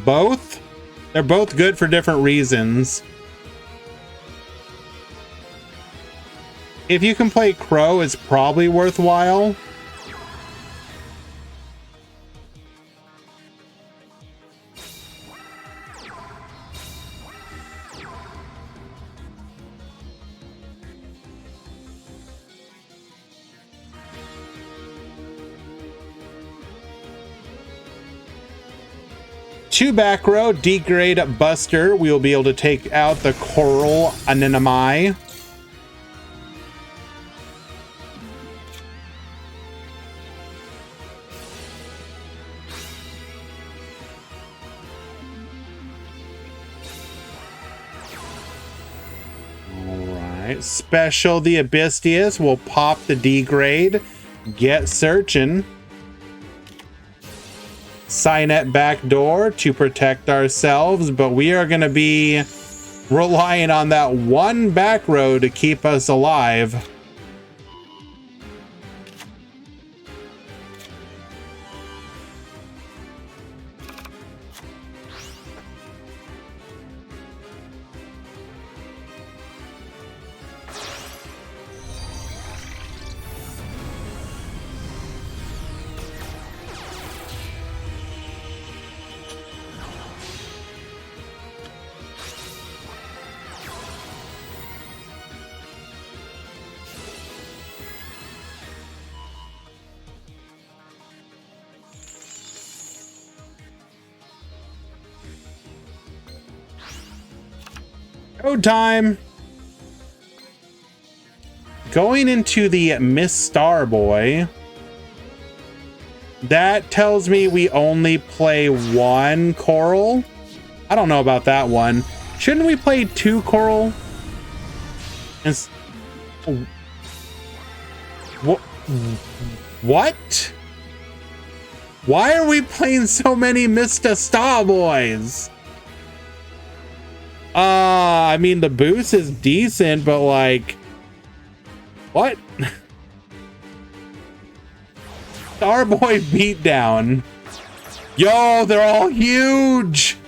Both. They're both good for different reasons. If you can play Crow, it's probably worthwhile. Two back row, degrade Buster. We will be able to take out the Coral Anemone. Alright, special the Abystius. We'll pop the degrade. Get searching. Cynet backdoor to protect ourselves, but we are going to be relying on that one back row to keep us alive. Go time. Going into the Miss Starboy. That tells me we only play one Coral. I don't know about that one. Shouldn't we play two Coral? What? Why are we playing so many Mr. Starboys? I mean, the boost is decent, but like, what? Starboy beatdown. Yo, they're all huge.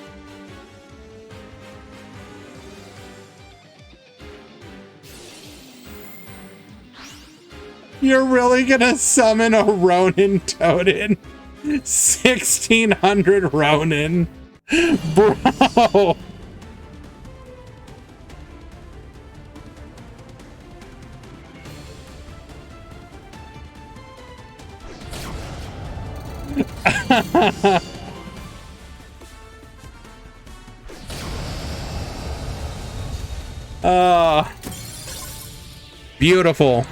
You're really gonna summon a Ronin Totem? 1600 Ronin. Bro. Beautiful.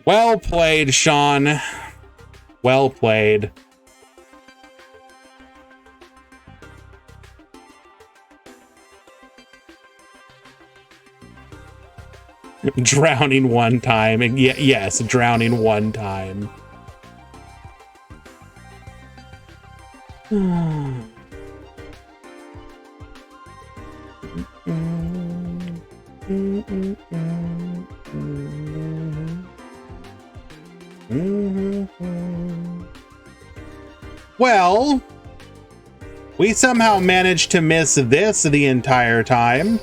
Well played, Sean. Well played. Drowning one time. Yes, drowning one time. Well, we somehow managed to miss this the entire time.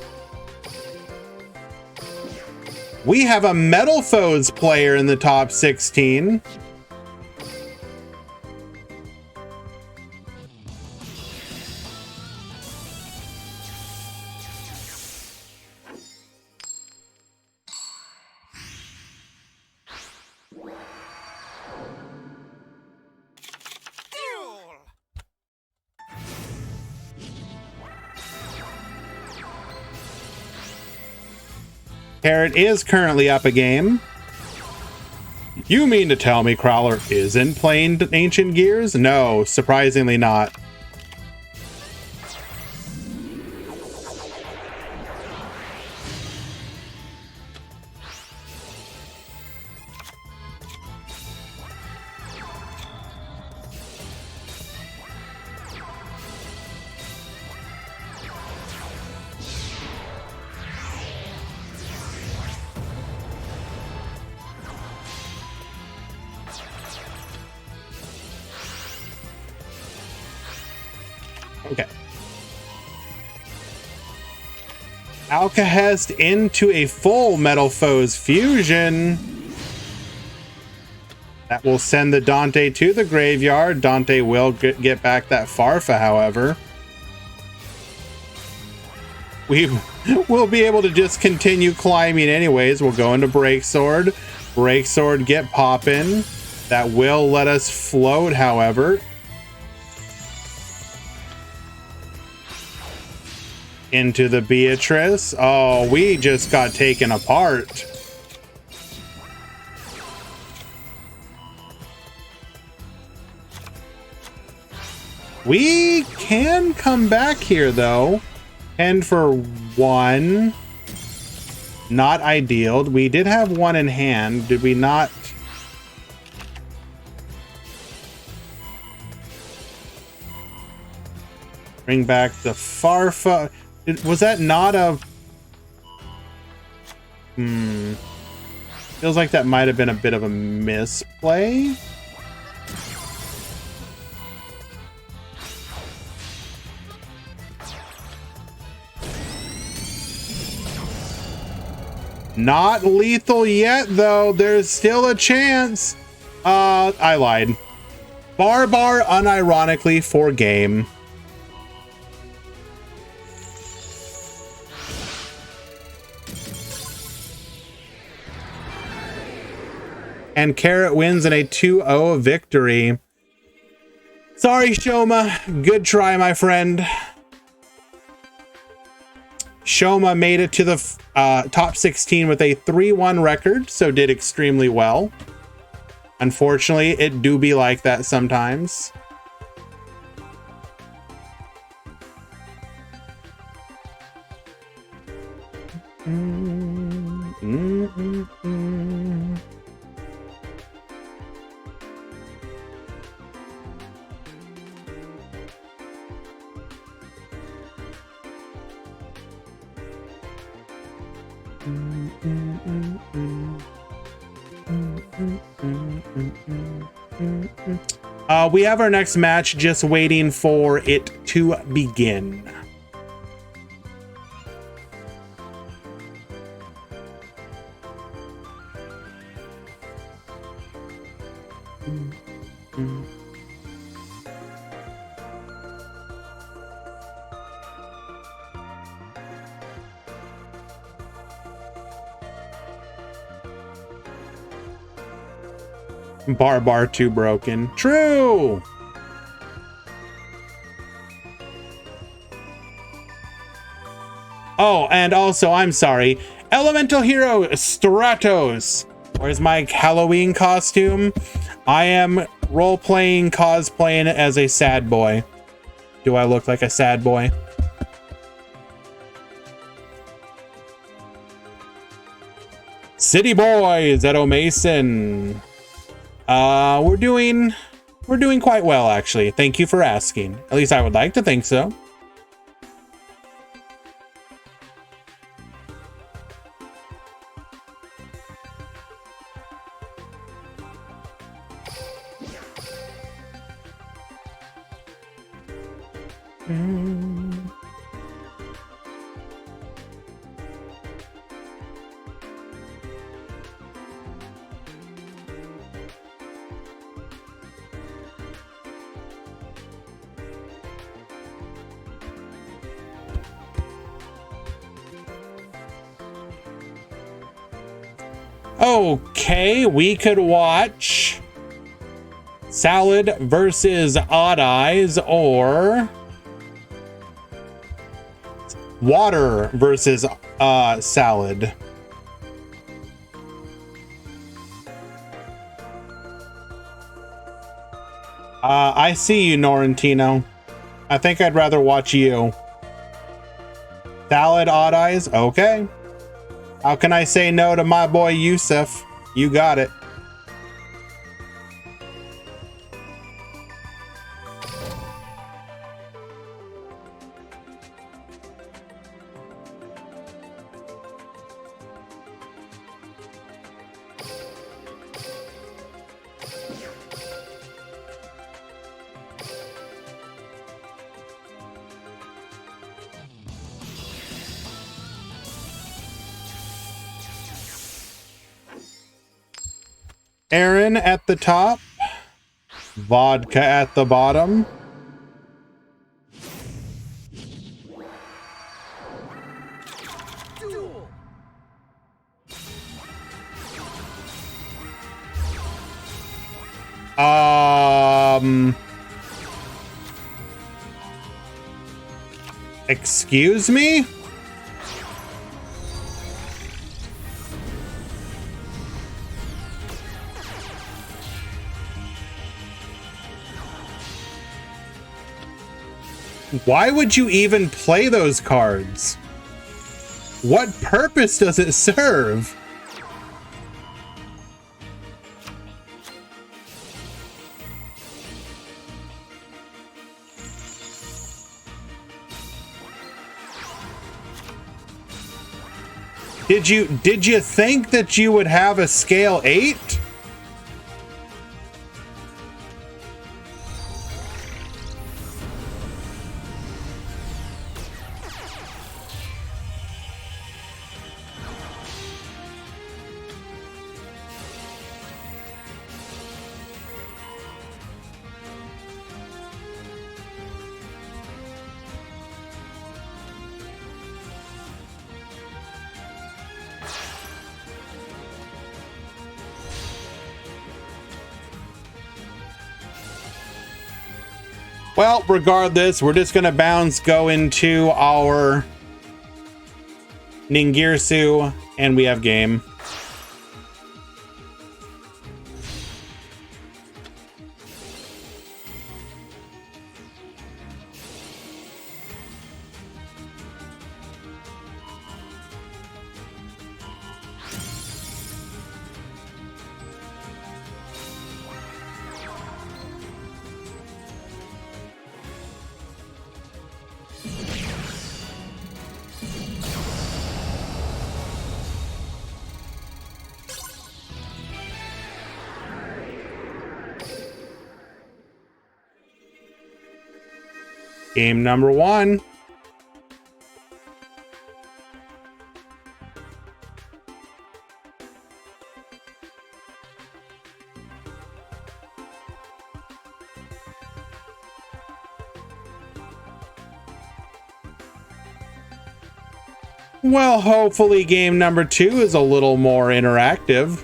We have a Metal Foes player in the top 16. Carrot is currently up a game. You mean to tell me Crowler isn't playing Ancient Gears? No, surprisingly not. Okay. Alcahest into a full Metal Foes fusion. That will send the Dante to the graveyard. Dante will get back that Farfa, however. We'll be able to just continue climbing anyways. We'll go into Breaksword. Breaksword get poppin'. That will let us float, however. Into the Beatrice. Oh, we just got taken apart. We can come back here though. And for one, not ideal. We did have one in hand. Did we not? Bring back the Farfa. Was that not a... Feels like that might have been a bit of a misplay. Not lethal yet, though. There's still a chance. I lied. Barbar unironically for game. And Carrot wins in a 2-0 victory. Sorry, Shoma. Good try, my friend. Shoma made it to the top 16 with a 3-1 record, so did extremely well. Unfortunately, it do be like that sometimes. We have our next match, just waiting for it to begin. Barbar too broken. True. Oh, and also, I'm sorry. Elemental Hero Stratos. Where's my Halloween costume? I am role-playing, cosplaying as a sad boy. Do I look like a sad boy? City Boys at O'Mason. We're doing quite well, actually. Thank you for asking. At least I would like to think so. Okay, we could watch Salad versus Odd Eyes or Water versus Salad. I see you, Norrentino. I think I'd rather watch you. Salad Odd Eyes? Okay. How can I say no to my boy Yusuf? You got it. Aaron at the top, vodka at the bottom. Excuse me? Why would you even play those cards? What purpose does it serve? Did you think that you would have a scale 8? Well, regardless, we're just gonna go into our Ningirsu, and we have game. Game number 1. Well, hopefully game number 2 is a little more interactive.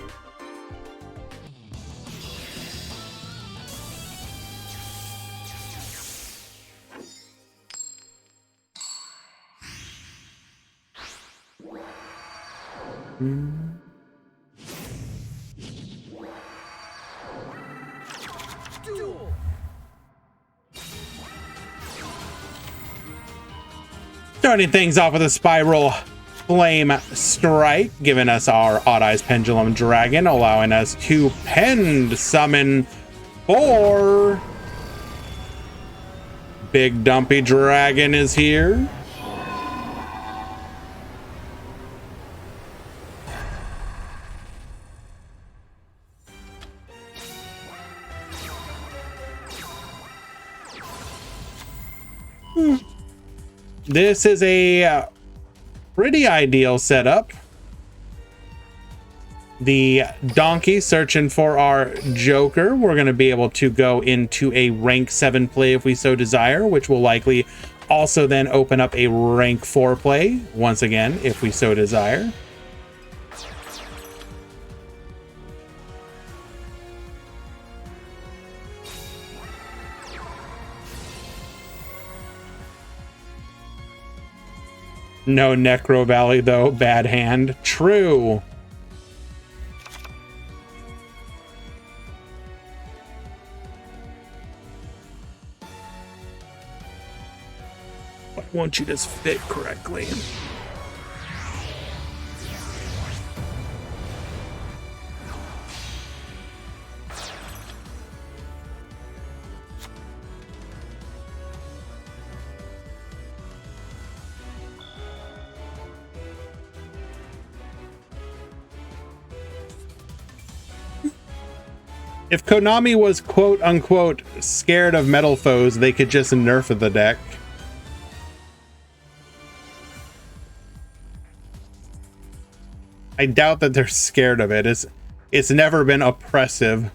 Starting things off with a Spiral Flame Strike, giving us our Odd Eyes Pendulum Dragon, allowing us to Pend Summon 4. Big Dumpy Dragon is here. This is a pretty ideal setup. The Donkey searching for our Joker. We're going to be able to go into a rank 7 play if we so desire, which will likely also then open up a rank 4 play once again if we so desire. No Necro Valley, though. Bad hand. True. Why won't you just fit correctly? If Konami was quote unquote scared of metal foes, they could just nerf the deck. I doubt that they're scared of it. It's never been oppressive.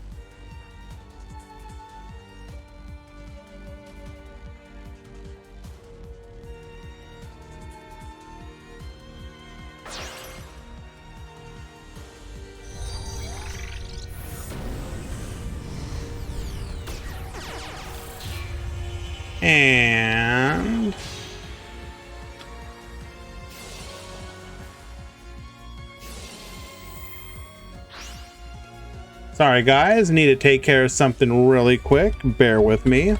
And sorry guys, need to take care of something really quick. Bear with me.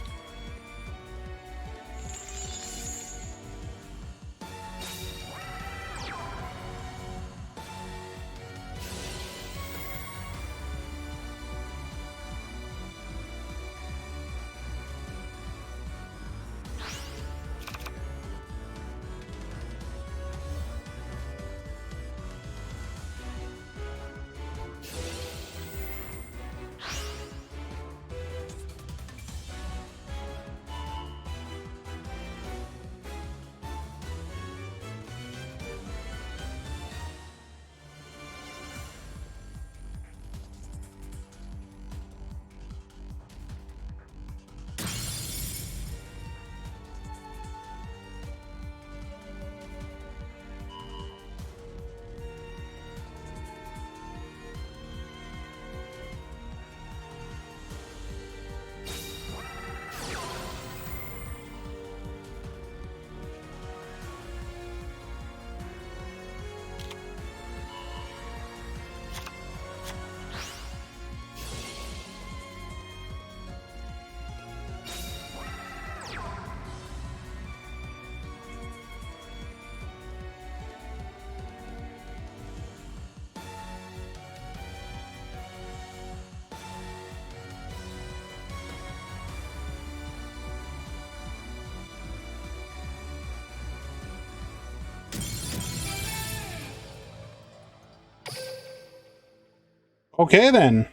Okay then.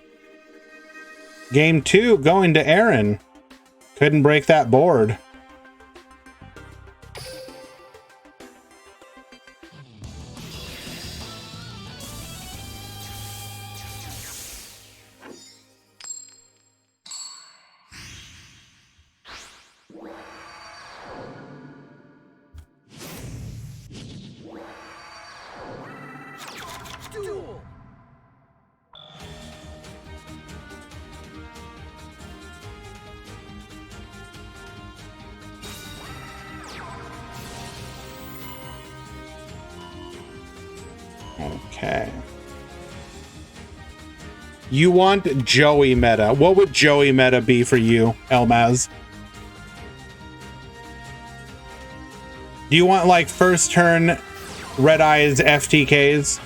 Game 2 going to Aaron. Couldn't break that board. Okay. You want Joey meta. What would Joey meta be for you, Elmaz? Do you want like first turn Red Eyes FTKs?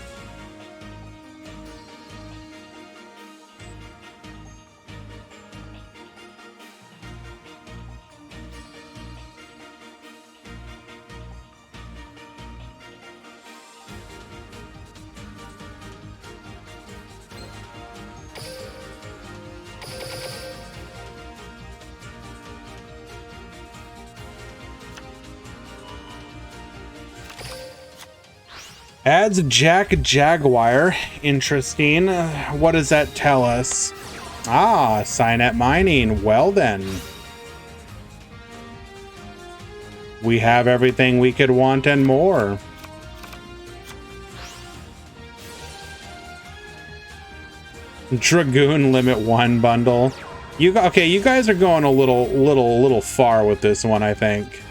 Adds Jack Jaguar. Interesting. What does that tell us? Ah, Cynet Mining. Well then. We have everything we could want and more. Dragoon Limit 1 bundle. Okay, you guys are going a little far with this one, I think.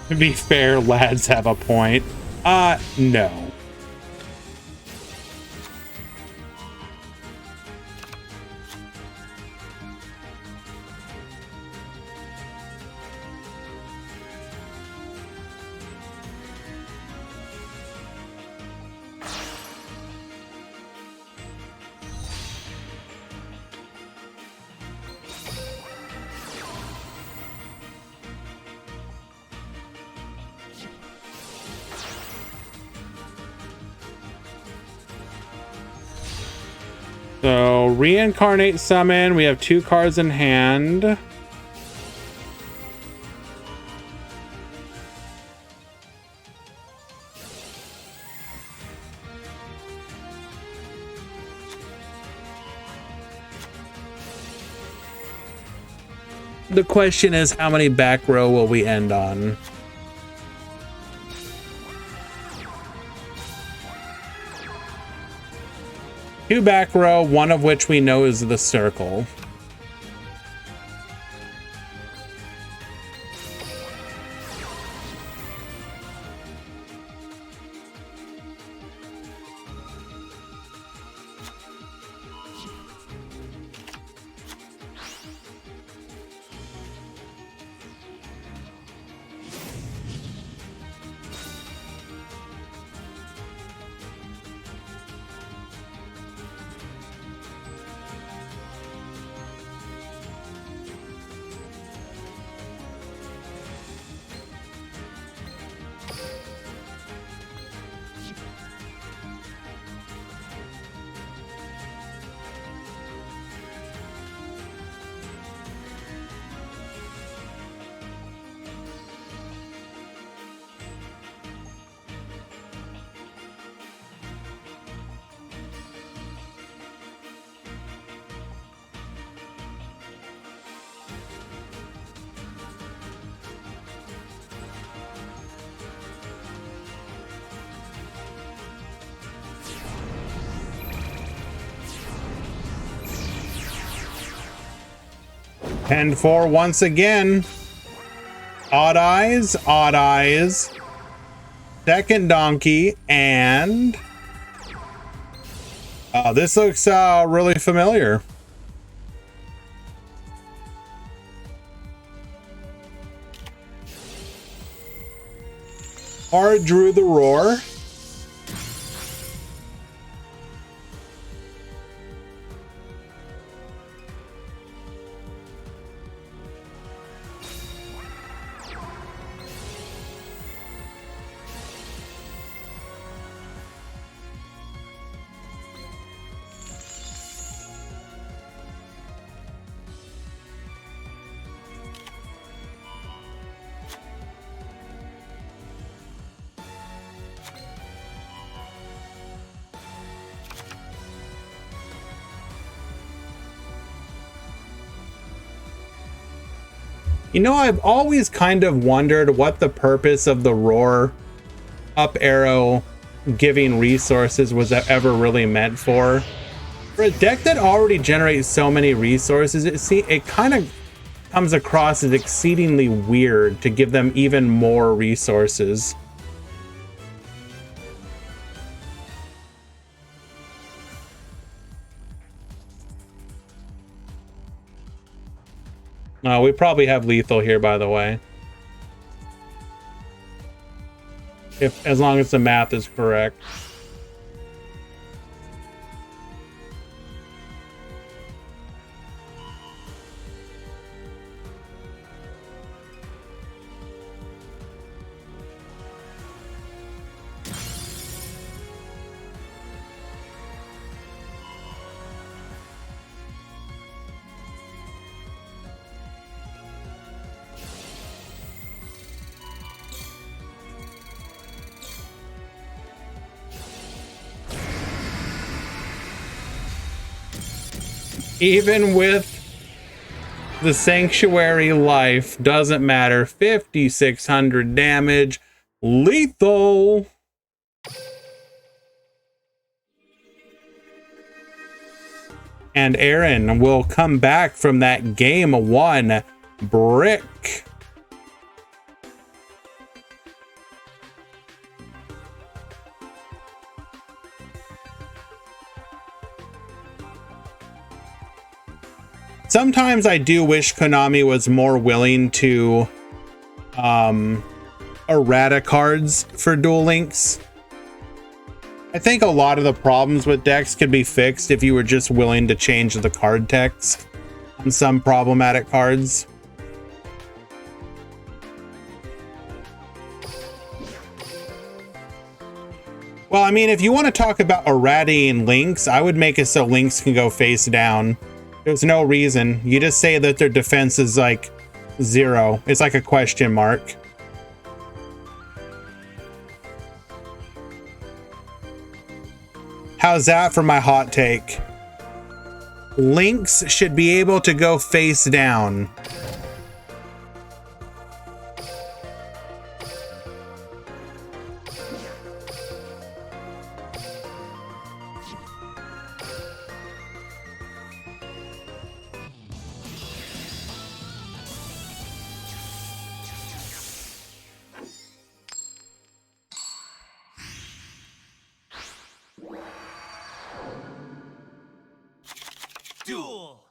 To be fair, lads have a point. No. So, reincarnate summon. We have 2 cards in hand. The question is, how many back row will we end on? Two back row, one of which we know is the circle. And for once again, odd eyes, second donkey, and this looks really familiar. Ard drew the roar. You know, I've always kind of wondered what the purpose of the roar up arrow giving resources was ever really meant for. For a deck that already generates so many resources, it kind of comes across as exceedingly weird to give them even more resources. We probably have lethal here, by the way. As long as the math is correct. Even with the Sanctuary life, doesn't matter. 5,600 damage. Lethal. And Aaron will come back from that game 1 brick. Sometimes I do wish Konami was more willing to errata cards for Duel Links. I think a lot of the problems with decks could be fixed if you were just willing to change the card text on some problematic cards. Well, I mean, if you want to talk about erratating links, I would make it so links can go face down. There's no reason. You just say that their defense is like 0. It's like a question mark. How's that for my hot take? Links should be able to go face down. Duel.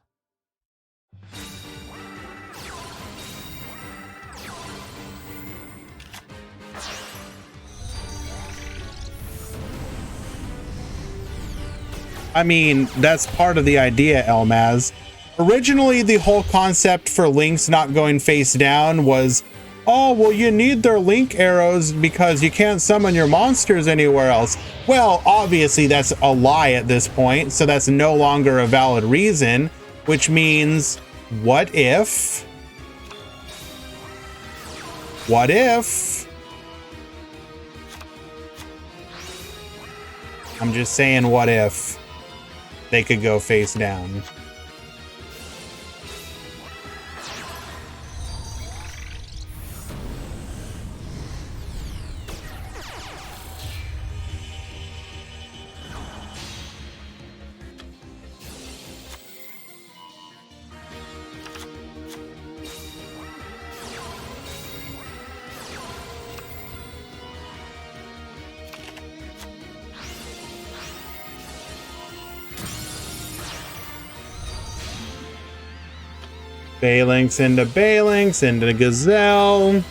I mean, that's part of the idea, Elmaz. Originally, the whole concept for links not going face down was, oh, well, you need their link arrows because you can't summon your monsters anywhere else. Well, obviously, that's a lie at this point, so that's no longer a valid reason, which means, what if? What if? I'm just saying, what if they could go face down? Phalanx into Phalanx, into Gazelle,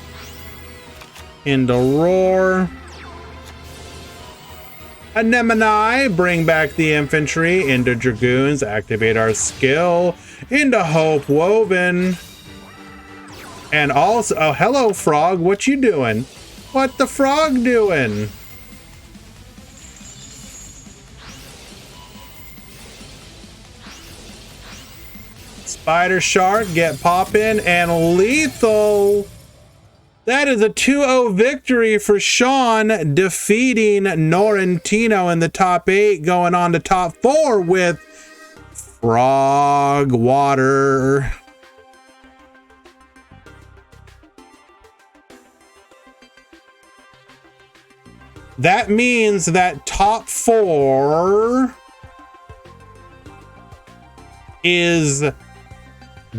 into Roar. Anemone, bring back the infantry, into Dragoons, activate our skill, into Hope Woven. And also, oh, hello, Frog, what you doing? What the Frog doing? Spider Shark, get poppin', and lethal. That is a 2-0 victory for Sean, defeating Norrentino in the top 8, going on to top 4 with Frog Water. That means that top 4 is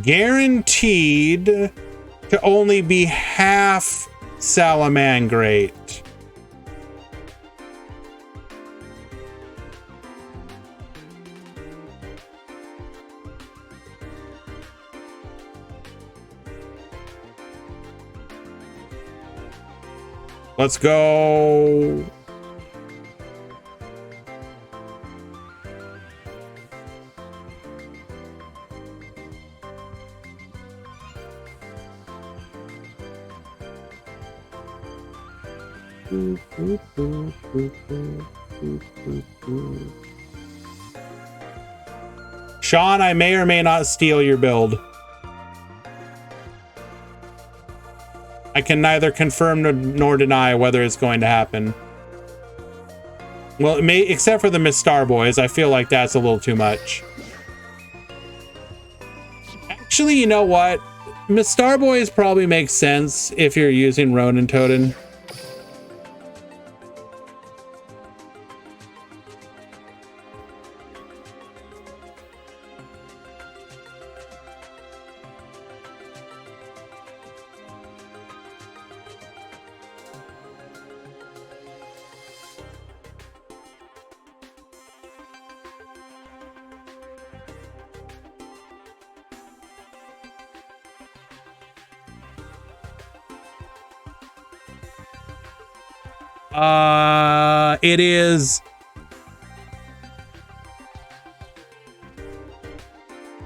guaranteed to only be half Salamangreat. Let's go. Sean, I may or may not steal your build. I can neither confirm nor deny whether it's going to happen. Well, it may, except for the Miss Starboys, I feel like that's a little too much. Actually, you know what? Miss Starboys probably makes sense if you're using Ronin Totem. It is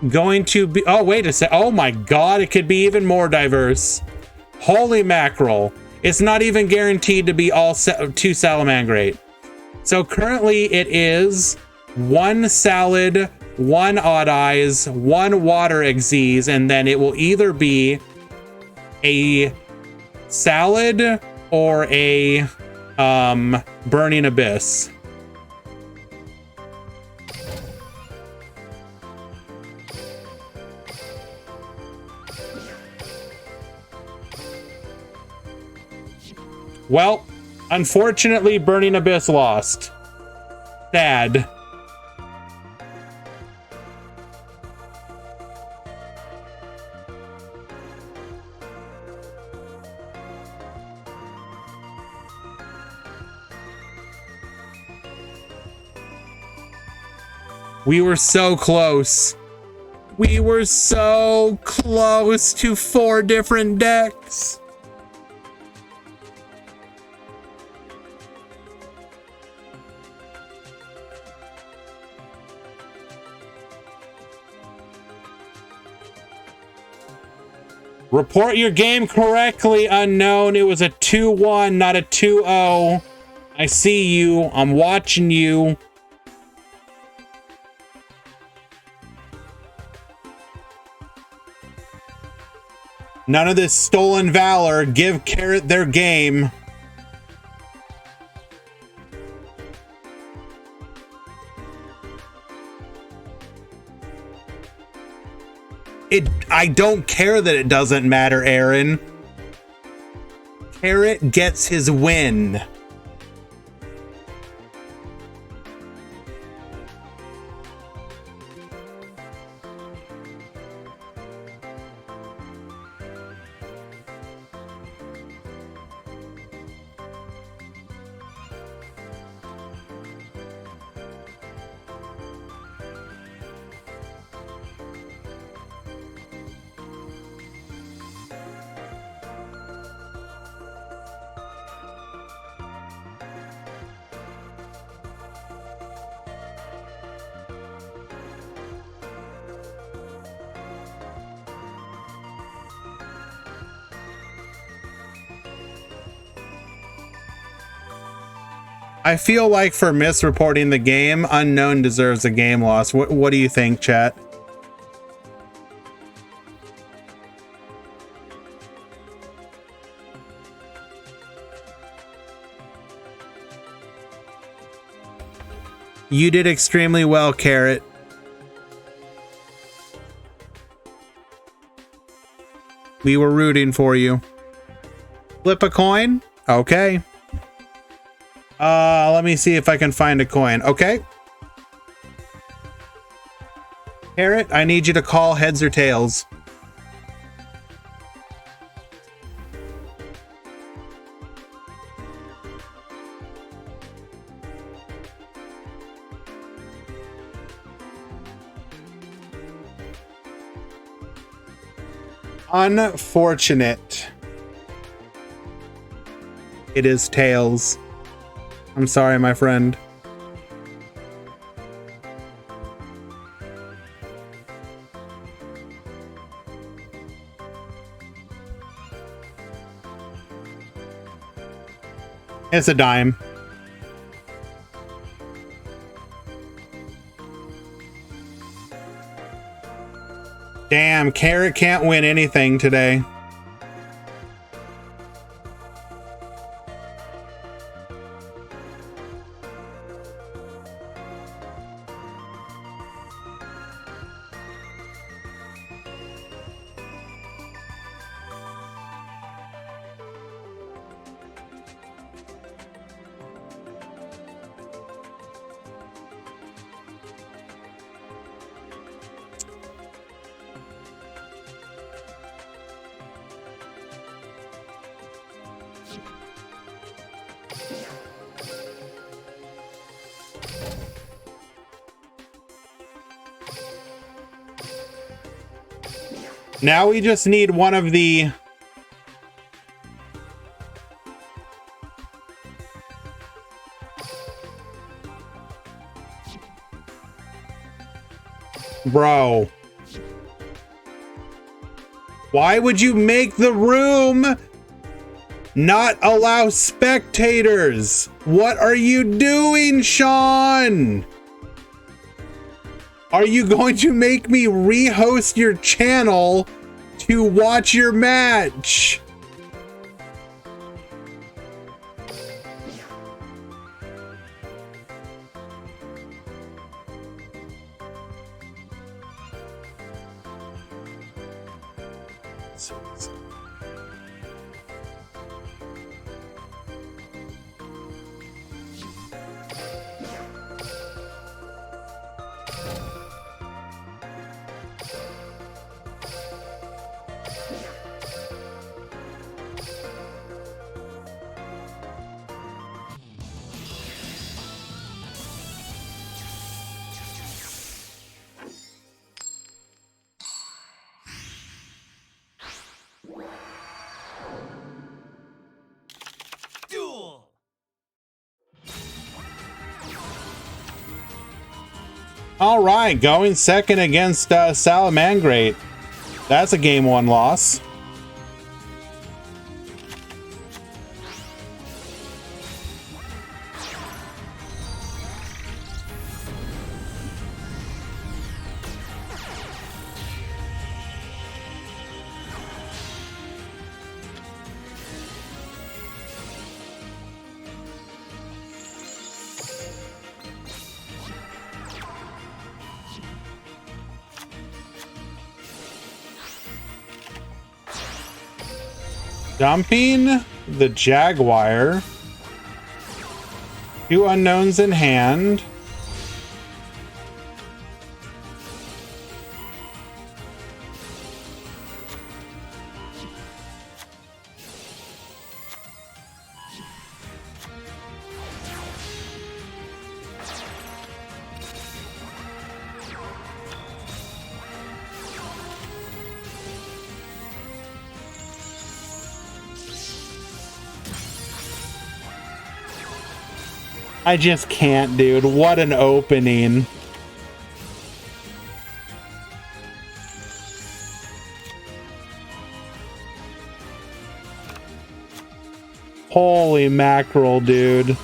going to be, oh, wait a sec. Oh my God, it could be even more diverse. Holy mackerel. It's not even guaranteed to be all two Salamangreat. So currently it is 1 Salad, 1 Odd Eyes, 1 Water Xyz, and then it will either be a Salad or a Burning Abyss. Well, unfortunately, Burning Abyss lost. Sad. We were so close. We were so close to 4 different decks. Report your game correctly, unknown. It was a 2-1, not a 2-0. I see you. I'm watching you. None of this stolen valor. Give Carrot their game. I don't care that it doesn't matter, Aaron. Carrot gets his win. I feel like for misreporting the game, Unknown deserves a game loss. What do you think, chat? You did extremely well, Carrot. We were rooting for you. Flip a coin? Okay. Let me see if I can find a coin. Okay. Carrot, I need you to call heads or tails. Unfortunate. It is tails. I'm sorry, my friend. It's a dime. Damn, Carrot can't win anything today. Now we just need one of the... Bro. Why would you make the room not allow spectators? What are you doing, Sean? Are you going to make me rehost your channel to watch your match? Duel. All right, going second against Salamangreat. That's a game one loss. Dumping the Jaguar. 2 unknowns in hand. I just can't, dude. What an opening. Holy mackerel, dude.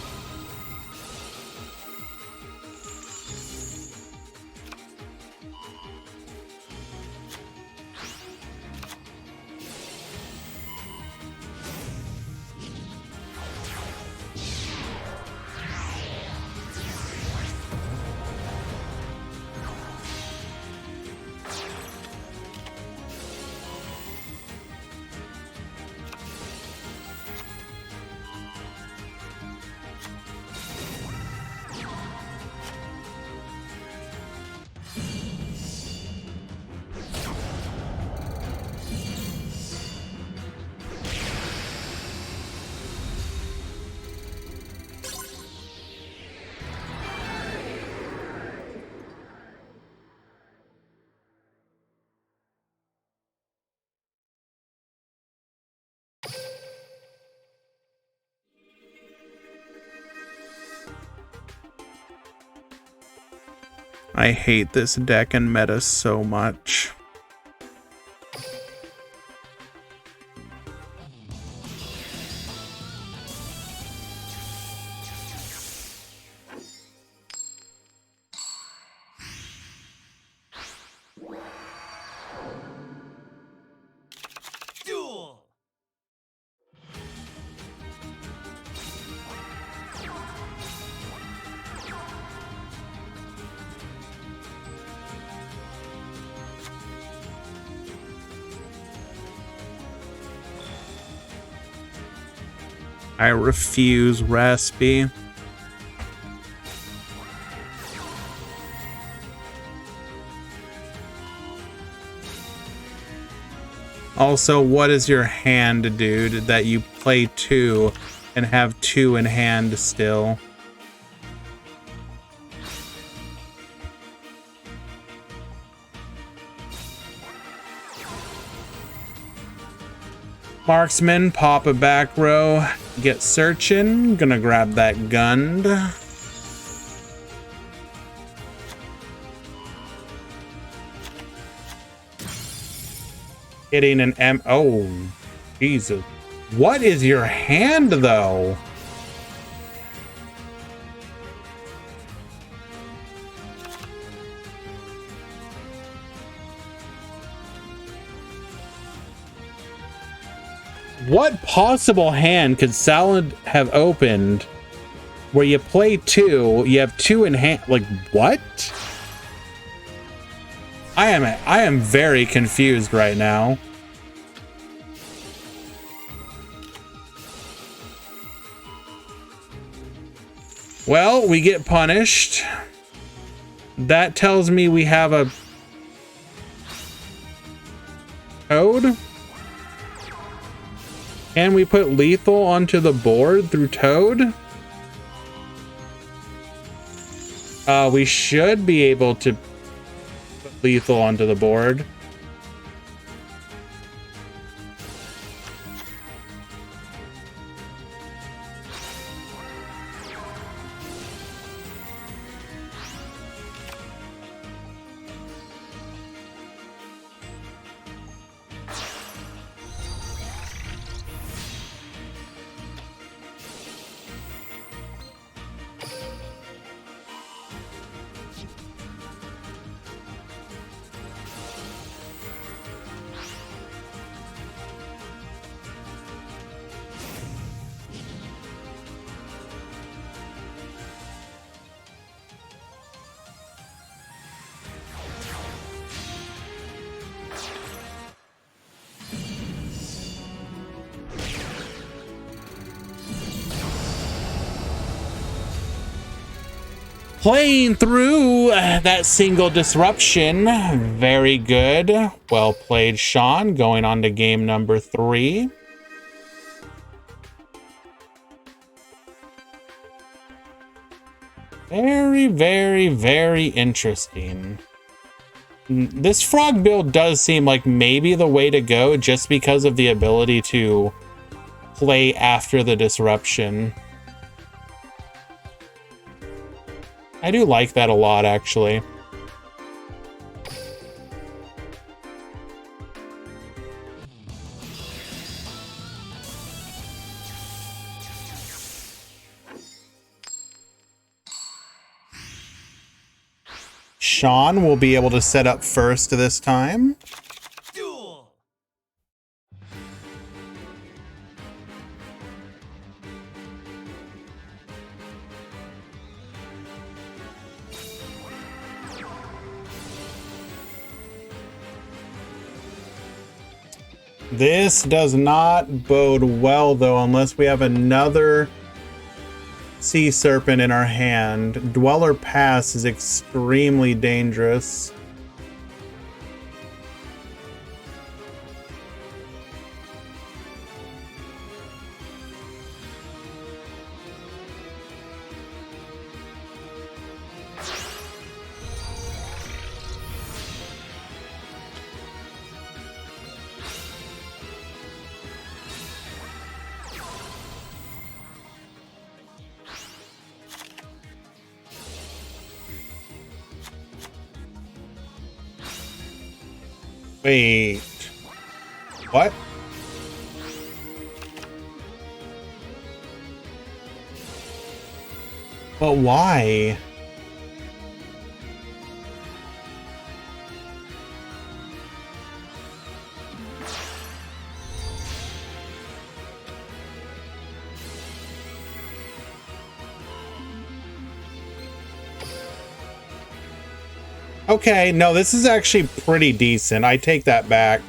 I hate this deck and meta so much. Duel. I refuse, Raspy. Also, what is your hand, dude, that you play 2 and have 2 in hand still? Marksman, pop a back row, get searching, gonna grab that Gund. Hitting an M. Oh, Jesus. What is your hand, though? What possible hand could Salad have opened where you play two, you have two in hand? Like, what? I am very confused right now. Well, we get punished. That tells me we have a Toad. Can we put lethal onto the board through Toad? We should be able to put lethal onto the board. Playing through that single disruption. Very good. Well played, Sean. Going on to game number 3. Very, very, very interesting. This frog build does seem like maybe the way to go just because of the ability to play after the disruption. I do like that a lot, actually. Sean will be able to set up first this time. Duel. This does not bode well, though, unless we have another Sea Serpent in our hand. Dweller Pass is extremely dangerous. Wait. What? But why? Okay, no, this is actually pretty decent. I take that back.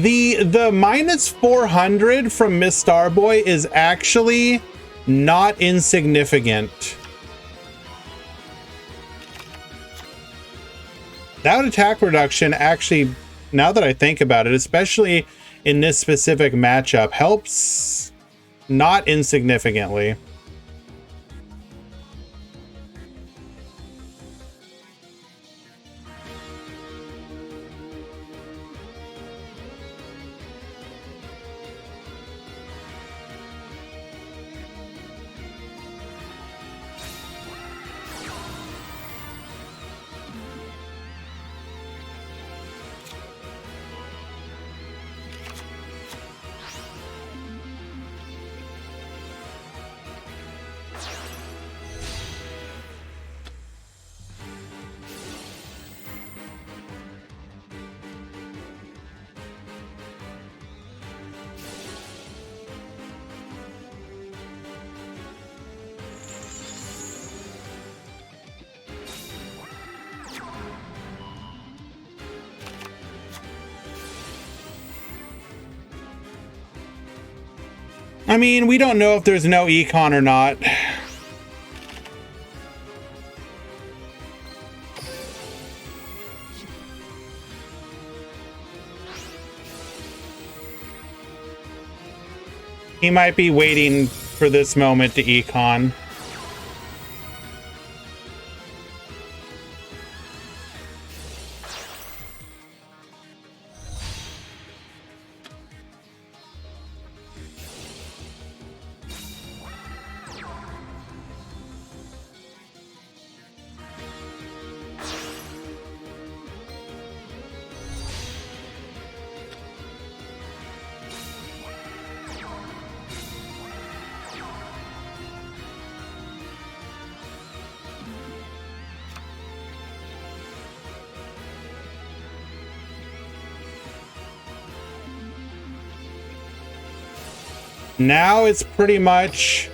The minus 400 from Miss Starboy is actually not insignificant. That attack reduction actually, now that I think about it, especially in this specific matchup, helps not insignificantly. I mean, we don't know if there's no econ or not. He might be waiting for this moment to econ. Now it's pretty much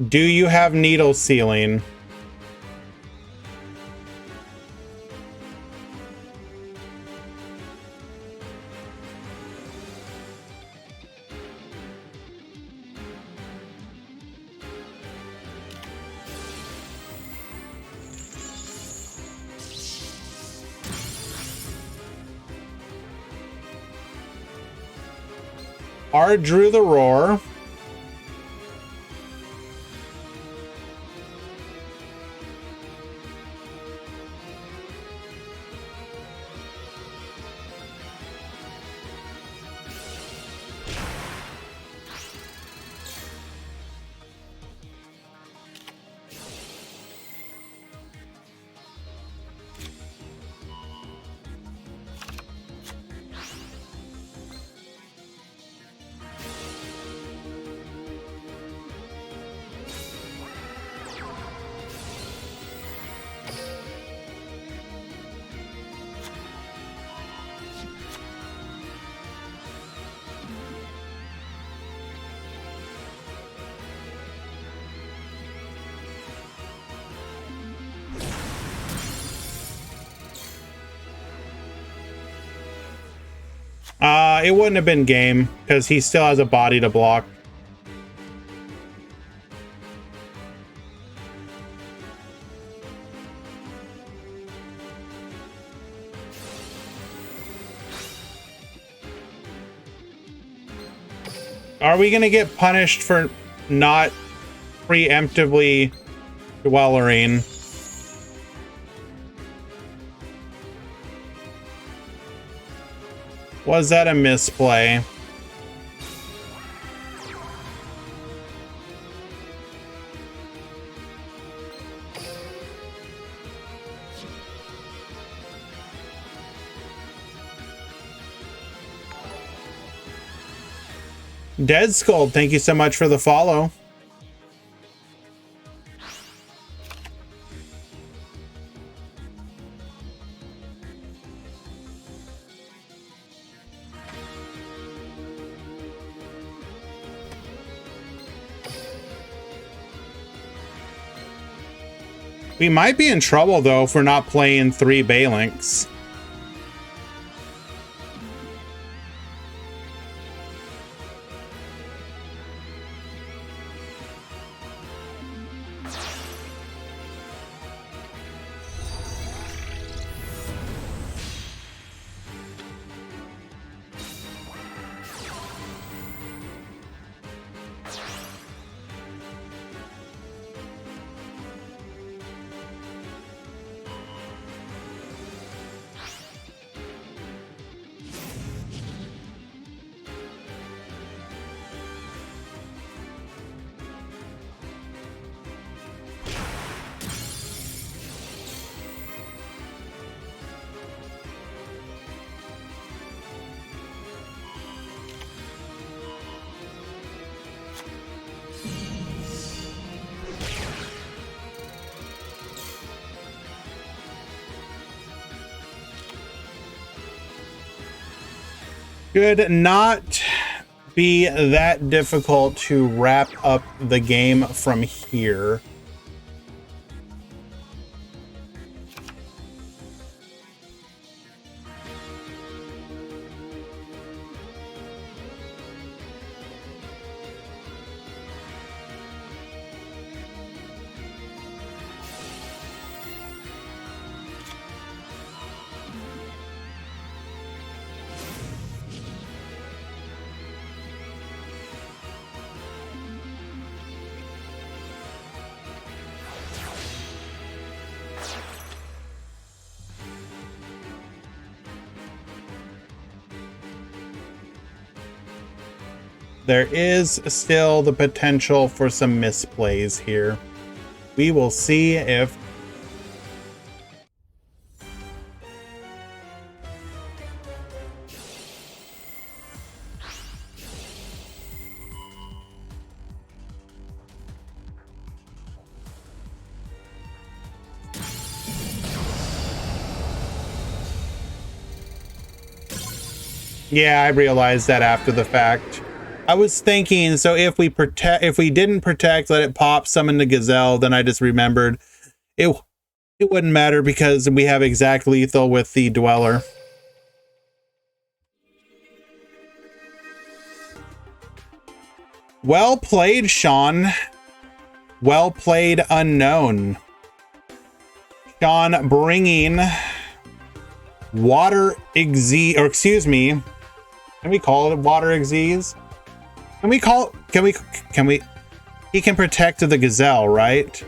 do you have needle sealing? R drew the roar. It wouldn't have been game because he still has a body to block. Are we gonna get punished for not preemptively dwellering? Was that a misplay? Dead Skull, thank you so much for the follow. We might be in trouble, though, for not playing 3 Balinks. Should not be that difficult to wrap up the game from here. There is still the potential for some misplays here. We will see if... Yeah, I realized that after the fact. I was thinking, so if we didn't protect, let it pop, summon the Gazelle, then I just remembered it wouldn't matter because we have exact lethal with the Dweller. Well played, Sean. Well played, Unknown. Sean bringing Water Exe, or excuse me, can we call it Water Exes? Can we, he can protect the Gazelle, right?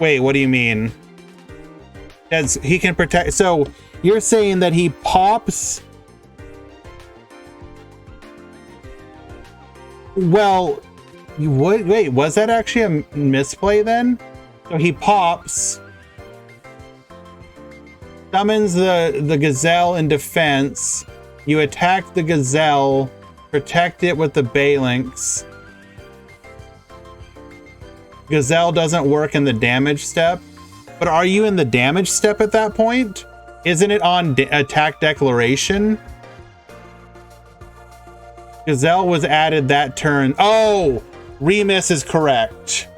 Wait, what do you mean? He can protect, so you're saying that he pops? Well, you would, wait, was that actually a misplay then? So he pops, summons the Gazelle in defense. You attack the Gazelle, protect it with the Balinx. Gazelle doesn't work in the damage step. But are you in the damage step at that point? Isn't it on attack declaration? Gazelle was added that turn. Oh, Remus is correct.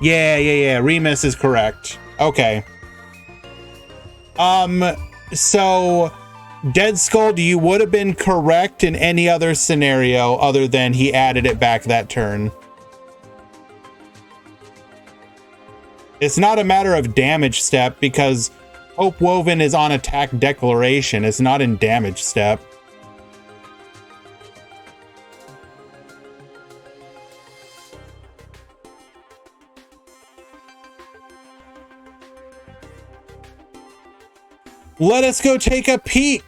Yeah. Remus is correct. Okay. So Dead Skull, you would have been correct in any other scenario other than he added it back that turn. It's not a matter of damage step because Hope Woven is on attack declaration. It's not in damage step. Let us go take a peek.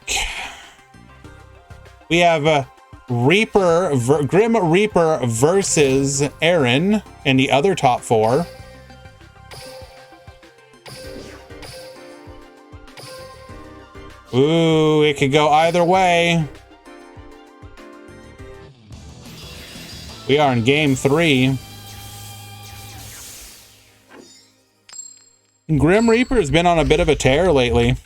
We have Grim Reaper versus Aaron in the other top four. Ooh, it could go either way. We are in game 3. Grim Reaper has been on a bit of a tear lately.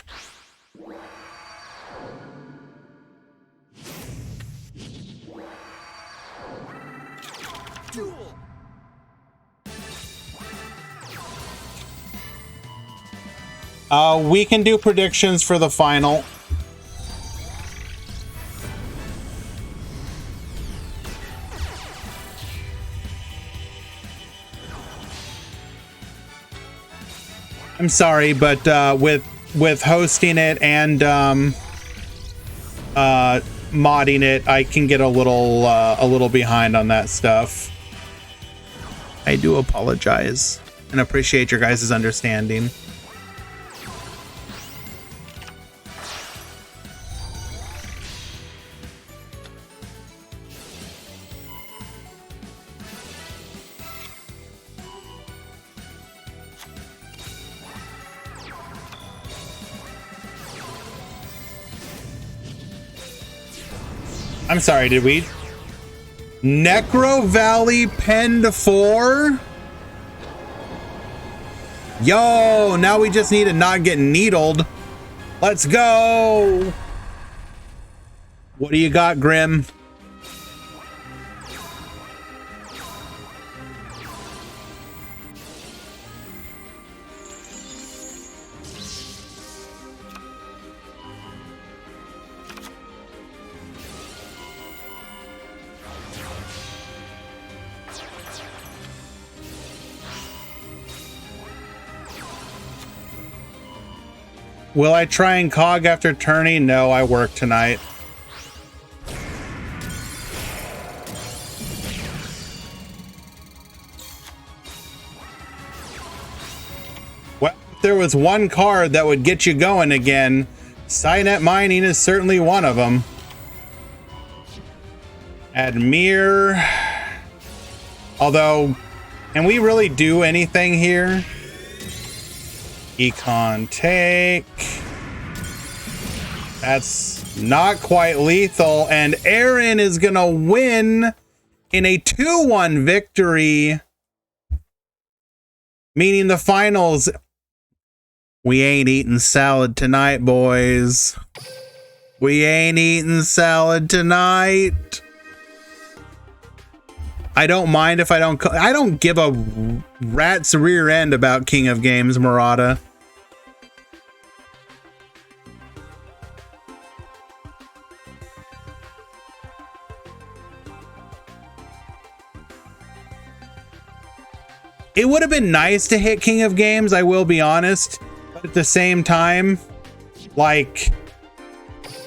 We can do predictions for the final. I'm sorry, but with hosting it and modding it, I can get a little behind on that stuff. I do apologize and appreciate your guys' understanding. I'm sorry, did we? Necro Valley Penned 4? Yo, now we just need to not get needled. Let's go. What do you got, Grim? Will I try and cog after turning? No, I work tonight. Well, if there was one card that would get you going again, Cynet Mining is certainly one of them. Admir. Although, can we really do anything here? Econ take. That's not quite lethal. And Aaron is going to win in a 2-1 victory. Meaning the finals. We ain't eating salad tonight, boys. We ain't eating salad tonight. I don't mind if I don't give a rat's rear end about King of Games, Murata. It would have been nice to hit King of Games, I will be honest. But at the same time, like,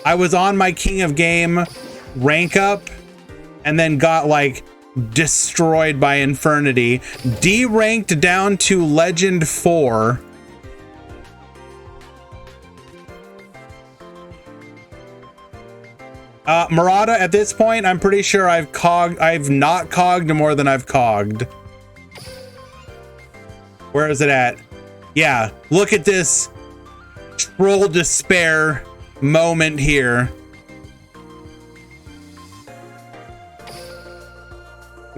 I was on my King of Game rank up and then got, like, destroyed by Infernity. D-ranked down to Legend 4. Murata, at this point, I'm pretty sure I've not cogged more than I've cogged. Where is it at? Yeah, look at this troll despair moment here.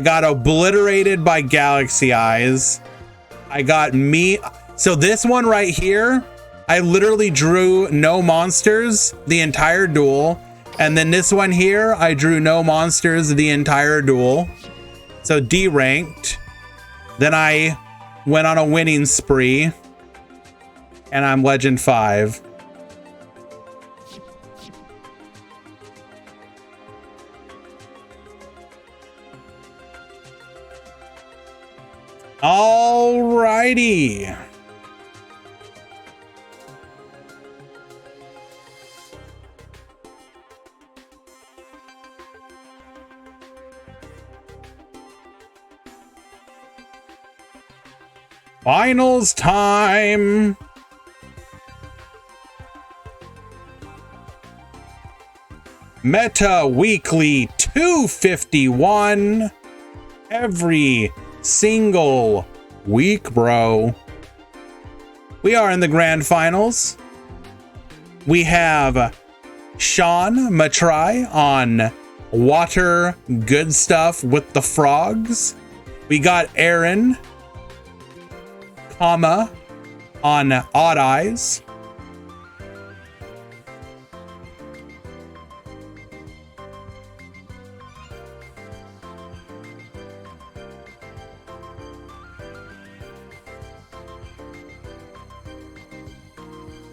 Got obliterated by Galaxy Eyes. I got me. So this one right here, I literally drew no monsters the entire duel. And then this one here, I drew no monsters the entire duel. So D-ranked. Then I went on a winning spree. And I'm Legend 5. Alrighty. Finals time. Meta Weekly 251. Every single week, bro. We are in the grand finals. We have Sean Matrai on Water Good Stuff with the Frogs. We got Aaron, comma, on Odd Eyes.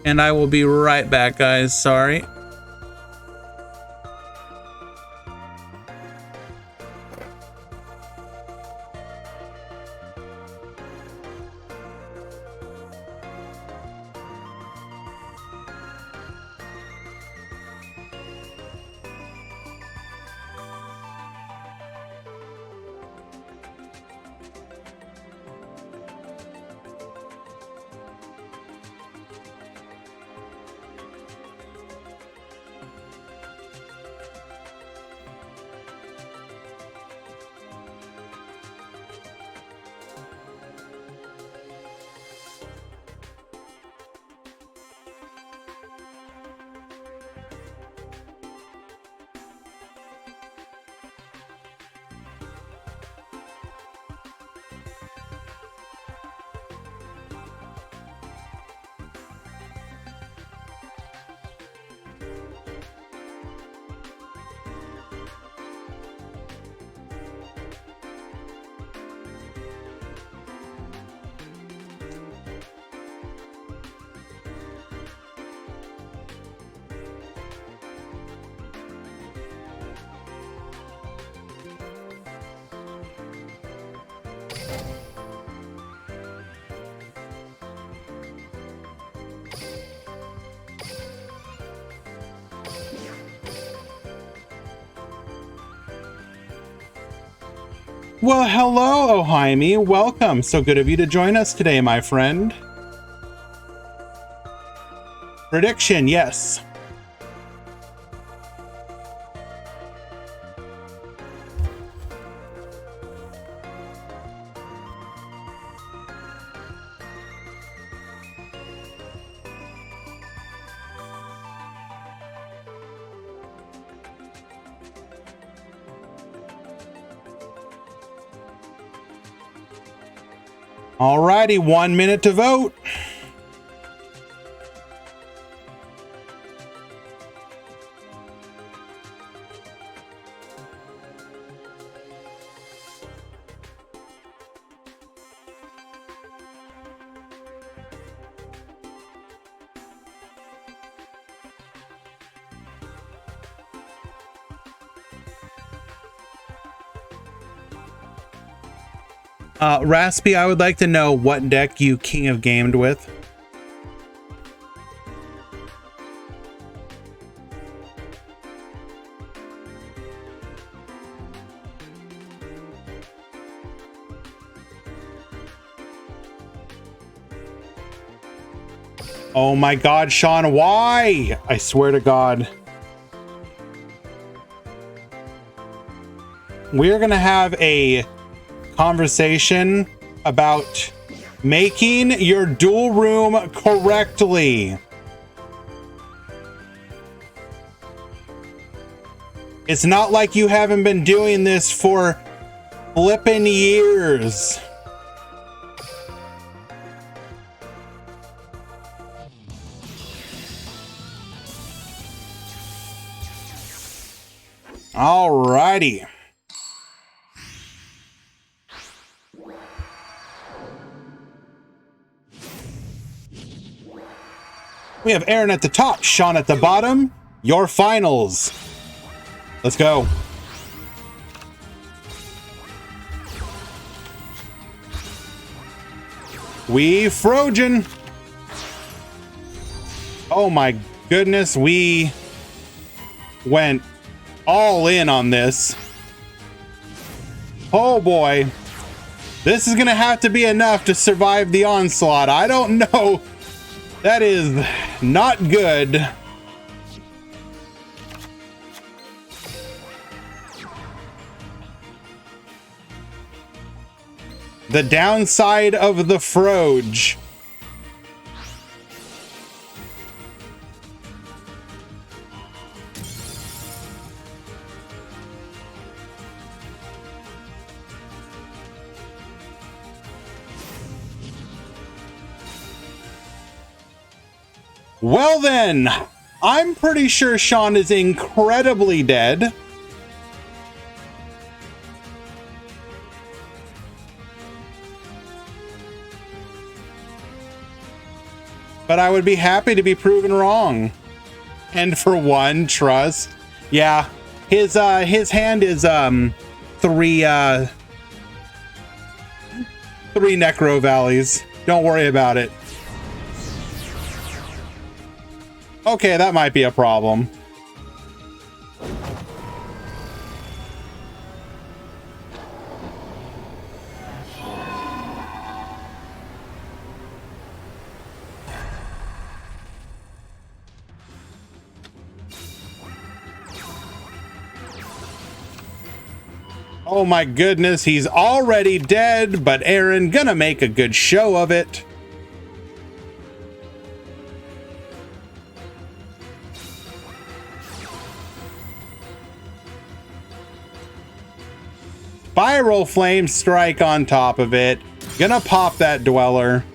And I will be right back, guys. Sorry. Well, hello, Ohaimi. Welcome. So good of you to join us today, my friend. Prediction, yes. Alrighty, 1 minute to vote. Raspy, I would like to know what deck you King of Gamed with. Oh my God, Sean, why? I swear to God. We're gonna have a conversation about making your dual room correctly. It's not like you haven't been doing this for flippin' years. Alrighty. We have Aaron at the top, Sean at the bottom. Your finals. Let's go. We Frojan. Oh my goodness, we went all in on this. Oh boy. This is gonna have to be enough to survive the onslaught. I don't know. That is not good. The downside of the Froge. Well then, I'm pretty sure Sean is incredibly dead. But I would be happy to be proven wrong. And for one, trust. Yeah, his hand is three Necro Valleys. Don't worry about it. Okay, that might be a problem. Oh my goodness, he's already dead, but Aaron gonna make a good show of it. Spiral Flame Strike on top of it. Gonna pop that Dweller.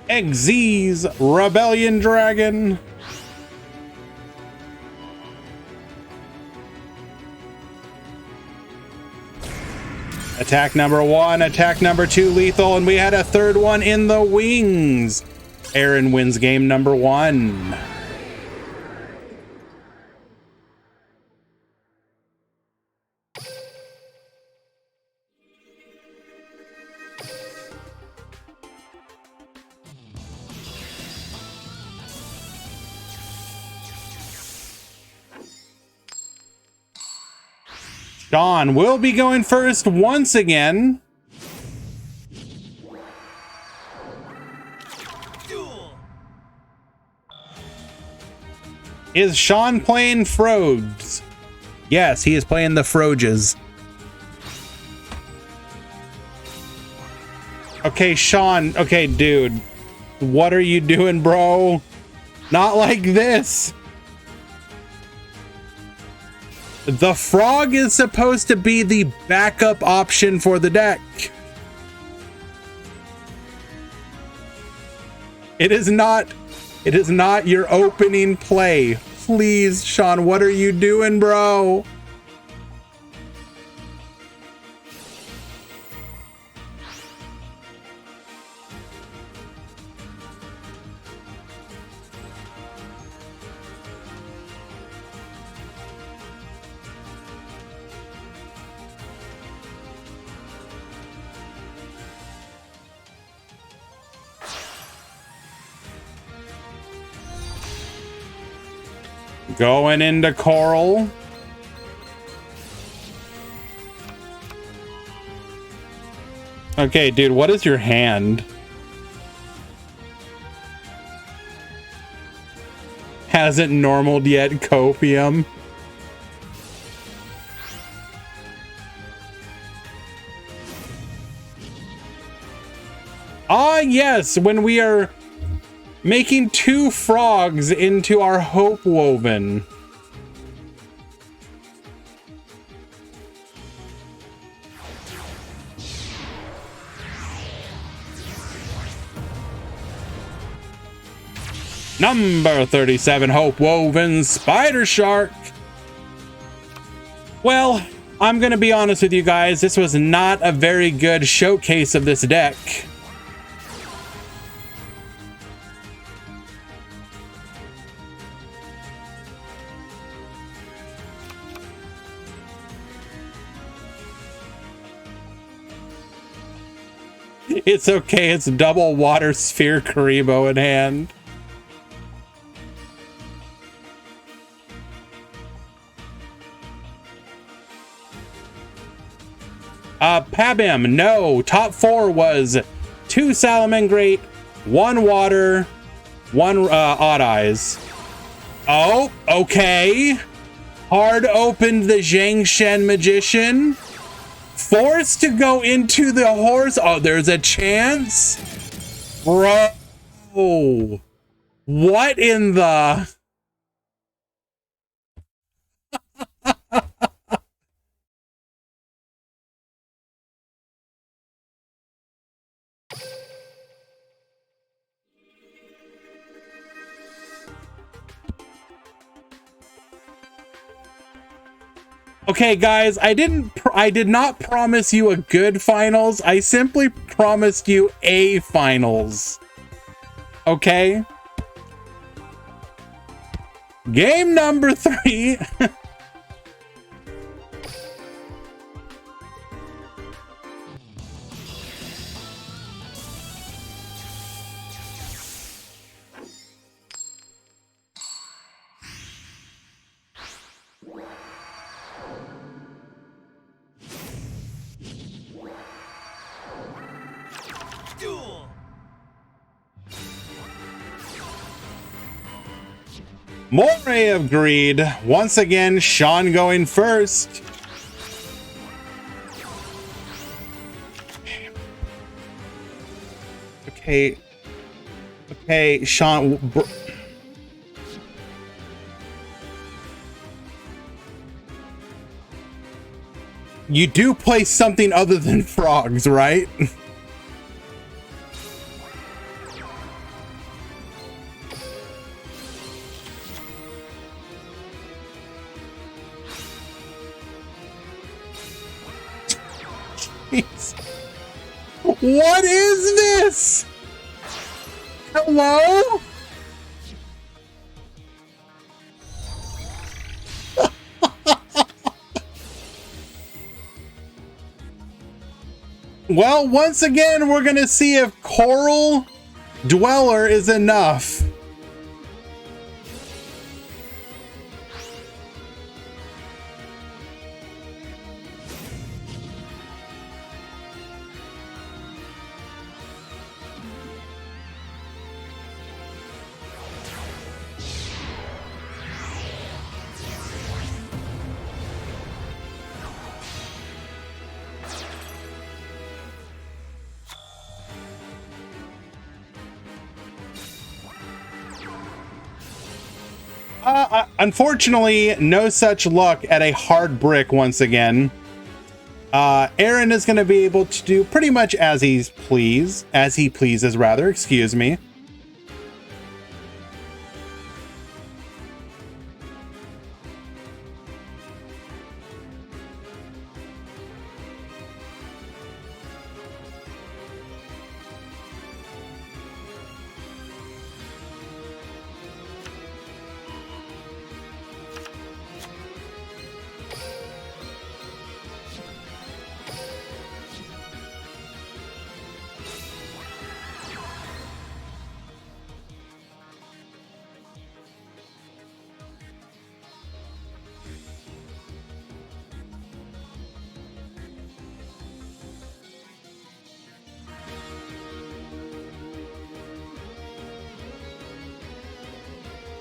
Xyz Rebellion Dragon. Attack number 1, attack number 2 lethal, and we had a third one in the wings. Aaron wins game number 1. Sean will be going first once again. Duel. Is Sean playing Frogs? Yes, he is playing the Froges. Okay, Sean. Okay, dude. What are you doing, bro? Not like this. The frog is supposed to be the backup option for the deck. It is not your opening play. Please, Sean, what are you doing, bro? Going into Coral. Okay, dude, what is your hand? Hasn't normaled yet, Copium. Ah, yes, when we are making 2 frogs into our Hope Woven. Number 37, Hope Woven Spider Shark. Well, I'm gonna be honest with you guys, this was not a very good showcase of this deck. It's okay, it's double Water Sphere Karibo in hand. Pabim, no. Top 4 was 2 Salamangreat, 1 Water, 1 Odd Eyes. Oh, okay. Hard opened the Zhang Shen Magician. Forced to go into the horse. Oh, there's a chance. Bro. What in the... Okay, guys, I did not promise you a good finals. I simply promised you a finals. Okay? Game number 3. Duel. Moray of Greed. Once again, Sean going first. Okay. Okay, Sean. You do play something other than frogs, right? What is this? Hello? Well, once again, we're gonna see if Coral Dweller is enough. Unfortunately, no such luck at a hard brick once again. Aaron is going to be able to do pretty much as he pleases, rather, excuse me.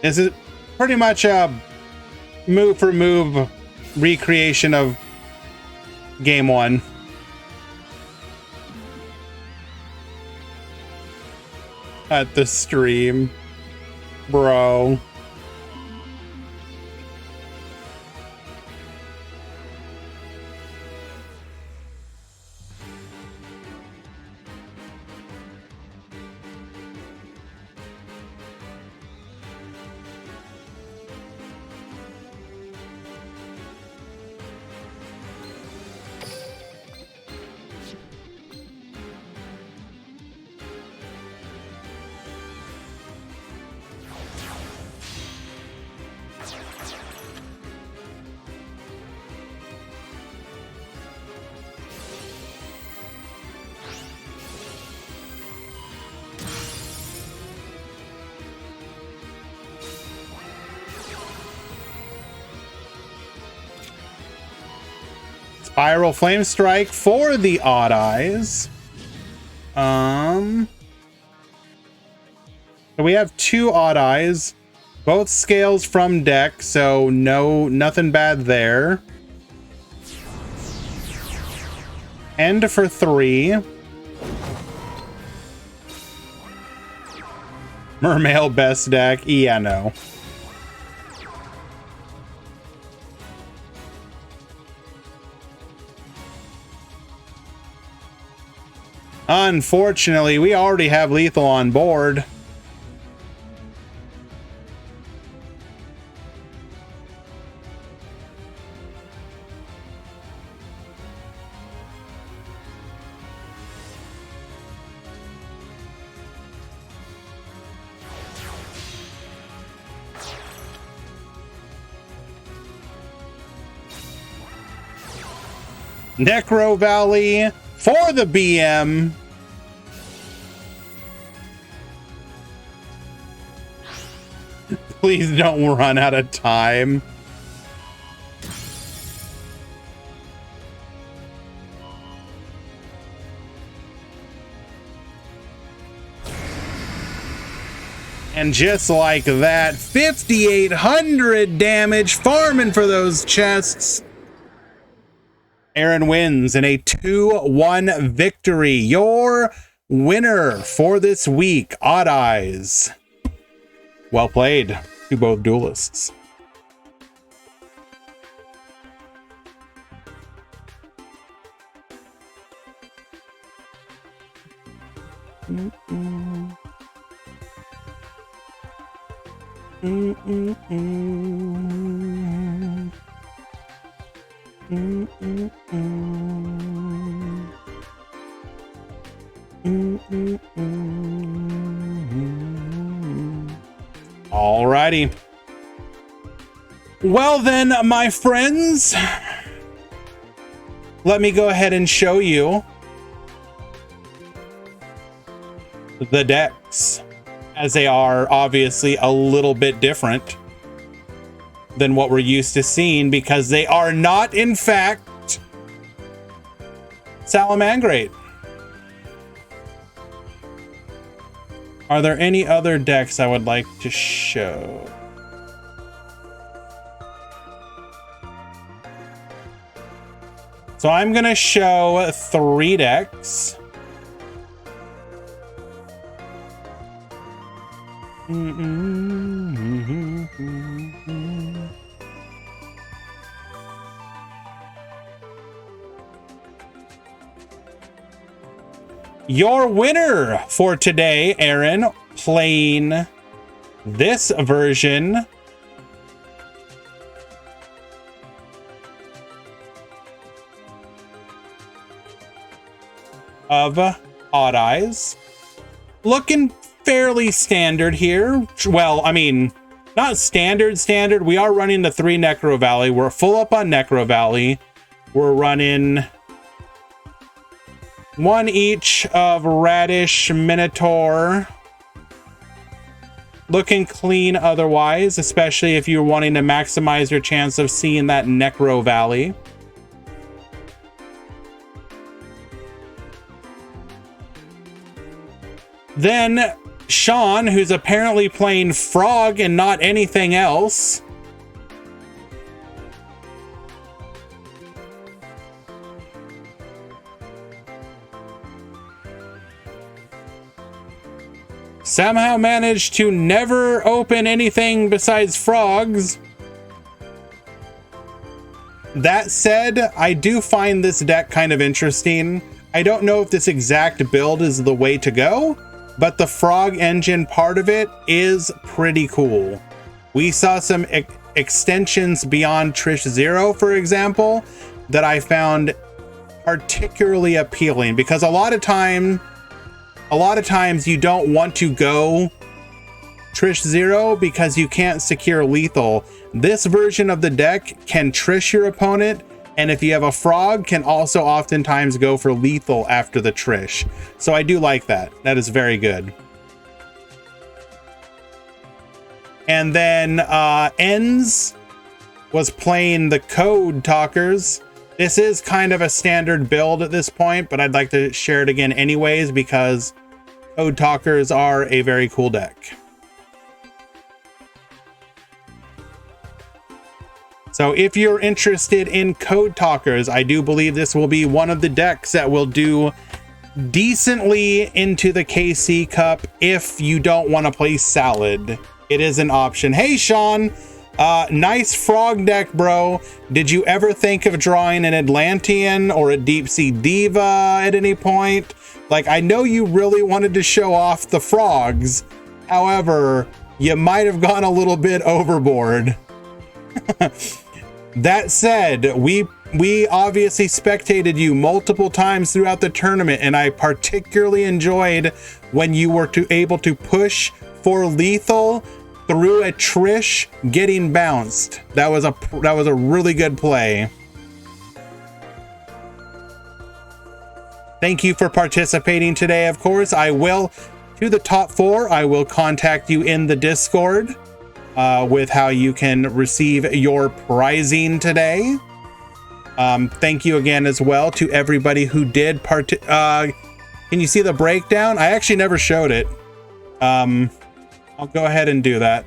This is pretty much a move for move recreation of game one. At the stream, bro. Spiral Flame Strike for the Odd Eyes. So we have two Odd Eyes, both scales from deck, so nothing bad there. End for 3. Mermail best deck, yeah, no. Unfortunately, we already have lethal on board. Necro Valley for the BM. Please don't run out of time. And just like that, 5,800 damage, farming for those chests. Aaron wins in a 2-1 victory. Your winner for this week, Odd Eyes. Well played to both duelists. Alrighty. Well then, my friends, let me go ahead and show you the decks, as they are obviously a little bit different than what we're used to seeing, because they are not, in fact, Salamangreat. Are there any other decks I would like to show? So I'm gonna show 3 decks. Your winner for today, Aaron, playing this version of Odd Eyes. Looking fairly standard here. Well, I mean, not standard. We are running the 3 Necro Valley. We're full up on Necro Valley. We're running 1 each of Radish, Minotaur. Looking clean otherwise, especially if you're wanting to maximize your chance of seeing that Necro Valley. Then Sean, who's apparently playing Frog and not anything else. Somehow managed to never open anything besides frogs. That said, I do find this deck kind of interesting. I don't know if this exact build is the way to go, but the frog engine part of it is pretty cool. We saw some extensions beyond Trish Zero, for example, that I found particularly appealing, because a lot of times you don't want to go Trish Zero because you can't secure lethal. This version of the deck can Trish your opponent, and if you have a frog, can also oftentimes go for lethal after the Trish. So I do like that. That is very good. And then Ends was playing the Code Talkers. This is kind of a standard build at this point, but I'd like to share it again anyways because Code Talkers are a very cool deck. So if you're interested in Code Talkers, I do believe this will be one of the decks that will do decently into the KC Cup if you don't want to play Salad. It is an option. Hey, Sean, nice frog deck, bro. Did you ever think of drawing an Atlantean or a Deep Sea Diva at any point? Like, I know you really wanted to show off the frogs. However, you might have gone a little bit overboard. That said, we obviously spectated you multiple times throughout the tournament, and I particularly enjoyed when you were able to push for lethal through a Trish getting bounced. That was a really good play. Thank you for participating today. Of course, I will, to the top 4, I will contact you in the Discord with how you can receive your prizing today. Thank you again as well to everybody who did can you see the breakdown? I actually never showed it. I'll go ahead and do that.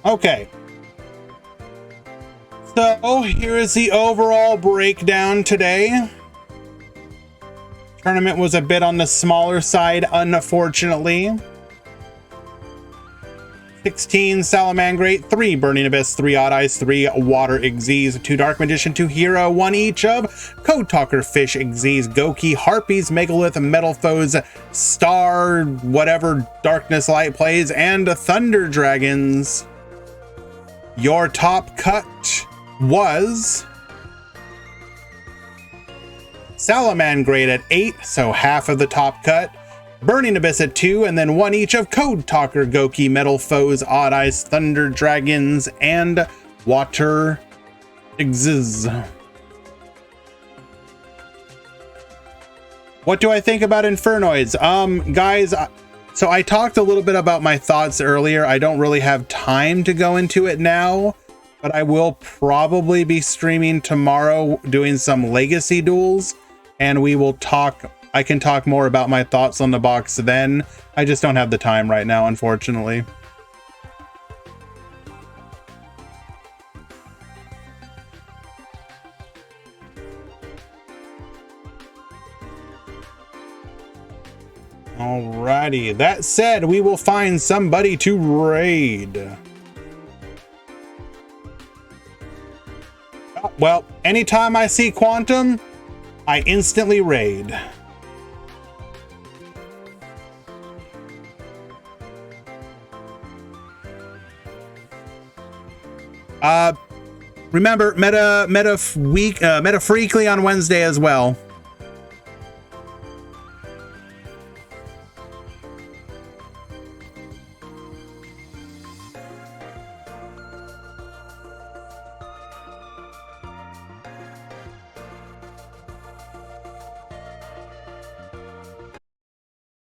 Okay. So here is the overall breakdown today. Tournament was a bit on the smaller side, unfortunately. 16 Salamangreat, 3 Burning Abyss, 3 Odd Eyes, 3 Water Xyz, 2 Dark Magician, 2 Hero, 1 each of Code Talker, Fish, Xyz, Goki, Harpies, Megalith, Metal Foes, Star, whatever Darkness Light plays, and Thunder Dragons. Your top cut was Salamangrade at 8, so half of the top cut. Burning Abyss at 2, and then 1 each of Code Talker, Goki, Metal Foes, Odd Eyes, Thunder Dragons, and Water Exist. What do I think about Infernoids? Guys, so I talked a little bit about my thoughts earlier. I don't really have time to go into it now, but I will probably be streaming tomorrow doing some legacy duels, and we will talk. I can talk more about my thoughts on the box then. I just don't have the time right now, unfortunately. Alrighty, that said, we will find somebody to raid. Well, anytime I see Quantum, I instantly raid. Remember, Meta Freakly on Wednesday as well.